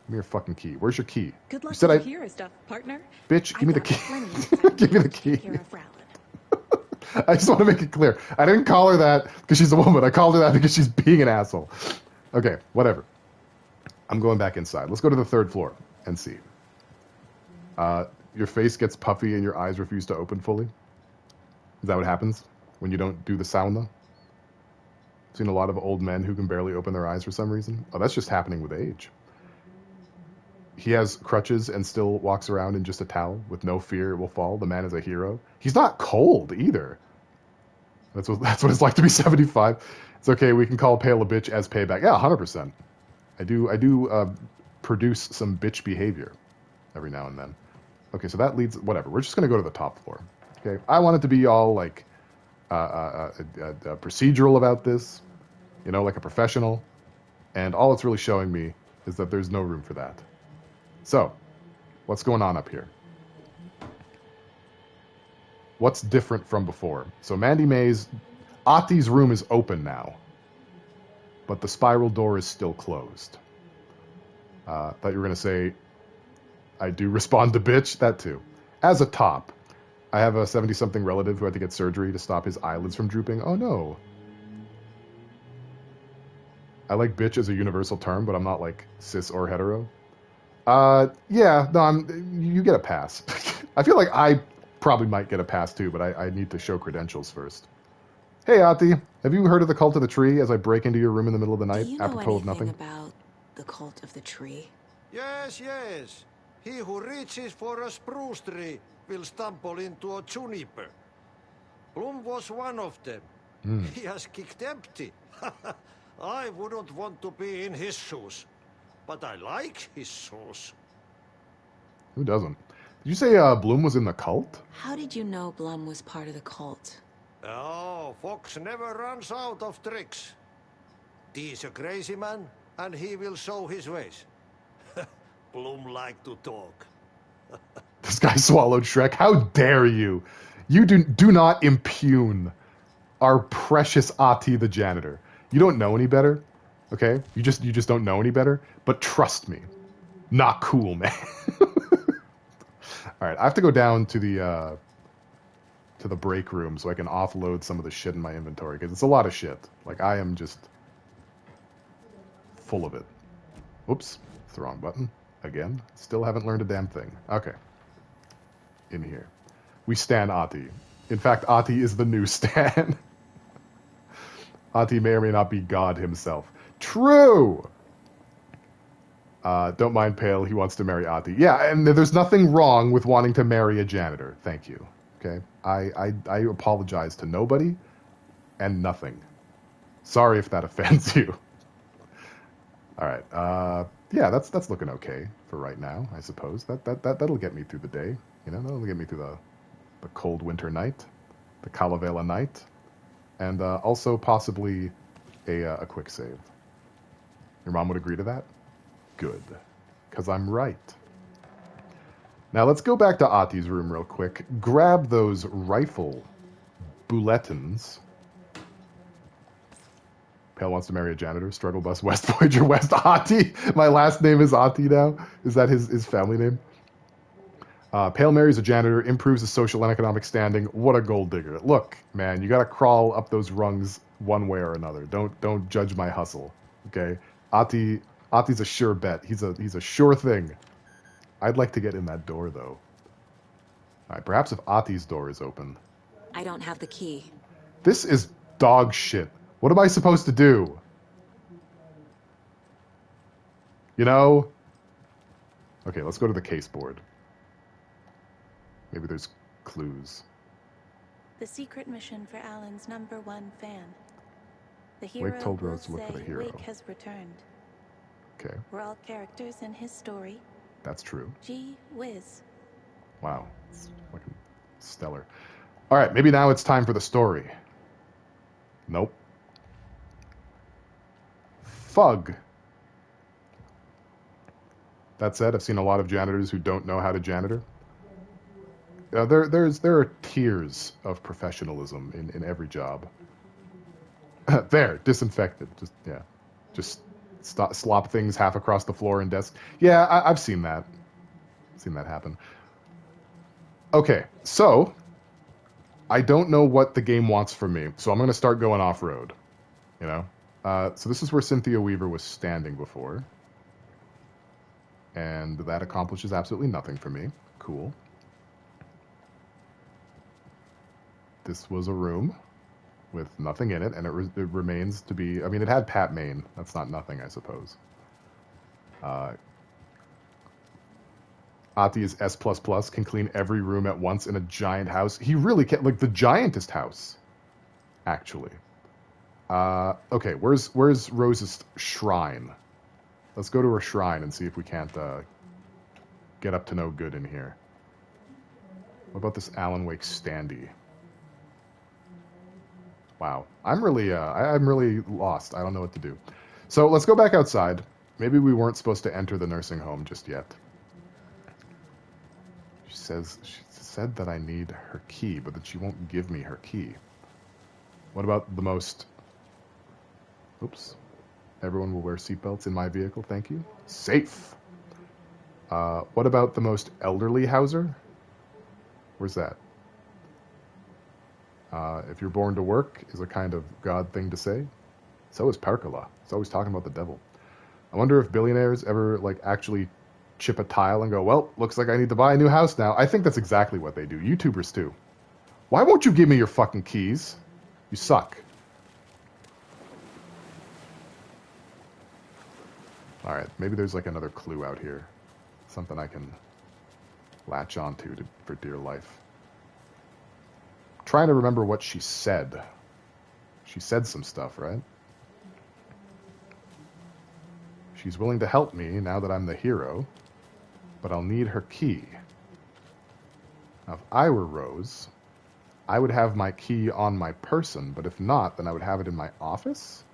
me your fucking key. Where's your key? Good luck you said with your hero stuff, partner. Bitch, give me the key. Give me the key. Take care of Rowland. I just want to make it clear. I didn't call her that because she's a woman. I called her that because she's being an asshole. Okay, whatever. I'm going back inside. Let's go to the 3rd floor and see. Your face gets puffy and your eyes refuse to open fully. Is that what happens when you don't do the sauna? I've seen a lot of old men who can barely open their eyes for some reason. Oh, that's just happening with age. He has crutches and still walks around in just a towel with no fear it will fall. The man is a hero. He's not cold either. That's what it's like to be 75. It's okay. We can call Pale a bitch as payback. Yeah, 100%. I do produce some bitch behavior every now and then. Okay, so that leads. Whatever. We're just gonna go to the top floor. Okay. I want it to be all like procedural about this, you know, like a professional. And all it's really showing me is that there's no room for that. So, what's going on up here? What's different from before? So Mandy May's, Ati's room is open now, but the spiral door is still closed. Thought you were going to say, I do respond to bitch, that too. As a top, I have a 70-something relative who had to get surgery to stop his eyelids from drooping. Oh no. I like bitch as a universal term, but I'm not like cis or hetero. Yeah, no, you get a pass. I feel like I probably might get a pass too, but I need to show credentials first. Hey, Ati, have you heard of the Cult of the Tree as I break into your room in the middle of the night, Do you know apropos of anything nothing? about the Cult of the Tree? Yes, yes. He who reaches for a spruce tree will stumble into a juniper. Bloom was one of them. He has kicked empty. I wouldn't want to be in his shoes. But I like his shoes. Who doesn't? Did you say Bloom was in the cult? How did you know Blum was part of the cult? Oh, Fox never runs out of tricks. He's a crazy man, and he will show his ways. Bloom like to talk. This guy swallowed Shrek. How dare you? You do not impugn our precious Ati the janitor. You don't know any better, okay? You just don't know any better. But trust me, not cool, man. All right, I have to go down to the break room so I can offload some of the shit in my inventory because it's a lot of shit. Like I am just full of it. Oops, it's the wrong button. Again, still haven't learned a damn thing. Okay. In here. We stan Ati. In fact, Ati is the new stan. Ati may or may not be God himself. True! Don't mind Pale. He wants to marry Ati. Yeah, and there's nothing wrong with wanting to marry a janitor. Thank you. Okay? I apologize to nobody and nothing. Sorry if that offends you. All right. Yeah, that's looking okay for right now, I suppose. That'll get me through the day. You know, that'll get me through the cold winter night, the Calavela night, and also possibly a quick save. Your mom would agree to that? Good, because I'm right. Now let's go back to Ati's room real quick. Grab those rifle bulletins. Pale wants to marry a janitor. Struggle bus West Voyager West Ati. My last name is Ati now. Is that his family name? Pale marries a janitor, improves his social and economic standing. What a gold digger. Look, man, you got to crawl up those rungs one way or another. Don't judge my hustle, okay? Ati's a sure bet. He's a sure thing. I'd like to get in that door, though. All right, perhaps if Ati's door is open. I don't have the key. This is dog shit. What am I supposed to do? You know? Okay, let's go to the case board. Maybe there's clues. The secret mission for Alan's #1 fan. The Wake hero told will Rose to look for the say hero. Wake has returned. Okay, We're all characters in his story. that's true. Gee whiz. Wow, it's fucking stellar. All right, maybe now it's time for the story. Nope. Fug. That said, I've seen a lot of janitors who don't know how to janitor. There are tiers of professionalism in every job. There, disinfected. Just slop things half across the floor and desk. Yeah, I've seen that. Seen that happen. Okay, so I don't know what the game wants from me, so I'm going to start going off-road. You know, so this is where Cynthia Weaver was standing before, and that accomplishes absolutely nothing for me. Cool. This was a room with nothing in it, and it remains to be... I mean, it had Pat Maine. That's not nothing, I suppose. Ati is S++, can clean every room at once in a giant house. He really can... Like, the giantest house, actually. Okay, where's Rose's shrine? Let's go to her shrine and see if we can't get up to no good in here. What about this Alan Wake standee? Wow, I'm really lost. I don't know what to do. So let's go back outside. Maybe we weren't supposed to enter the nursing home just yet. She said that I need her key, but that she won't give me her key. What about the most... Oops. Everyone will wear seatbelts in my vehicle, thank you. Safe. What about the most elderly houser? Where's that? If you're born to work is a kind of God thing to say. So is Percola. It's always talking about the devil. I wonder if billionaires ever, like, actually chip a tile and go, well, looks like I need to buy a new house now. I think that's exactly what they do. YouTubers, too. Why won't you give me your fucking keys? You suck. Alright, maybe there's, like, another clue out here. Something I can latch onto for dear life. Trying to remember what she said. She said some stuff, right? She's willing to help me now that I'm the hero, but I'll need her key. Now, if I were Rose, I would have my key on my person, but if not, then I would have it in my office.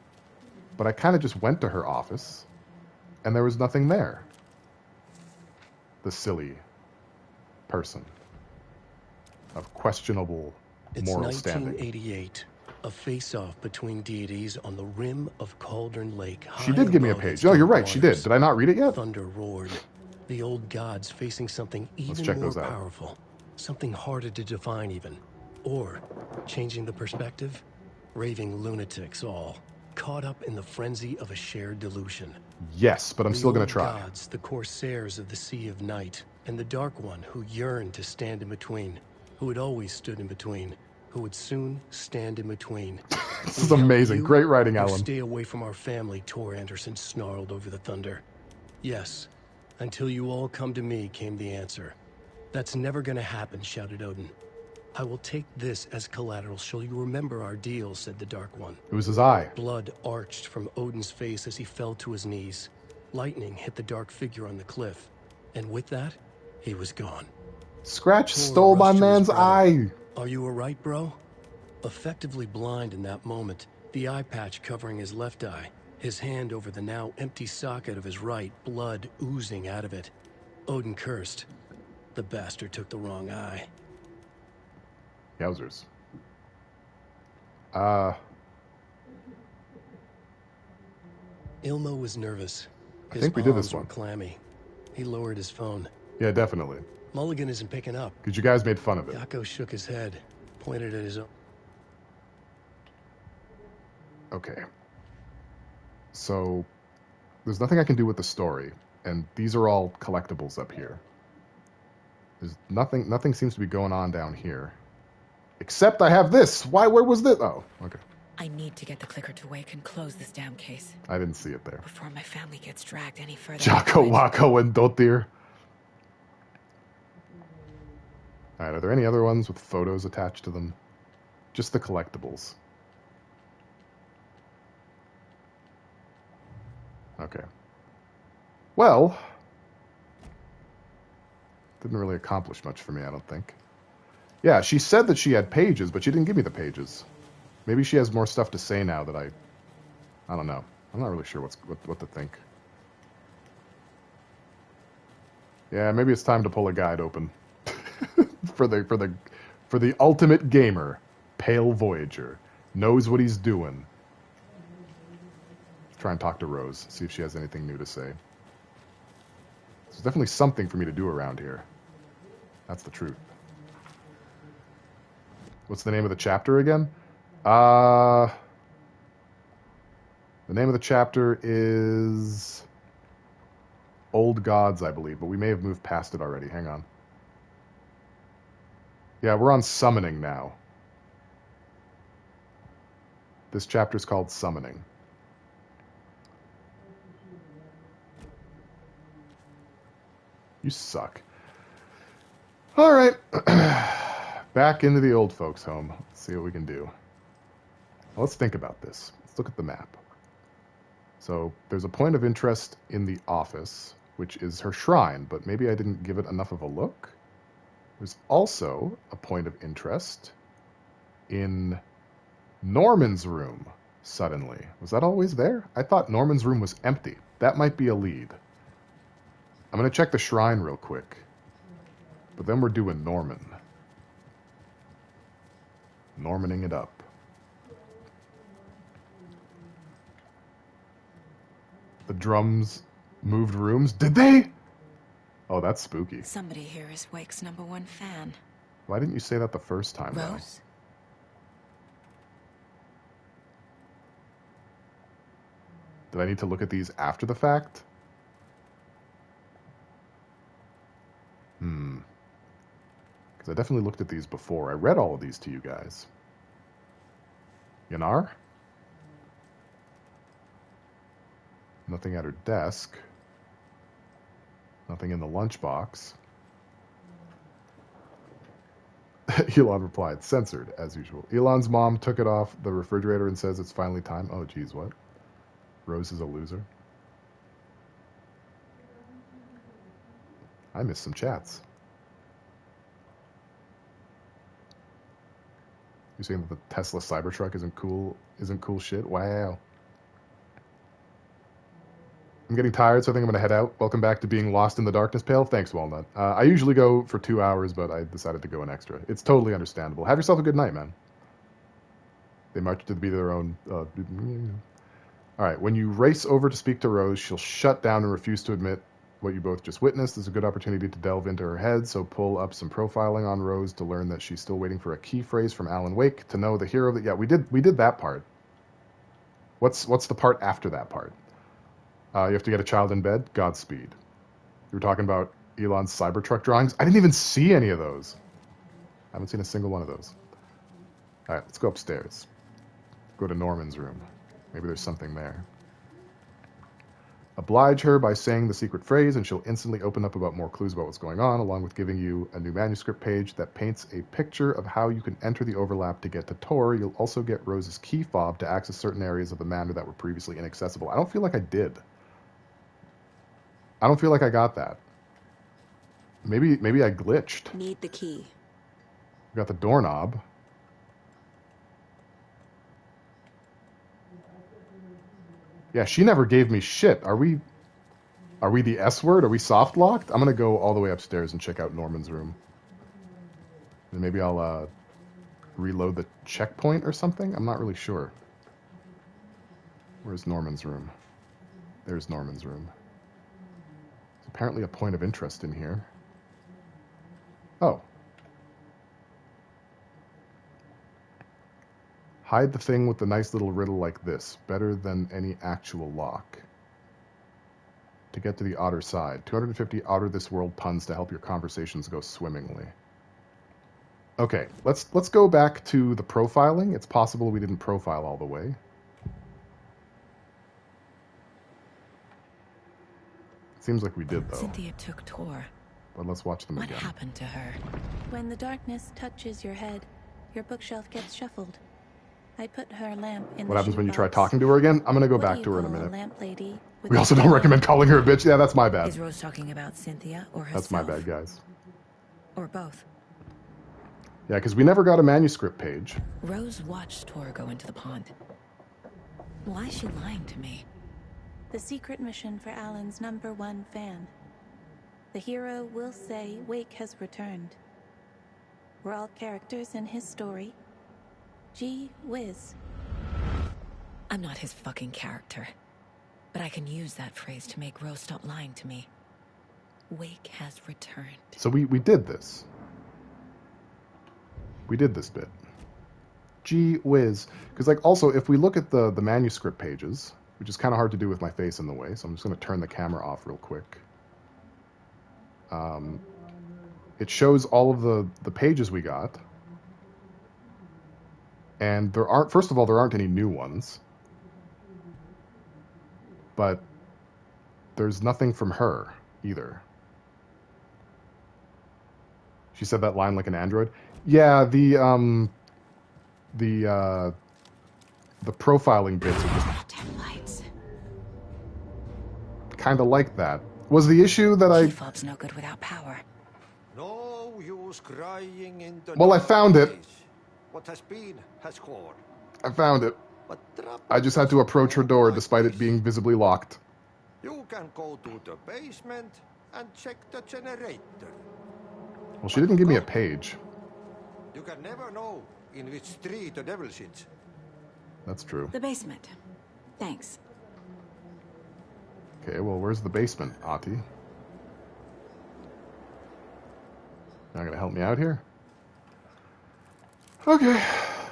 But I kind of just went to her office, and there was nothing there. The silly person of questionable moral standing. It's 1988, a face-off between deities on the rim of Cauldron Lake. She did give me a page. Oh, you're right, she did. Did I not read it yet? Thunder roared. The old gods facing something even more powerful. Something harder to define even. Or, changing the perspective, raving lunatics all. Caught up in the frenzy of a shared delusion. Yes, but I'm still going to try. The gods, the corsairs of the Sea of Night, and the Dark One who yearned to stand in between, who had always stood in between, who would soon stand in between. This is amazing. Great writing, Alan. Stay away from our family, Tor Anderson snarled over the thunder. Yes. Until you all come to me, came the answer. That's never gonna happen, shouted Odin. I will take this as collateral. Shall you remember our deal, said the Dark One. It was his eye. Blood arched from Odin's face as he fell to his knees. Lightning hit the dark figure on the cliff. And with that, he was gone. Scratch Thor stole my rushed to his man's brother. eye. Are you alright, bro? Effectively blind in that moment, the eye patch covering his left eye, his hand over the now empty socket of his right, blood oozing out of it. Odin cursed. The bastard took the wrong eye. Yowzers. Ilmo was nervous. I think we did this one. Were clammy. He lowered his phone. Yeah, definitely. Mulligan isn't picking up. Because you guys made fun of it. Yako shook his head, pointed at his own. Okay. So, there's nothing I can do with the story, and these are all collectibles up here. There's nothing seems to be going on down here. Except I have this! Where was this? Oh, okay. I need to get the clicker to wake and close this damn case. I didn't see it there. Before my family gets dragged any further. Jocko, Wako, and Dotir. Alright, are there any other ones with photos attached to them? Just the collectibles. Okay. Well, didn't really accomplish much for me, I don't think. Yeah, she said that she had pages, but she didn't give me the pages. Maybe she has more stuff to say now that I don't know. I'm not really sure what to think. Yeah, maybe it's time to pull a guide open. for the ultimate gamer, Pale Voyager, knows what he's doing. Try and talk to Rose, see if she has anything new to say. There's definitely something for me to do around here. That's the truth. What's the name of the chapter again? The name of the chapter is Old Gods, I believe, but we may have moved past it already. Hang on. Yeah, we're on Summoning now. This chapter's called Summoning. You suck. All right. Back into the old folks' home. Let's see what we can do. Well, let's think about this. Let's look at the map. So there's a point of interest in the office, which is her shrine, but maybe I didn't give it enough of a look. There's also a point of interest in Norman's room, suddenly. Was that always there? I thought Norman's room was empty. That might be a lead. I'm going to check the shrine real quick. But then we're doing Norman. Normaning it up. The drums moved rooms. Did they? Oh, that's spooky. Somebody here is Wake's #1 fan. Why didn't you say that the first time, Rose? Did I need to look at these after the fact? Because I definitely looked at these before. I read all of these to you guys. Yanar? Nothing at her desk. Nothing in the lunchbox. Elon replied, censored, as usual. Elon's mom took it off the refrigerator and says it's finally time. Oh, geez, what? Rose is a loser. I missed some chats. You're saying that the Tesla Cybertruck isn't cool shit? Wow. I'm getting tired, so I think I'm going to head out. Welcome back to being lost in the darkness, Pale. Thanks, Walnut. I usually go for 2 hours, but I decided to go an extra. It's totally understandable. Have yourself a good night, man. They march to be their own... All right, when you race over to speak to Rose, she'll shut down and refuse to admit what you both just witnessed. There's a good opportunity to delve into her head, so pull up some profiling on Rose to learn that she's still waiting for a key phrase from Alan Wake to know the hero that... Yeah, we did that part. What's the part after that part? You have to get a child in bed? Godspeed. You were talking about Elon's Cybertruck drawings? I didn't even see any of those. I haven't seen a single one of those. All right, let's go upstairs. Go to Norman's room. Maybe there's something there. A Oblige her by saying the secret phrase, and she'll instantly open up about more clues about what's going on, along with giving you a new manuscript page that paints a picture of how you can enter the overlap to get to Tor. You'll also get Rose's key fob to access certain areas of the manor that were previously inaccessible. I don't feel like I did. I don't feel like I got that. Maybe I glitched. Need the key. We got the doorknob. Yeah, she never gave me shit. Are we the S word? Are we soft locked? I'm gonna go all the way upstairs and check out Norman's room. And maybe I'll reload the checkpoint or something? I'm not really sure. Where's Norman's room? There's Norman's room. There's apparently a point of interest in here. Oh. Hide the thing with the nice little riddle like this. Better than any actual lock. To get to the otter side. 250 Otter This World puns to help your conversations go swimmingly. Okay, let's go back to the profiling. It's possible we didn't profile all the way. Seems like we did, though. Cynthia took Tor. But let's watch them What again. happened to her? When the darkness touches your head, your bookshelf gets shuffled. I put her lamp in What happens when you try talking to her again? I'm gonna go back to her in a minute. Lamp lady We also don't recommend calling her a bitch. Yeah, that's my bad. Is Rose talking about Cynthia or herself? That's my bad, guys. Or both? Yeah, because we never got a manuscript page. Rose watched Tor go into the pond. Why is she lying to me? The secret mission for Alan's #1 fan. The hero will say Wake has returned. We're all characters in his story. Gee whiz. I'm not his fucking character. But I can use that phrase to make Rose stop lying to me. Wake has returned. So we did this. We did this bit. Gee whiz. Because, like, also, if we look at the manuscript pages, which is kind of hard to do with my face in the way, so I'm just going to turn the camera off real quick. It shows all of the pages we got. And there aren't, first of all, there aren't any new ones. But there's nothing from her either. She said that line like an android. Yeah, the profiling bits are just kind of like that. Was the issue that I... Fob's no good without power. No use crying in the Well, I found it. What has been has gone. I found it. I just had to approach her door despite it being visibly locked. You can go to the basement and check the generator. Well, she didn't give me a page. You can never know in which tree the devil sits. That's true. The basement. Thanks. Okay, well, where's the basement, Ahti? Not gonna help me out here? Okay,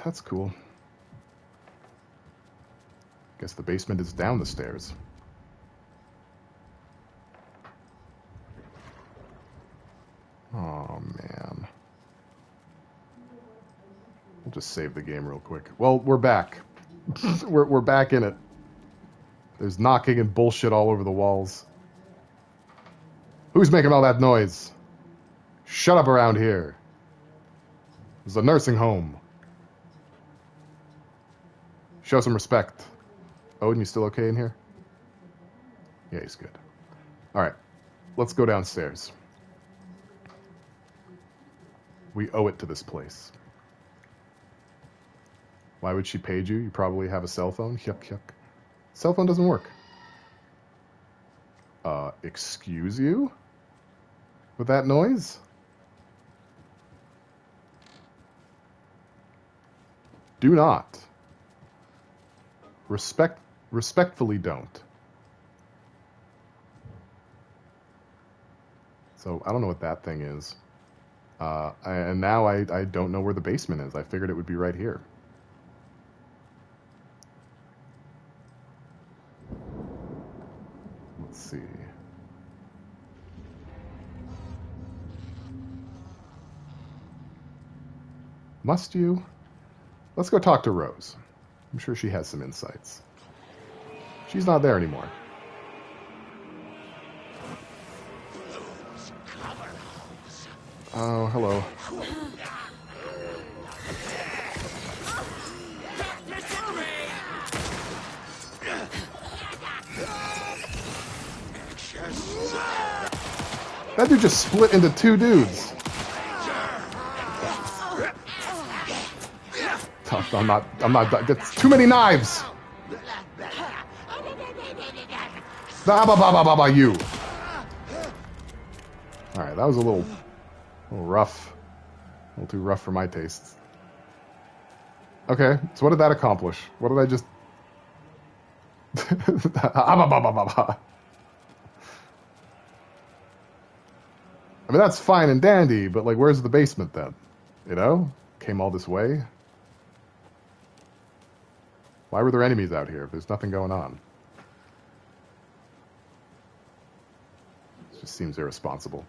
that's cool. Guess the basement is down the stairs. Oh, man. We'll just save the game real quick. Well, we're back. we're back in it. There's knocking and bullshit all over the walls. Who's making all that noise? Shut up around here. It's a nursing home. Show some respect. Odin, you still okay in here? Yeah, he's good. Alright. Let's go downstairs. We owe it to this place. Why would she page you? You probably have a cell phone. Yuck, yuck. Cell phone doesn't work. Excuse you? With that noise? Do not. Respectfully don't. So, I don't know what that thing is. And now I don't know where the basement is. I figured it would be right here. Let's see. Must you? Let's go talk to Rose. I'm sure she has some insights. She's not there anymore. Oh, hello. That dude just split into two dudes. I'm not, that's too many knives. You. Alright, that was a little rough. A little too rough for my tastes. Okay, so what did that accomplish? What did I just... I mean, that's fine and dandy, but, like, where's the basement then? You know? Came all this way? Why were there enemies out here if there's nothing going on? It just seems irresponsible.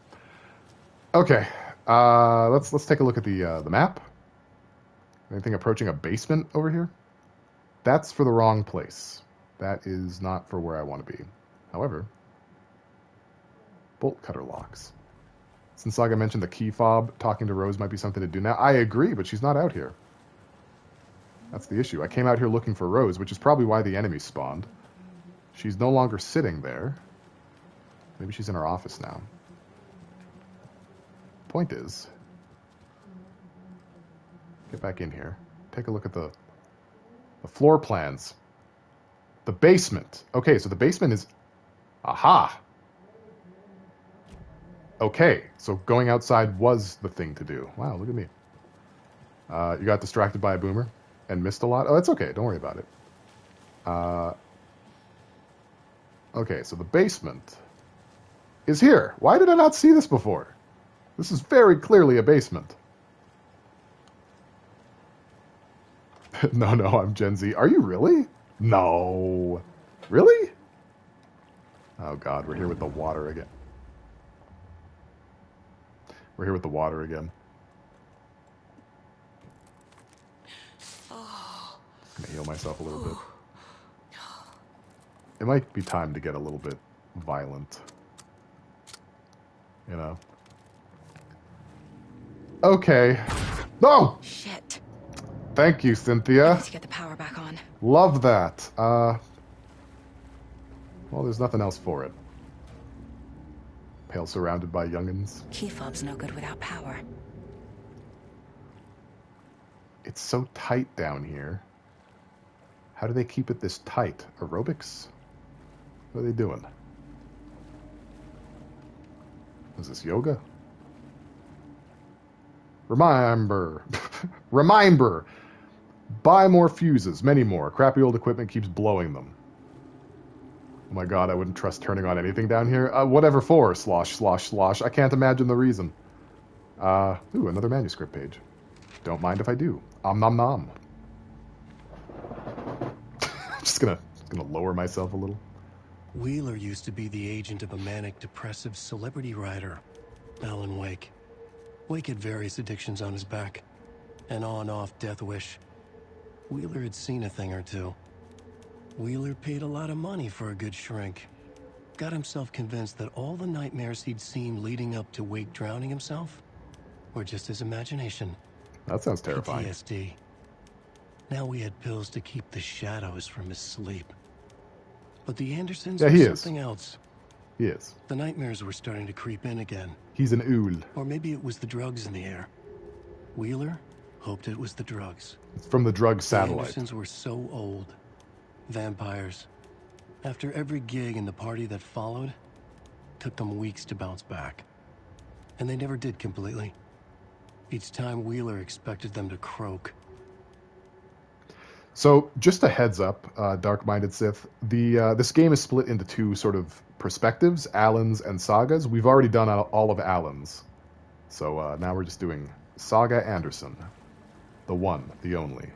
Okay, let's take a look at the map. Anything approaching a basement over here? That's for the wrong place. That is not for where I want to be. However, bolt cutter locks. Since Saga mentioned the key fob, talking to Rose might be something to do now. I agree, but she's not out here. That's the issue. I came out here looking for Rose, which is probably why the enemy spawned. She's no longer sitting there. Maybe she's in her office now. Point is, get back in here. Take a look at the floor plans. The basement. Okay, so the basement is... Aha! Okay, so going outside was the thing to do. Wow, look at me. You got distracted by a boomer and missed a lot? Oh, that's okay. Don't worry about it. Okay, so the basement is here. Why did I not see this before? This is very clearly a basement. No, I'm Gen Z. Are you really? No. Really? Oh, God, we're here with the water again. We're here with the water again. I'm gonna heal myself a little bit. It might be time to get a little bit violent. You know? Okay. No! Shit. Thank you, Cynthia. Let's get the power back on. Love that. Well, there's nothing else for it. Pale surrounded by youngins. Key fob's no good without power. It's so tight down here. How do they keep it this tight? Aerobics? What are they doing? Is this yoga? Remember. Buy more fuses. Many more. Crappy old equipment keeps blowing them. Oh my God, I wouldn't trust turning on anything down here. Whatever for. Slosh. I can't imagine the reason. Ooh, another manuscript page. Don't mind if I do. Nom nom. Just gonna lower myself a little. Wheeler used to be the agent of a manic depressive celebrity writer, Alan Wake. Wake had various addictions on his back. An on-off death wish. Wheeler had seen a thing or two. Wheeler paid a lot of money for a good shrink. Got himself convinced that all the nightmares he'd seen leading up to Wake drowning himself were just his imagination. That sounds terrifying. PTSD. Now we had pills to keep the shadows from his sleep. But the Andersons were something else. He is. The nightmares were starting to creep in again. He's an ool. Or maybe it was the drugs in the air. Wheeler hoped it was the drugs. It's from the drug satellite. The Andersons were so old. Vampires. After every gig and the party that followed, took them weeks to bounce back. And they never did completely. Each time Wheeler expected them to croak. So, just a heads up, Dark-Minded Sith, this game is split into two sort of perspectives, Alan's and Saga's. We've already done all of Alan's. So now we're just doing Saga Anderson. The one, the only.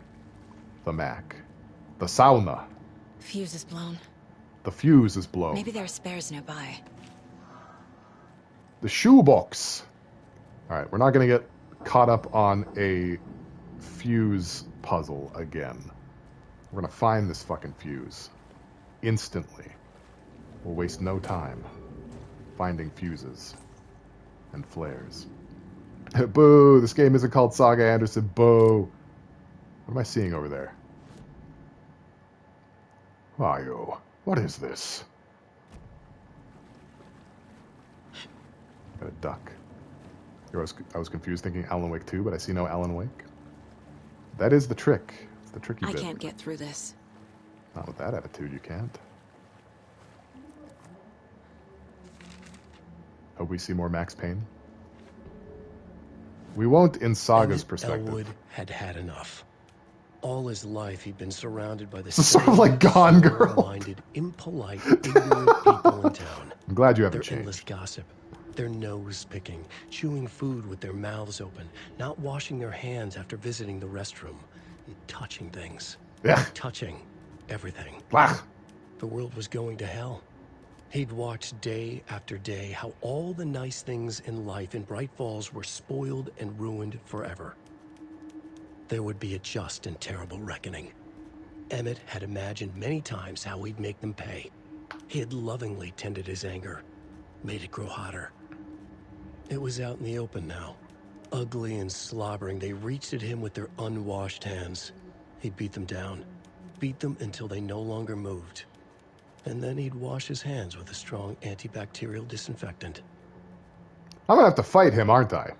The Mac. The sauna. Fuse is blown. The fuse is blown. Maybe there are spares nearby. The shoebox. Alright, we're not going to get caught up on a fuse puzzle again. We're going to find this fucking fuse. Instantly. We'll waste no time finding fuses and flares. Boo! This game isn't called Saga, Anderson. Boo! What am I seeing over there? Ayo, what is this? Got a duck. I was confused thinking Alan Wake 2, but I see no Alan Wake. That is the trick. It's the tricky bit. I can't get through this. Not with that attitude, you can't. Hope we see more Max Payne. We won't in Saga's perspective. Elwood had had enough. All his life, he'd been surrounded by the It's sort of like Gone Girl. minded, impolite, ignorant people in town. I'm glad you haven't Their endless changed. gossip, their nose picking, chewing food with their mouths open, not washing their hands after visiting the restroom, touching things. Yeah. Touching everything. Blah. The world was going to hell. He'd watched day after day how all the nice things in life in Bright Falls were spoiled and ruined forever. There would be a just and terrible reckoning. Emmett had imagined many times how he'd make them pay. He had lovingly tended his anger, made it grow hotter. It was out in the open now. Ugly and slobbering, they reached at him with their unwashed hands. He'd beat them down, beat them until they no longer moved. And then he'd wash his hands with a strong antibacterial disinfectant. I'm gonna have to fight him, aren't I?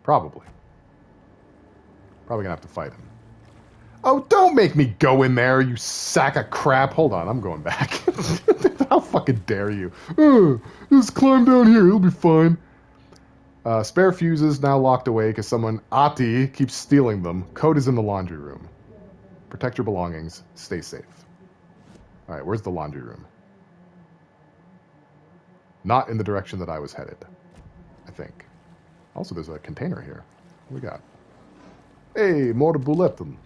Probably. Probably gonna have to fight him. Oh, don't make me go in there, you sack of crap. Hold on, I'm going back. How fucking dare you? Just climb down here, you'll be fine. Spare fuses now locked away because someone, Ati, keeps stealing them. Code is in the laundry room. Protect your belongings. Stay safe. Alright, where's the laundry room? Not in the direction that I was headed, I think. Also, there's a container here. What we got? Hey, more bulletin.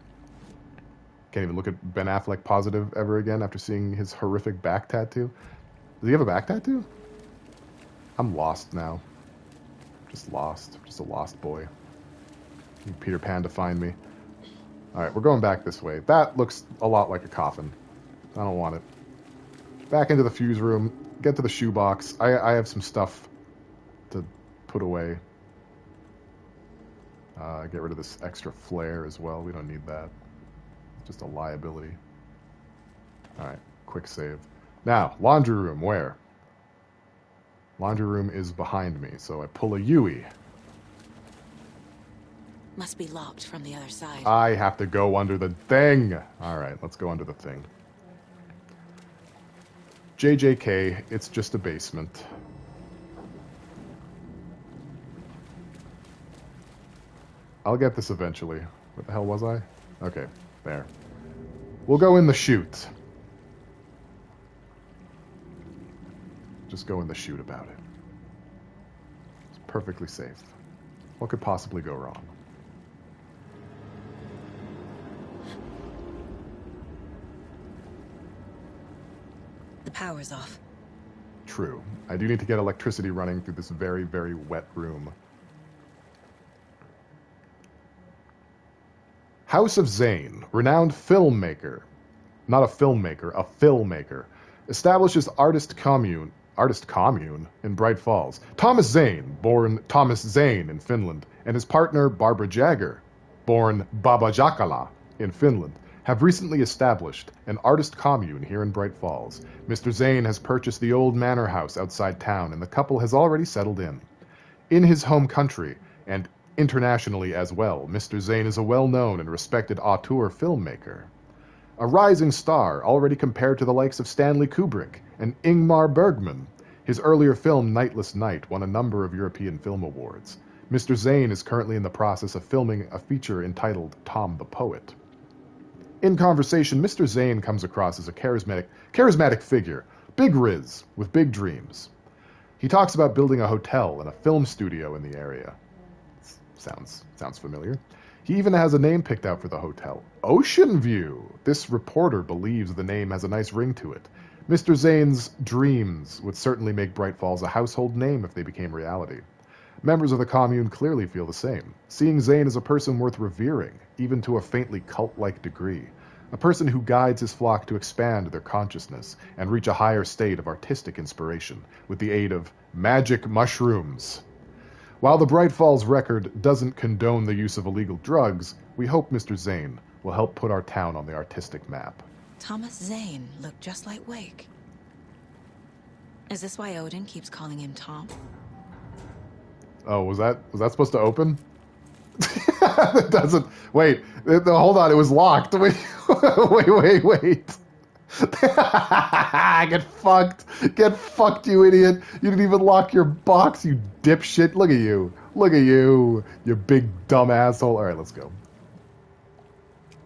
Can't even look at Ben Affleck positive ever again after seeing his horrific back tattoo. Does he have a back tattoo? I'm lost now. Just lost. Just a lost boy. Need Peter Pan to find me. Alright, we're going back this way. That looks a lot like a coffin. I don't want it. Back into the fuse room. Get to the shoebox. I have some stuff to put away. Get rid of this extra flare as well. We don't need that. It's just a liability. Alright, quick save. Now, laundry room, where? Laundry room is behind me, so I pull a Yui. Must be locked from the other side. I have to go under the thing. Alright, let's go under the thing. JJK, it's just a basement. I'll get this eventually. What the hell was I? Okay, there. We'll go in the chute. Just go in the chute about it. It's perfectly safe. What could possibly go wrong? The power's off. True. I do need to get electricity running through this very, very wet room. House of Zane, renowned filmmaker. Not a filmmaker, a filmmaker. Establishes artist commune in Bright Falls. Thomas Zane, born Thomas Zane in Finland, and his partner Barbara Jagger, born Baba Jakala in Finland, have recently established an artist commune here in Bright Falls. Mr. Zane has purchased the old manor house outside town, and the couple has already settled in. In his home country, and internationally as well, Mr. Zane is a well-known and respected auteur filmmaker. A rising star, already compared to the likes of Stanley Kubrick and Ingmar Bergman. His earlier film, Nightless Night, won a number of European Film Awards. Mr. Zane is currently in the process of filming a feature entitled Tom the Poet. In conversation, Mr. Zane comes across as a charismatic figure, big riz, with big dreams. He talks about building a hotel and a film studio in the area. Sounds familiar. He even has a name picked out for the hotel, Ocean View. This reporter believes the name has a nice ring to it. Mr. Zane's dreams would certainly make Bright Falls a household name if they became reality. Members of the commune clearly feel the same, seeing Zane as a person worth revering, even to a faintly cult-like degree. A person who guides his flock to expand their consciousness and reach a higher state of artistic inspiration with the aid of magic mushrooms. While the Bright Falls record doesn't condone the use of illegal drugs, we hope Mr. Zane will help put our town on the artistic map. Thomas Zane looked just like Wake. Is this why Odin keeps calling him Tom? Oh, was that supposed to open? It doesn't. Wait, hold on. It was locked. Wait. Get fucked. Get fucked, you idiot. You didn't even lock your box, you dipshit. Look at you. Look at you. You big dumb asshole. All right, let's go.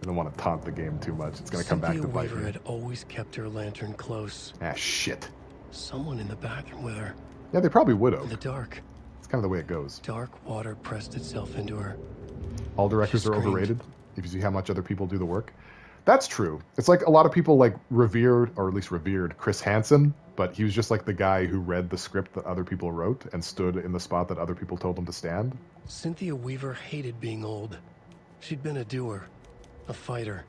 I don't want to taunt the game too much. It's going to come back to bite me. Weaver had always kept her lantern close. Ah, shit. Someone in the bathroom with her. Yeah, they probably would have. In the dark. It's kind of the way it goes. Dark water pressed itself into her. All directors are overrated if you see how much other people do the work. That's true. It's like a lot of people like revered, or at least revered, Chris Hansen, but he was just like the guy who read the script that other people wrote and stood in the spot that other people told him to stand. Cynthia Weaver hated being old. She'd been a doer, a fighter.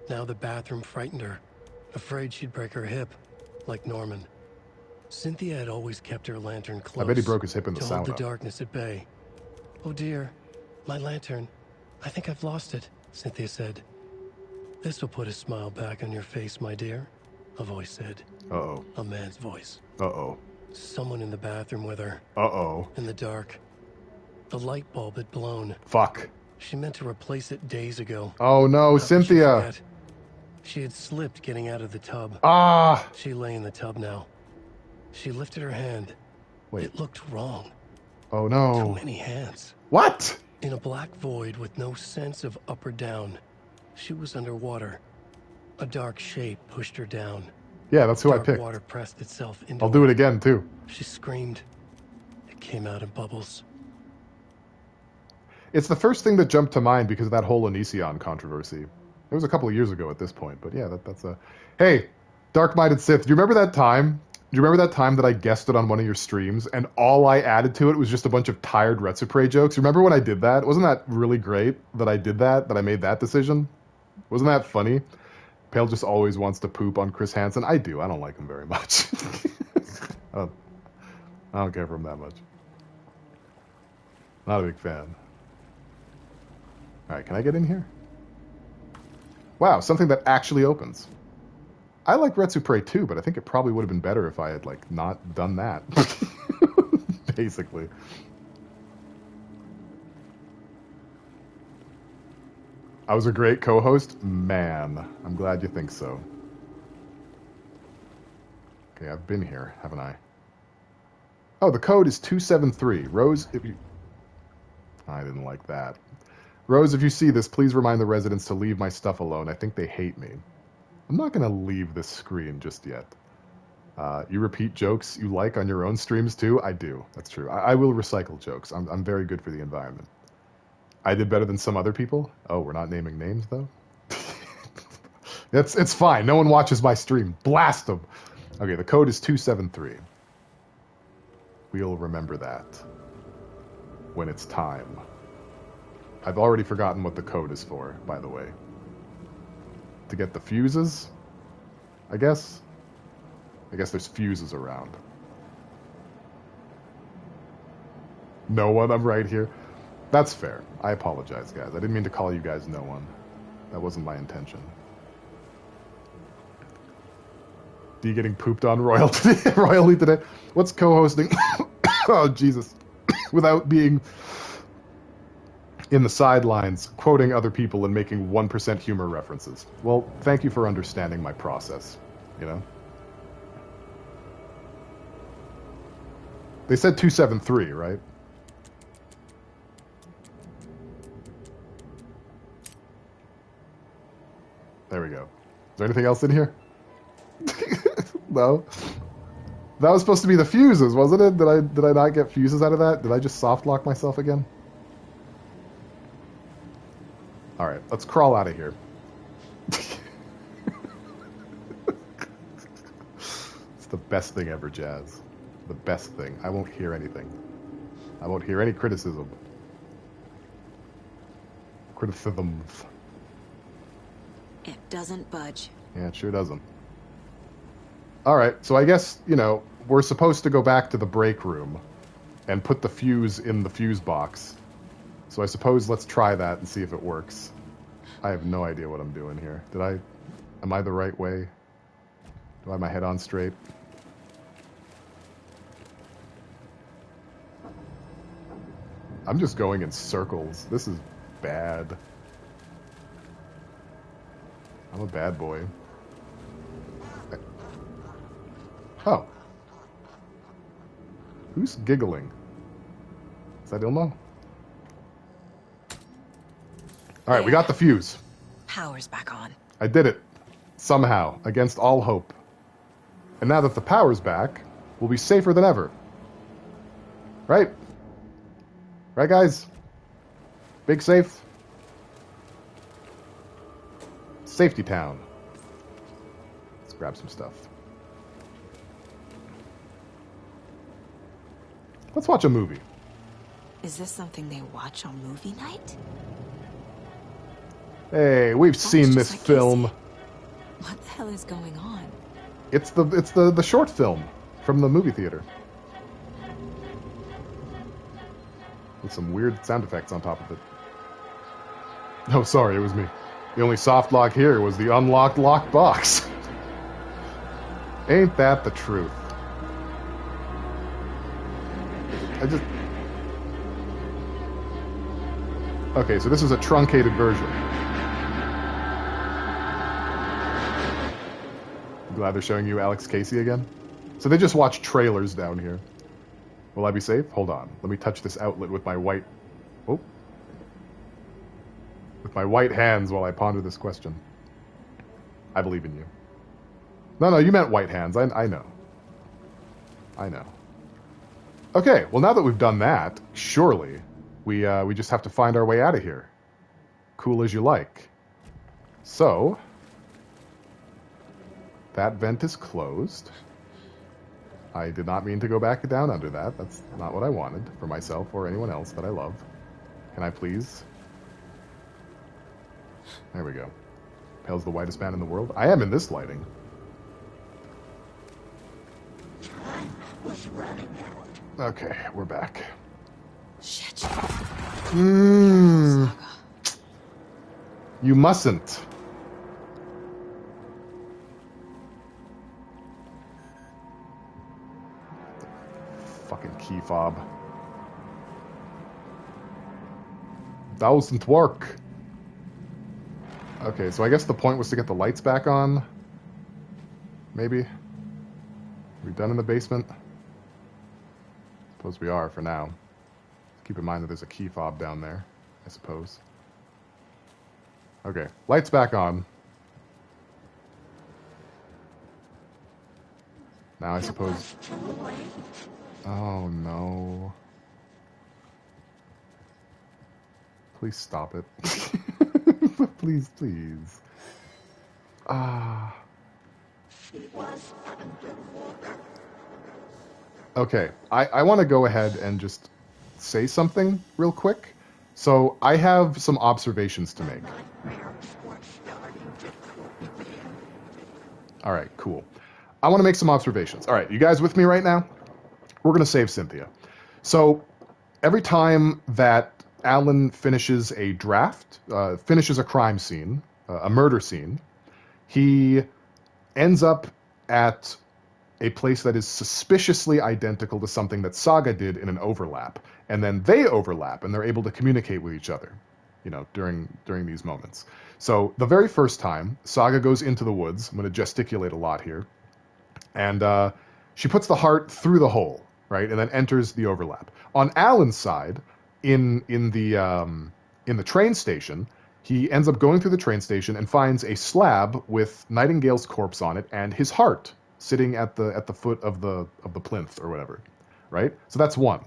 Now the bathroom frightened her, afraid she'd break her hip, like Norman. Cynthia had always kept her lantern close. I bet he broke his hip in the sauna. To hold the darkness at bay. Oh dear, my lantern. I think I've lost it, Cynthia said. This will put a smile back on your face, my dear, a voice said. Uh-oh. A man's voice. Uh-oh. Someone in the bathroom with her. Uh-oh. In the dark. The light bulb had blown. Fuck. She meant to replace it days ago. Oh no, Cynthia. She had slipped getting out of the tub. Ah. She lay in the tub now. She lifted her hand. Wait. It looked wrong. Oh no. Too many hands. What? In a black void with no sense of up or down. She was underwater. A dark shape pushed her down. Yeah, that's who I picked. Water pressed itself into I'll do it again too. She screamed. It came out in bubbles. It's the first thing that jumped to mind because of that whole Onision controversy. It was a couple of years ago at this point, but yeah, that's a... Hey, Dark-Minded Sith, do you remember that time? Do you remember that time that I guessed it on one of your streams and all I added to it was just a bunch of tired Retsupre jokes? Remember when I did that? Wasn't that really great that I did that I made that decision? Wasn't that funny? Pale just always wants to poop on Chris Hansen. I do. I don't like him very much. I don't care for him that much. Not a big fan. Alright, can I get in here? Wow, something that actually opens. I like Retsupre too, but I think it probably would have been better if I had, like, not done that. Basically. I was a great co-host? Man, I'm glad you think so. Okay, I've been here, haven't I? Oh, the code is 273. Rose, if you... I didn't like that. Rose, if you see this, please remind the residents to leave my stuff alone. I think they hate me. I'm not going to leave this screen just yet. You repeat jokes you like on your own streams too? I do. That's true. I will recycle jokes. I'm very good for the environment. I did better than some other people? Oh, we're not naming names, though? It's fine. No one watches my stream. Blast them. Okay, the code is 273. We'll remember that when it's time. I've already forgotten what the code is for, by the way. To get the fuses, I guess? I guess there's fuses around. No one, I'm right here. That's fair. I apologize, guys. I didn't mean to call you guys no one. That wasn't my intention. D getting pooped on royally today? What's co-hosting? Oh, Jesus. Without being in the sidelines, quoting other people and making 1% humor references. Well, thank you for understanding my process, you know? They said 273, right? There we go. Is there anything else in here? No? That was supposed to be the fuses, wasn't it? Did I not get fuses out of that? Did I just soft lock myself again? Alright, let's crawl out of here. It's the best thing ever, Jazz. The best thing. I won't hear anything. I won't hear any criticism. Criticisms. It doesn't budge. Yeah, it sure doesn't. Alright, so I guess, you know, we're supposed to go back to the break room. and put the fuse in the fuse box. So I suppose let's try that and see if it works. I have no idea what I'm doing here. Am I the right way? Do I have my head on straight? I'm just going in circles. This is bad. I'm a bad boy. Oh. Who's giggling? Is that Ilmo? Alright, we got the fuse. Power's back on. I did it. Somehow, against all hope. And now that the power's back, we'll be safer than ever. Right? Right, guys? Big safe? Safety town. Let's grab some stuff. Let's watch a movie. Is this something they watch on movie night? Hey, we've seen this like film. What the hell is going on? It's the short film from the movie theater. With some weird sound effects on top of it. Oh, sorry, it was me. The only soft lock here was the unlocked lock box. Ain't that the truth? Okay, so this is a truncated version. I'm glad they're showing you Alex Casey again. So they just watch trailers down here. Will I be safe? Hold on. Let me touch this outlet with my white... Oh. With my white hands while I ponder this question. I believe in you. No, you meant white hands. I know. I know. Okay, well now that we've done that, surely we just have to find our way out of here. Cool as you like. So, that vent is closed. I did not mean to go back down under that. That's not what I wanted for myself or anyone else that I love. Can I please? There we go. Pale's the whitest man in the world. I am in this lighting. Okay, we're back. Shit. You mustn't. Fucking key fob. Doesn't work. Okay, so I guess the point was to get the lights back on. Maybe. We done in the basement? Suppose we are for now. Keep in mind that there's a key fob down there, I suppose. Okay, lights back on. Now I suppose... Oh no. Please stop it. Please, please. Ah. Okay, I want to go ahead and just say something real quick. So I have some observations to make. All right, cool. I want to make some observations. All right, you guys with me right now? We're going to save Cynthia. So every time that Alan finishes a draft, finishes a crime scene, a murder scene, he ends up at a place that is suspiciously identical to something that Saga did in an overlap. And then they overlap, and they're able to communicate with each other, you know, during these moments. So the very first time, Saga goes into the woods. I'm going to gesticulate a lot here. And she puts the heart through the hole, right, and then enters the overlap. On Alan's side, in the train station, he ends up going through the train station and finds a slab with Nightingale's corpse on it and his heart sitting at the foot of the plinth or whatever, right? So that's one.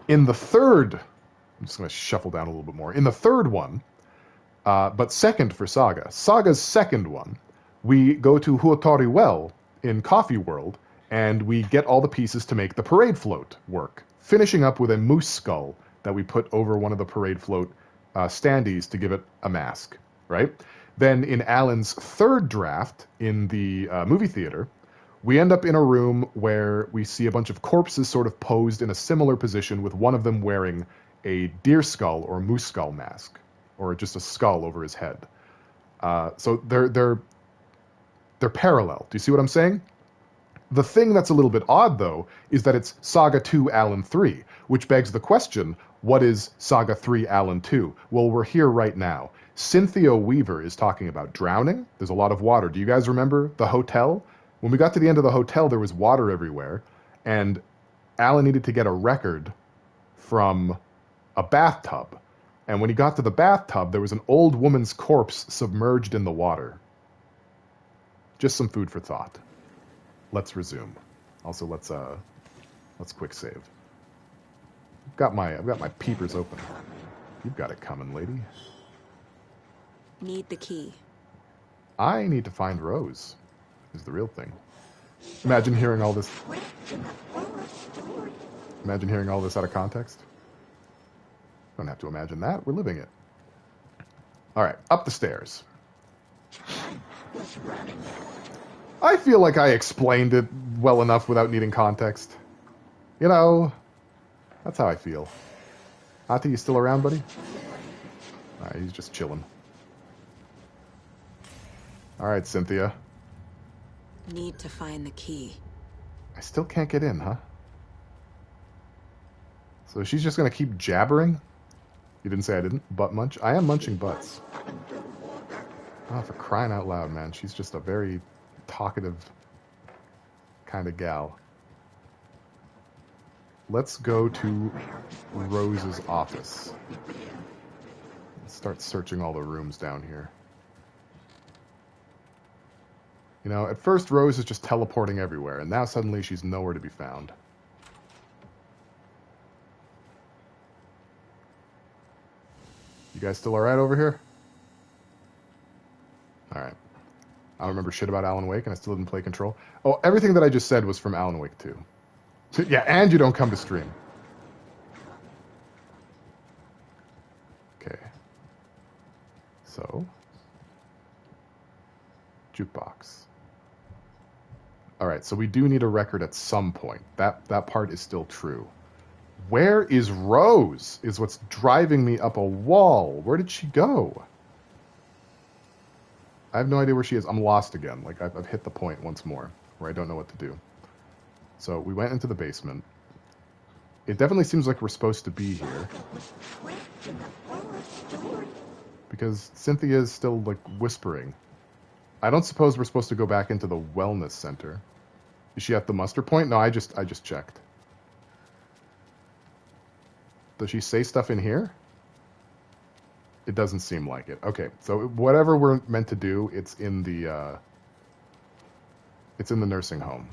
In the third, I'm just going to shuffle down a little bit more. In the third one, but second for Saga, Saga's second one, we go to Huatori Well in Coffee World, and we get all the pieces to make the parade float work, finishing up with a moose skull that we put over one of the parade float standees to give it a mask, right? Then in Alan's third draft in the movie theater, We end up in a room where we see a bunch of corpses sort of posed in a similar position, with one of them wearing a deer skull or moose skull mask, or just a skull over his head. So they're parallel. Do you see what I'm saying? The thing that's a little bit odd, though, is that it's Saga 2, Alan 3, which begs the question, what is Saga 3, Alan 2? Well, we're here right now. Cynthia Weaver is talking about drowning. There's a lot of water. Do you guys remember the hotel? When we got to the end of the hotel, there was water everywhere, and Alan needed to get a record from a bathtub. And when he got to the bathtub, there was an old woman's corpse submerged in the water. Just some food for thought. Let's resume. Also, let's quick save. I've got my peepers open. You've got it coming, lady. Need the key. I need to find Rose, is the real thing. Imagine hearing all this. Imagine hearing all this out of context. Don't have to imagine that. We're living it. All right, up the stairs. I feel like I explained it well enough without needing context. You know, that's how I feel. Ati, you still around, buddy? All right, he's just chilling. All right, Cynthia. Need to find the key. I still can't get in, huh? So she's just going to keep jabbering? You didn't say I didn't butt munch? I am munching butts. Oh, for crying out loud, man. She's just a very talkative kind of gal. Let's go to Rose's office. Let's start searching all the rooms down here. You know, at first Rose is just teleporting everywhere, and now suddenly she's nowhere to be found. You guys still alright over here? Alright. I don't remember shit about Alan Wake, and I still didn't play Control. Oh, everything that I just said was from Alan Wake 2. So, yeah, and you don't come to stream. Okay. So. Jukebox. Alright, so we do need a record at some point. That part is still true. Where is Rose? Is what's driving me up a wall. Where did she go? I have no idea where she is. I'm lost again. Like, I've hit the point once more where I don't know what to do. So we went into the basement. It definitely seems like we're supposed to be here. Because Cynthia is still, like, whispering. I don't suppose we're supposed to go back into the wellness center. Is she at the muster point? No, I just checked. Does she say stuff in here? It doesn't seem like it. Okay, so whatever we're meant to do, it's in the nursing home.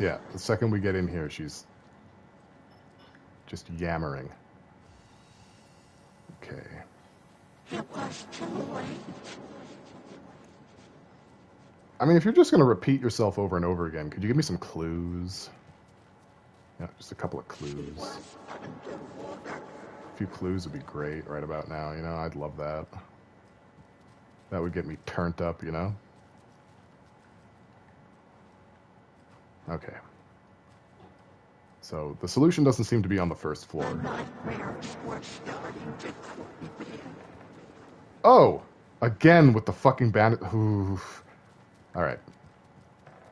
Yeah, the second we get in here, she's just yammering. Okay. I mean, if you're just going to repeat yourself over and over again, could you give me some clues? Yeah, just a couple of clues. A few clues would be great right about now, you know? I'd love that. That would get me turned up, you know? Okay. So, the solution doesn't seem to be on the first floor. Oh! Again with the fucking bandit. Oof. Alright.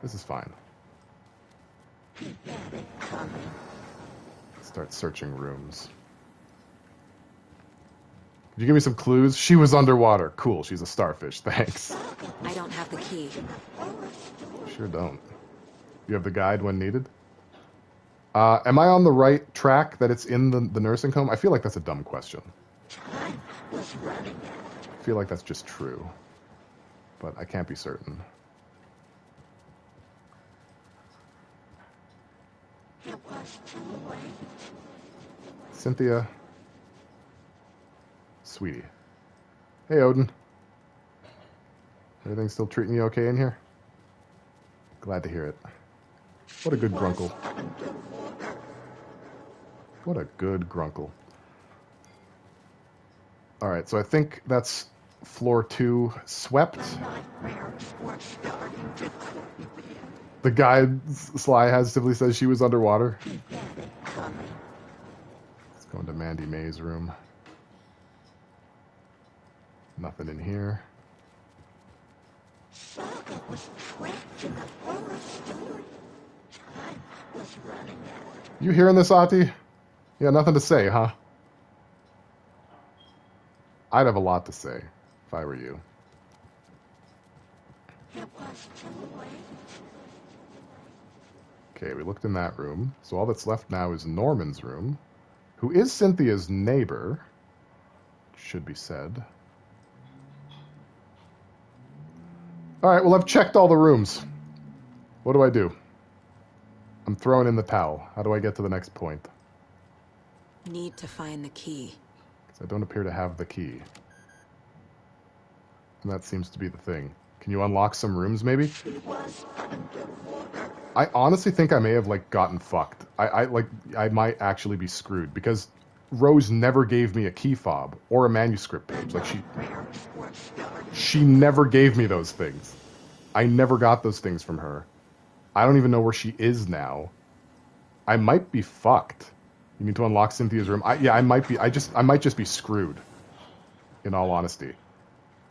This is fine. Start searching rooms. Could you give me some clues? She was underwater. Cool, she's a starfish. Thanks. I don't have the key. Sure don't. You have the guide when needed? Am I on the right track that it's in the nursing home? I feel like that's a dumb question. I feel like that's just true. But I can't be certain. Cynthia. Sweetie. Hey, Odin. Everything still treating you okay in here? Glad to hear it. What a good grunkle. What a good grunkle. Alright, so I think that's floor 2 swept. The guide Sly has simply says she was underwater. Let's go into Mandy May's room. Nothing in here. Saga was trapped in the forest. Time was running out. You hearing this, Ati? Yeah, nothing to say, huh? I'd have a lot to say if I were you. It was too late. Okay, we looked in that room. So all that's left now is Norman's room, who is Cynthia's neighbor, should be said. Alright, well, I've checked all the rooms. What do I do? I'm throwing in the towel. How do I get to the next point? Need to find the key. I don't appear to have the key. And that seems to be the thing. Can you unlock some rooms, maybe? I honestly think I may have, like, gotten fucked. I might actually be screwed, because Rose never gave me a key fob or a manuscript page. Like, she never gave me those things. I never got those things from her. I don't even know where she is now. I might be fucked. You need to unlock Cynthia's room. Yeah, I might be. I might just be screwed. In all honesty,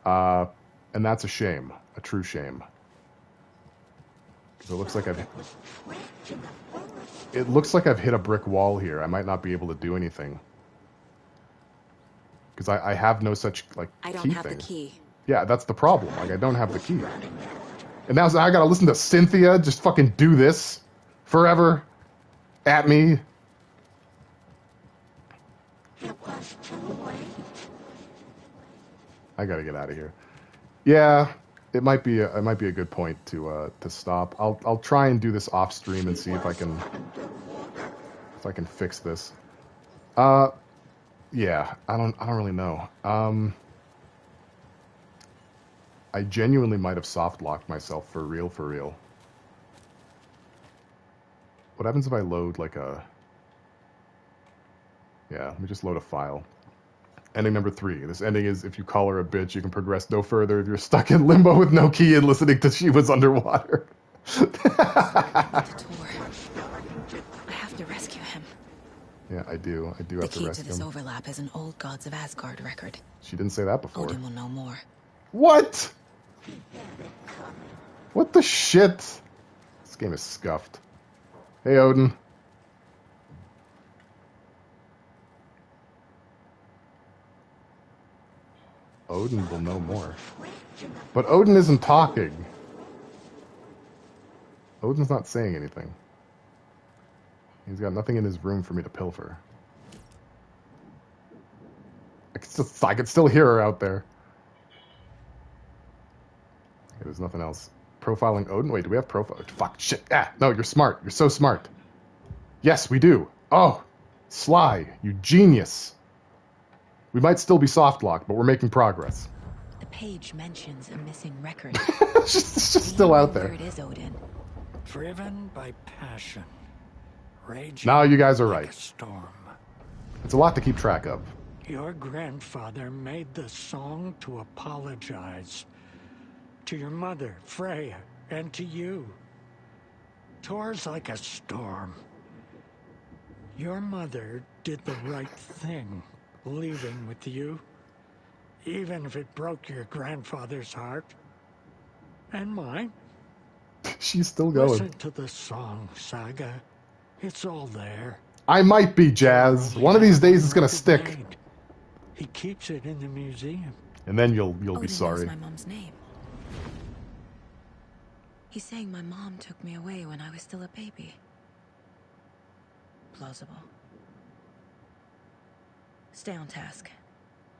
and that's a shame, a true shame. It looks like I've hit a brick wall here. I might not be able to do anything because I have no such like I don't key have thing. the key. Yeah, that's the problem. Like I don't have the key, and now I gotta listen to Cynthia just fucking do this forever at me. It was too late. I gotta get out of here. Yeah, it might be a good point to stop. I'll try and do this off stream and see if I can fix this. Yeah, I don't really know. I genuinely might have soft locked myself for real. What happens if I load like a? Yeah, let me just load a file. Ending number 3. This ending is, if you call her a bitch, you can progress no further if you're stuck in limbo with no key and listening to She Was Underwater. I have to rescue him. Yeah, I do. I do The have to key to rescue this him. overlap is an old Gods of Asgard record. She didn't say that before. Odin will know more. What? What the shit? This game is scuffed. Hey, Odin. Odin will know more. But Odin isn't talking. Odin's not saying anything. He's got nothing in his room for me to pilfer. I could still hear her out there. Okay, there's nothing else. Profiling Odin? Wait, do we have profile? Fuck, shit. Ah, no, you're smart. You're so smart. Yes, we do. Oh, Sly, you genius. We might still be soft locked, but we're making progress. The page mentions a missing record. It's just still out there. Where it is, Odin. Driven by passion. Raging Now you guys are like right. a storm. It's a lot to keep track of. Your grandfather made the song to apologize. To your mother, Freya, and to you. Tours like a storm. Your mother did the right thing, leaving with you. Even if it broke your grandfather's heart. And mine. She's still going. Listen to the song, Saga. It's all there. I might be, Jazz. One of these days it's gonna stick. He keeps it in the museum. And then you'll be Odin sorry. knows my mom's name. He's saying my mom took me away when I was still a baby. Plausible. Stay on task.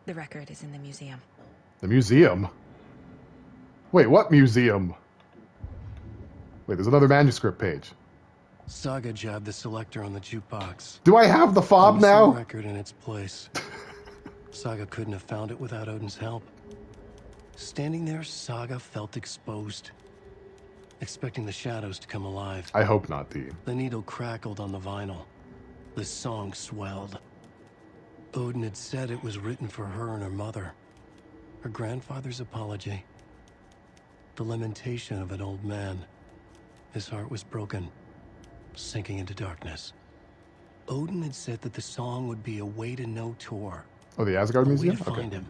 The record is in the museum. The museum? Wait, what museum? Wait, there's another manuscript page. Saga jabbed the selector on the jukebox. Do I have the fob Missing now? record in its place. Saga couldn't have found it without Odin's help. Standing there, Saga felt exposed, expecting the shadows to come alive. I hope not, D. The needle crackled on the vinyl. The song swelled. Odin had said it was written for her and her mother. Her grandfather's apology. The lamentation of an old man. His heart was broken, sinking into darkness. Odin had said that the song would be a way to know Tor. Oh, the Asgard Museum? A way to find him.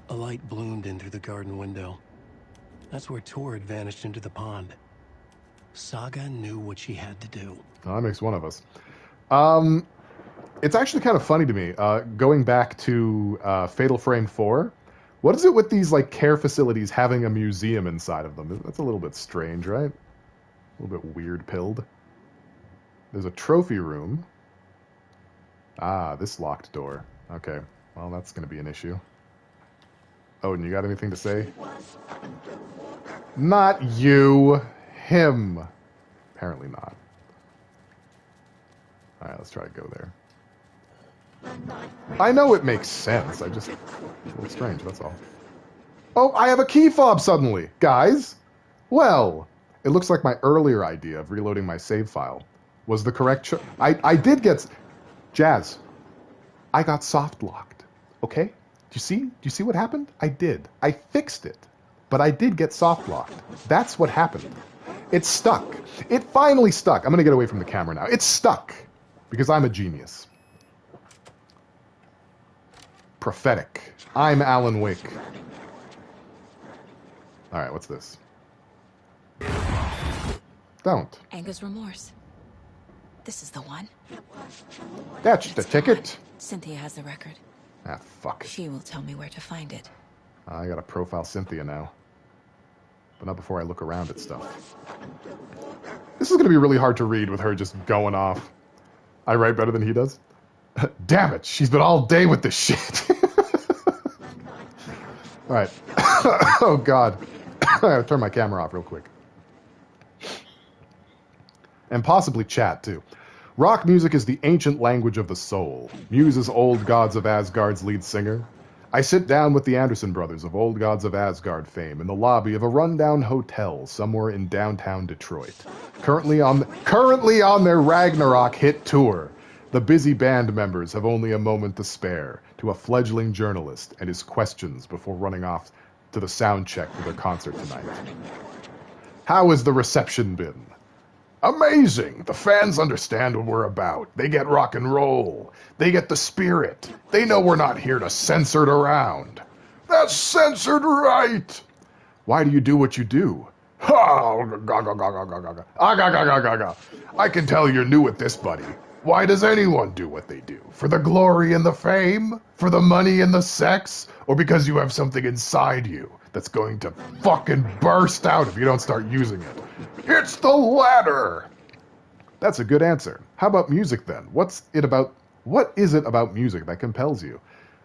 A light bloomed in through the garden window. That's where Tor had vanished into the pond. Saga knew what she had to do. Oh, that makes one of us. It's actually kind of funny to me, going back to Fatal Frame 4. What is it with these like care facilities having a museum inside of them? That's a little bit strange, right? A little bit weird-pilled. There's a trophy room. Ah, this locked door. Okay, well, that's going to be an issue. Odin, you got anything to say? Not you. Him. Apparently not. Alright, let's try to go there. I know it makes sense. It's a little strange, that's all. Oh, I have a key fob suddenly, guys! Well, it looks like my earlier idea of reloading my save file was the correct choice. I did get... Jazz, I got soft locked, okay? Do you see what happened? I did. I fixed it. But I did get soft locked. That's what happened. It stuck. It finally stuck. I'm going to get away from the camera now. It's stuck. Because I'm a genius. Prophetic. I'm Alan Wake. Alright, what's this? Don't. Anger's remorse. This is the one. That's the ticket. Cynthia has the record. Ah, fuck. She will tell me where to find it. I gotta profile Cynthia now. But not before I look around at stuff. This is gonna be really hard to read with her just going off. I write better than he does? Damn it, she's been all day with this shit. Alright. Oh, God. I gotta turn my camera off real quick. And possibly chat, too. Rock music is the ancient language of the soul. Muse is Old Gods of Asgard's lead singer. I sit down with the Anderson brothers of Old Gods of Asgard fame in the lobby of a rundown hotel somewhere in downtown Detroit. Currently on their Ragnarok hit tour, the busy band members have only a moment to spare to a fledgling journalist and his questions before running off to the sound check for their concert tonight. How has the reception been? Amazing! The fans understand what we're about. They get rock and roll. They get the spirit. They know we're not here to censor it around. That's censored right! Why do you do what you do? I can tell you're new at this, buddy. Why does anyone do what they do? For the glory and the fame? For the money and the sex? Or because you have something inside you that's going to fucking burst out if you don't start using it? It's the latter! That's a good answer. How about music then? What is it about music that compels you?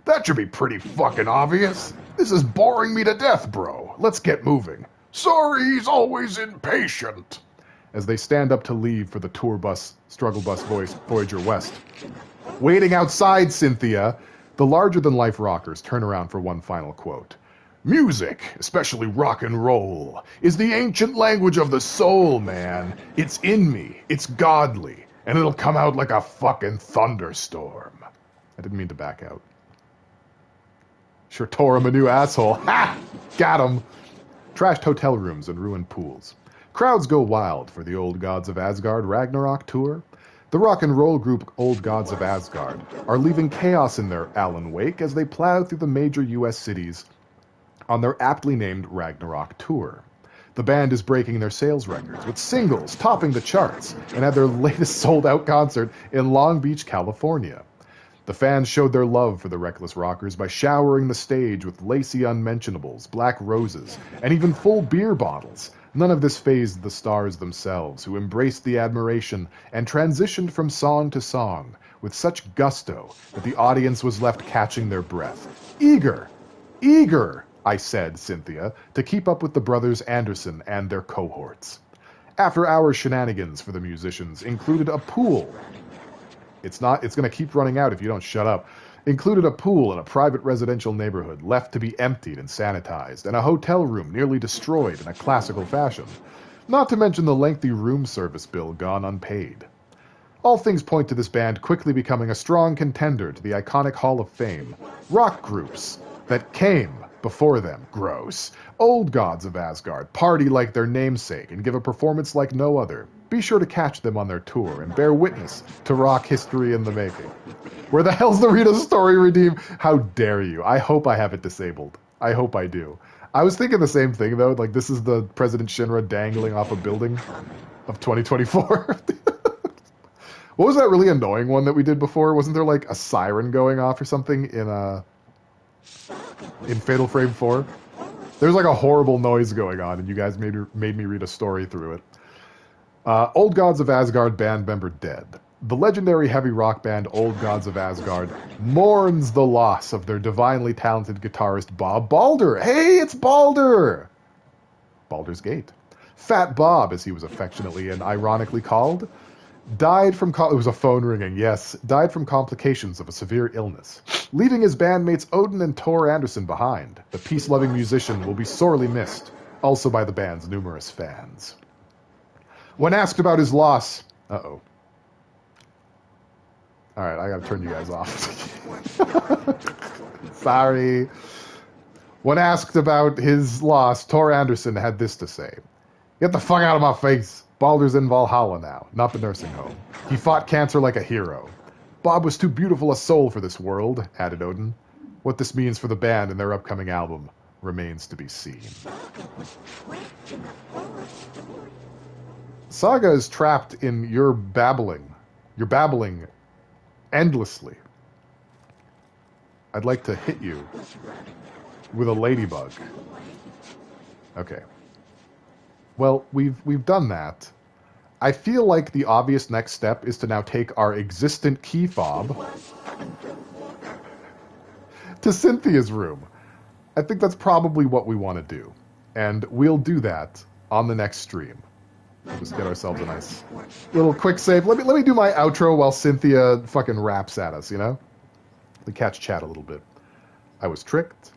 That should be pretty fucking obvious. This is boring me to death, bro. Let's get moving. Sorry, he's always impatient. As they stand up to leave for the tour bus, struggle bus Voyager West. Waiting outside, Cynthia, the larger-than-life rockers turn around for one final quote. Music, especially rock and roll, is the ancient language of the soul, man. It's in me. It's godly. And it'll come out like a fucking thunderstorm. I didn't mean to back out. Sure tore him a new asshole. Ha! Got him! Trashed hotel rooms and ruined pools. Crowds go wild for the Old Gods of Asgard Ragnarok tour. The rock and roll group Old Gods of Asgard are leaving chaos in their Alan Wake as they plow through the major U.S. cities on their aptly named Ragnarok tour. The band is breaking their sales records, with singles topping the charts, and had their latest sold-out concert in Long Beach, California. The fans showed their love for the Reckless Rockers by showering the stage with lacy unmentionables, black roses, and even full beer bottles. None of this fazed the stars themselves, who embraced the admiration and transitioned from song to song with such gusto that the audience was left catching their breath. Eager, I said, Cynthia, to keep up with the brothers Anderson and their cohorts. After-hour shenanigans for the musicians included a pool. It's going to keep running out if you don't shut up. Included a pool in a private residential neighborhood left to be emptied and sanitized, and a hotel room nearly destroyed in a classical fashion. Not to mention the lengthy room service bill gone unpaid. All things point to this band quickly becoming a strong contender to the iconic Hall of Fame. Rock groups that came before them, gross. Old gods of Asgard party like their namesake and give a performance like no other. Be sure to catch them on their tour and bear witness to rock history in the making. Where the hell's the Rita story redeem? How dare you? I hope I have it disabled. I hope I do. I was thinking the same thing, though. Like, this is the President Shinra dangling off a building of 2024. What was that really annoying one that we did before? Wasn't there, like, a siren going off or something in Fatal Frame 4? There's, like, a horrible noise going on, and you guys made me read a story through it. Old Gods of Asgard band member dead. The legendary heavy rock band Old Gods of Asgard mourns the loss of their divinely talented guitarist Bob Balder. Hey, it's Balder! Baldur's Gate. Fat Bob, as he was affectionately and ironically called, died from... it was a phone ringing, yes. Died from complications of a severe illness, leaving his bandmates Odin and Tor Anderson behind. The peace-loving musician will be sorely missed, also by the band's numerous fans. When asked about his loss... Uh-oh. Alright, I gotta turn you guys off. Sorry. When asked about his loss, Tor Anderson had this to say. Get the fuck out of my face. Balder's in Valhalla now, not the nursing home. He fought cancer like a hero. Bob was too beautiful a soul for this world, added Odin. What this means for the band and their upcoming album remains to be seen. Saga is trapped in your babbling. You're babbling endlessly. I'd like to hit you with a ladybug. Okay. Well, we've done that. I feel like the obvious next step is to now take our existent key fob to Cynthia's room. I think that's probably what we want to do. And we'll do that on the next stream. We'll just get ourselves a nice little quick save. Let me do my outro while Cynthia fucking raps at us, you know? We catch chat a little bit. I was tricked.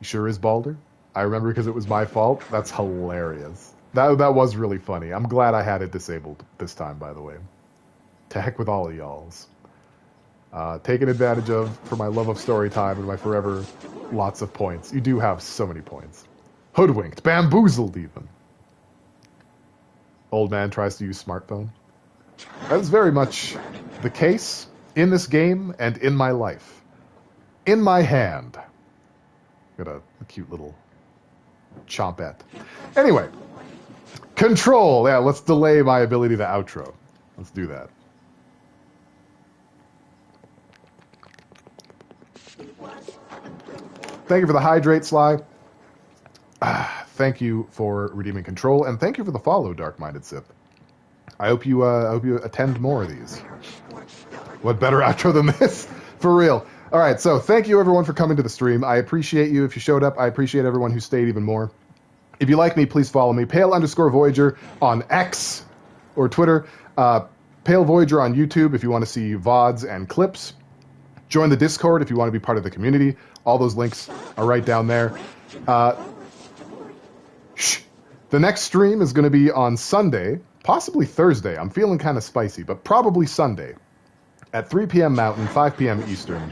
You sure is Balder? I remember because it was my fault. That's hilarious. That was really funny. I'm glad I had it disabled this time, by the way. To heck with all of y'alls. Taken advantage of for my love of story time and my forever lots of points. You do have so many points. Hoodwinked. Bamboozled, even. Old man tries to use smartphone. That is very much the case in this game and in my life. In my hand. Got a cute little chompette. Anyway. Control. Yeah, let's delay my ability to outro. Let's do that. Thank you for the hydrate, Sly. Thank you for redeeming Control, and thank you for the follow, Dark-Minded Sith. I hope you attend more of these. What better outro than this? For real. All right, so thank you, everyone, for coming to the stream. I appreciate you. If you showed up, I appreciate everyone who stayed even more. If you like me, please follow me. Pale_Voyager on X or Twitter. Pale Voyager on YouTube if you want to see VODs and clips. Join the Discord if you want to be part of the community. All those links are right down there. The next stream is going to be on Sunday, possibly Thursday. I'm feeling kind of spicy, but probably Sunday at 3 p.m. Mountain, 5 p.m. Eastern.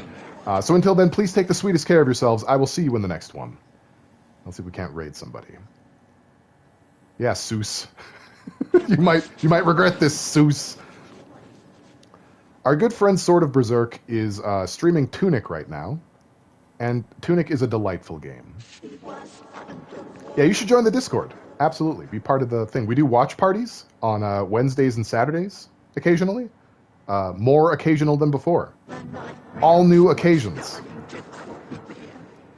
So until then, please take the sweetest care of yourselves. I will see you in the next one. Let's see if we can't raid somebody. Yeah, Seuss. you might regret this, Seuss. Our good friend Sword of Berserk is streaming Tunic right now. And Tunic is a delightful game. Yeah, you should join the Discord. Absolutely. Be part of the thing. We do watch parties on Wednesdays and Saturdays, occasionally. More occasional than before. All new occasions.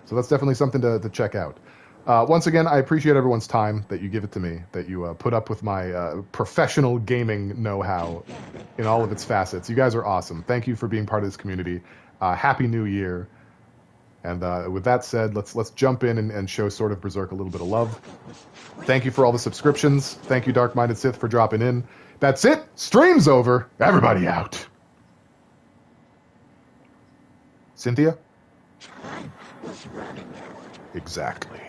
So that's definitely something to check out. Once again, I appreciate everyone's time, that you give it to me, that you put up with my professional gaming know-how in all of its facets. You guys are awesome. Thank you for being part of this community. Happy New Year. And with that said, let's jump in and show Sword of Berserk a little bit of love. Thank you for all the subscriptions. Thank you, Dark-Minded Sith, for dropping in. That's it. Stream's over. Everybody out. Cynthia? Exactly.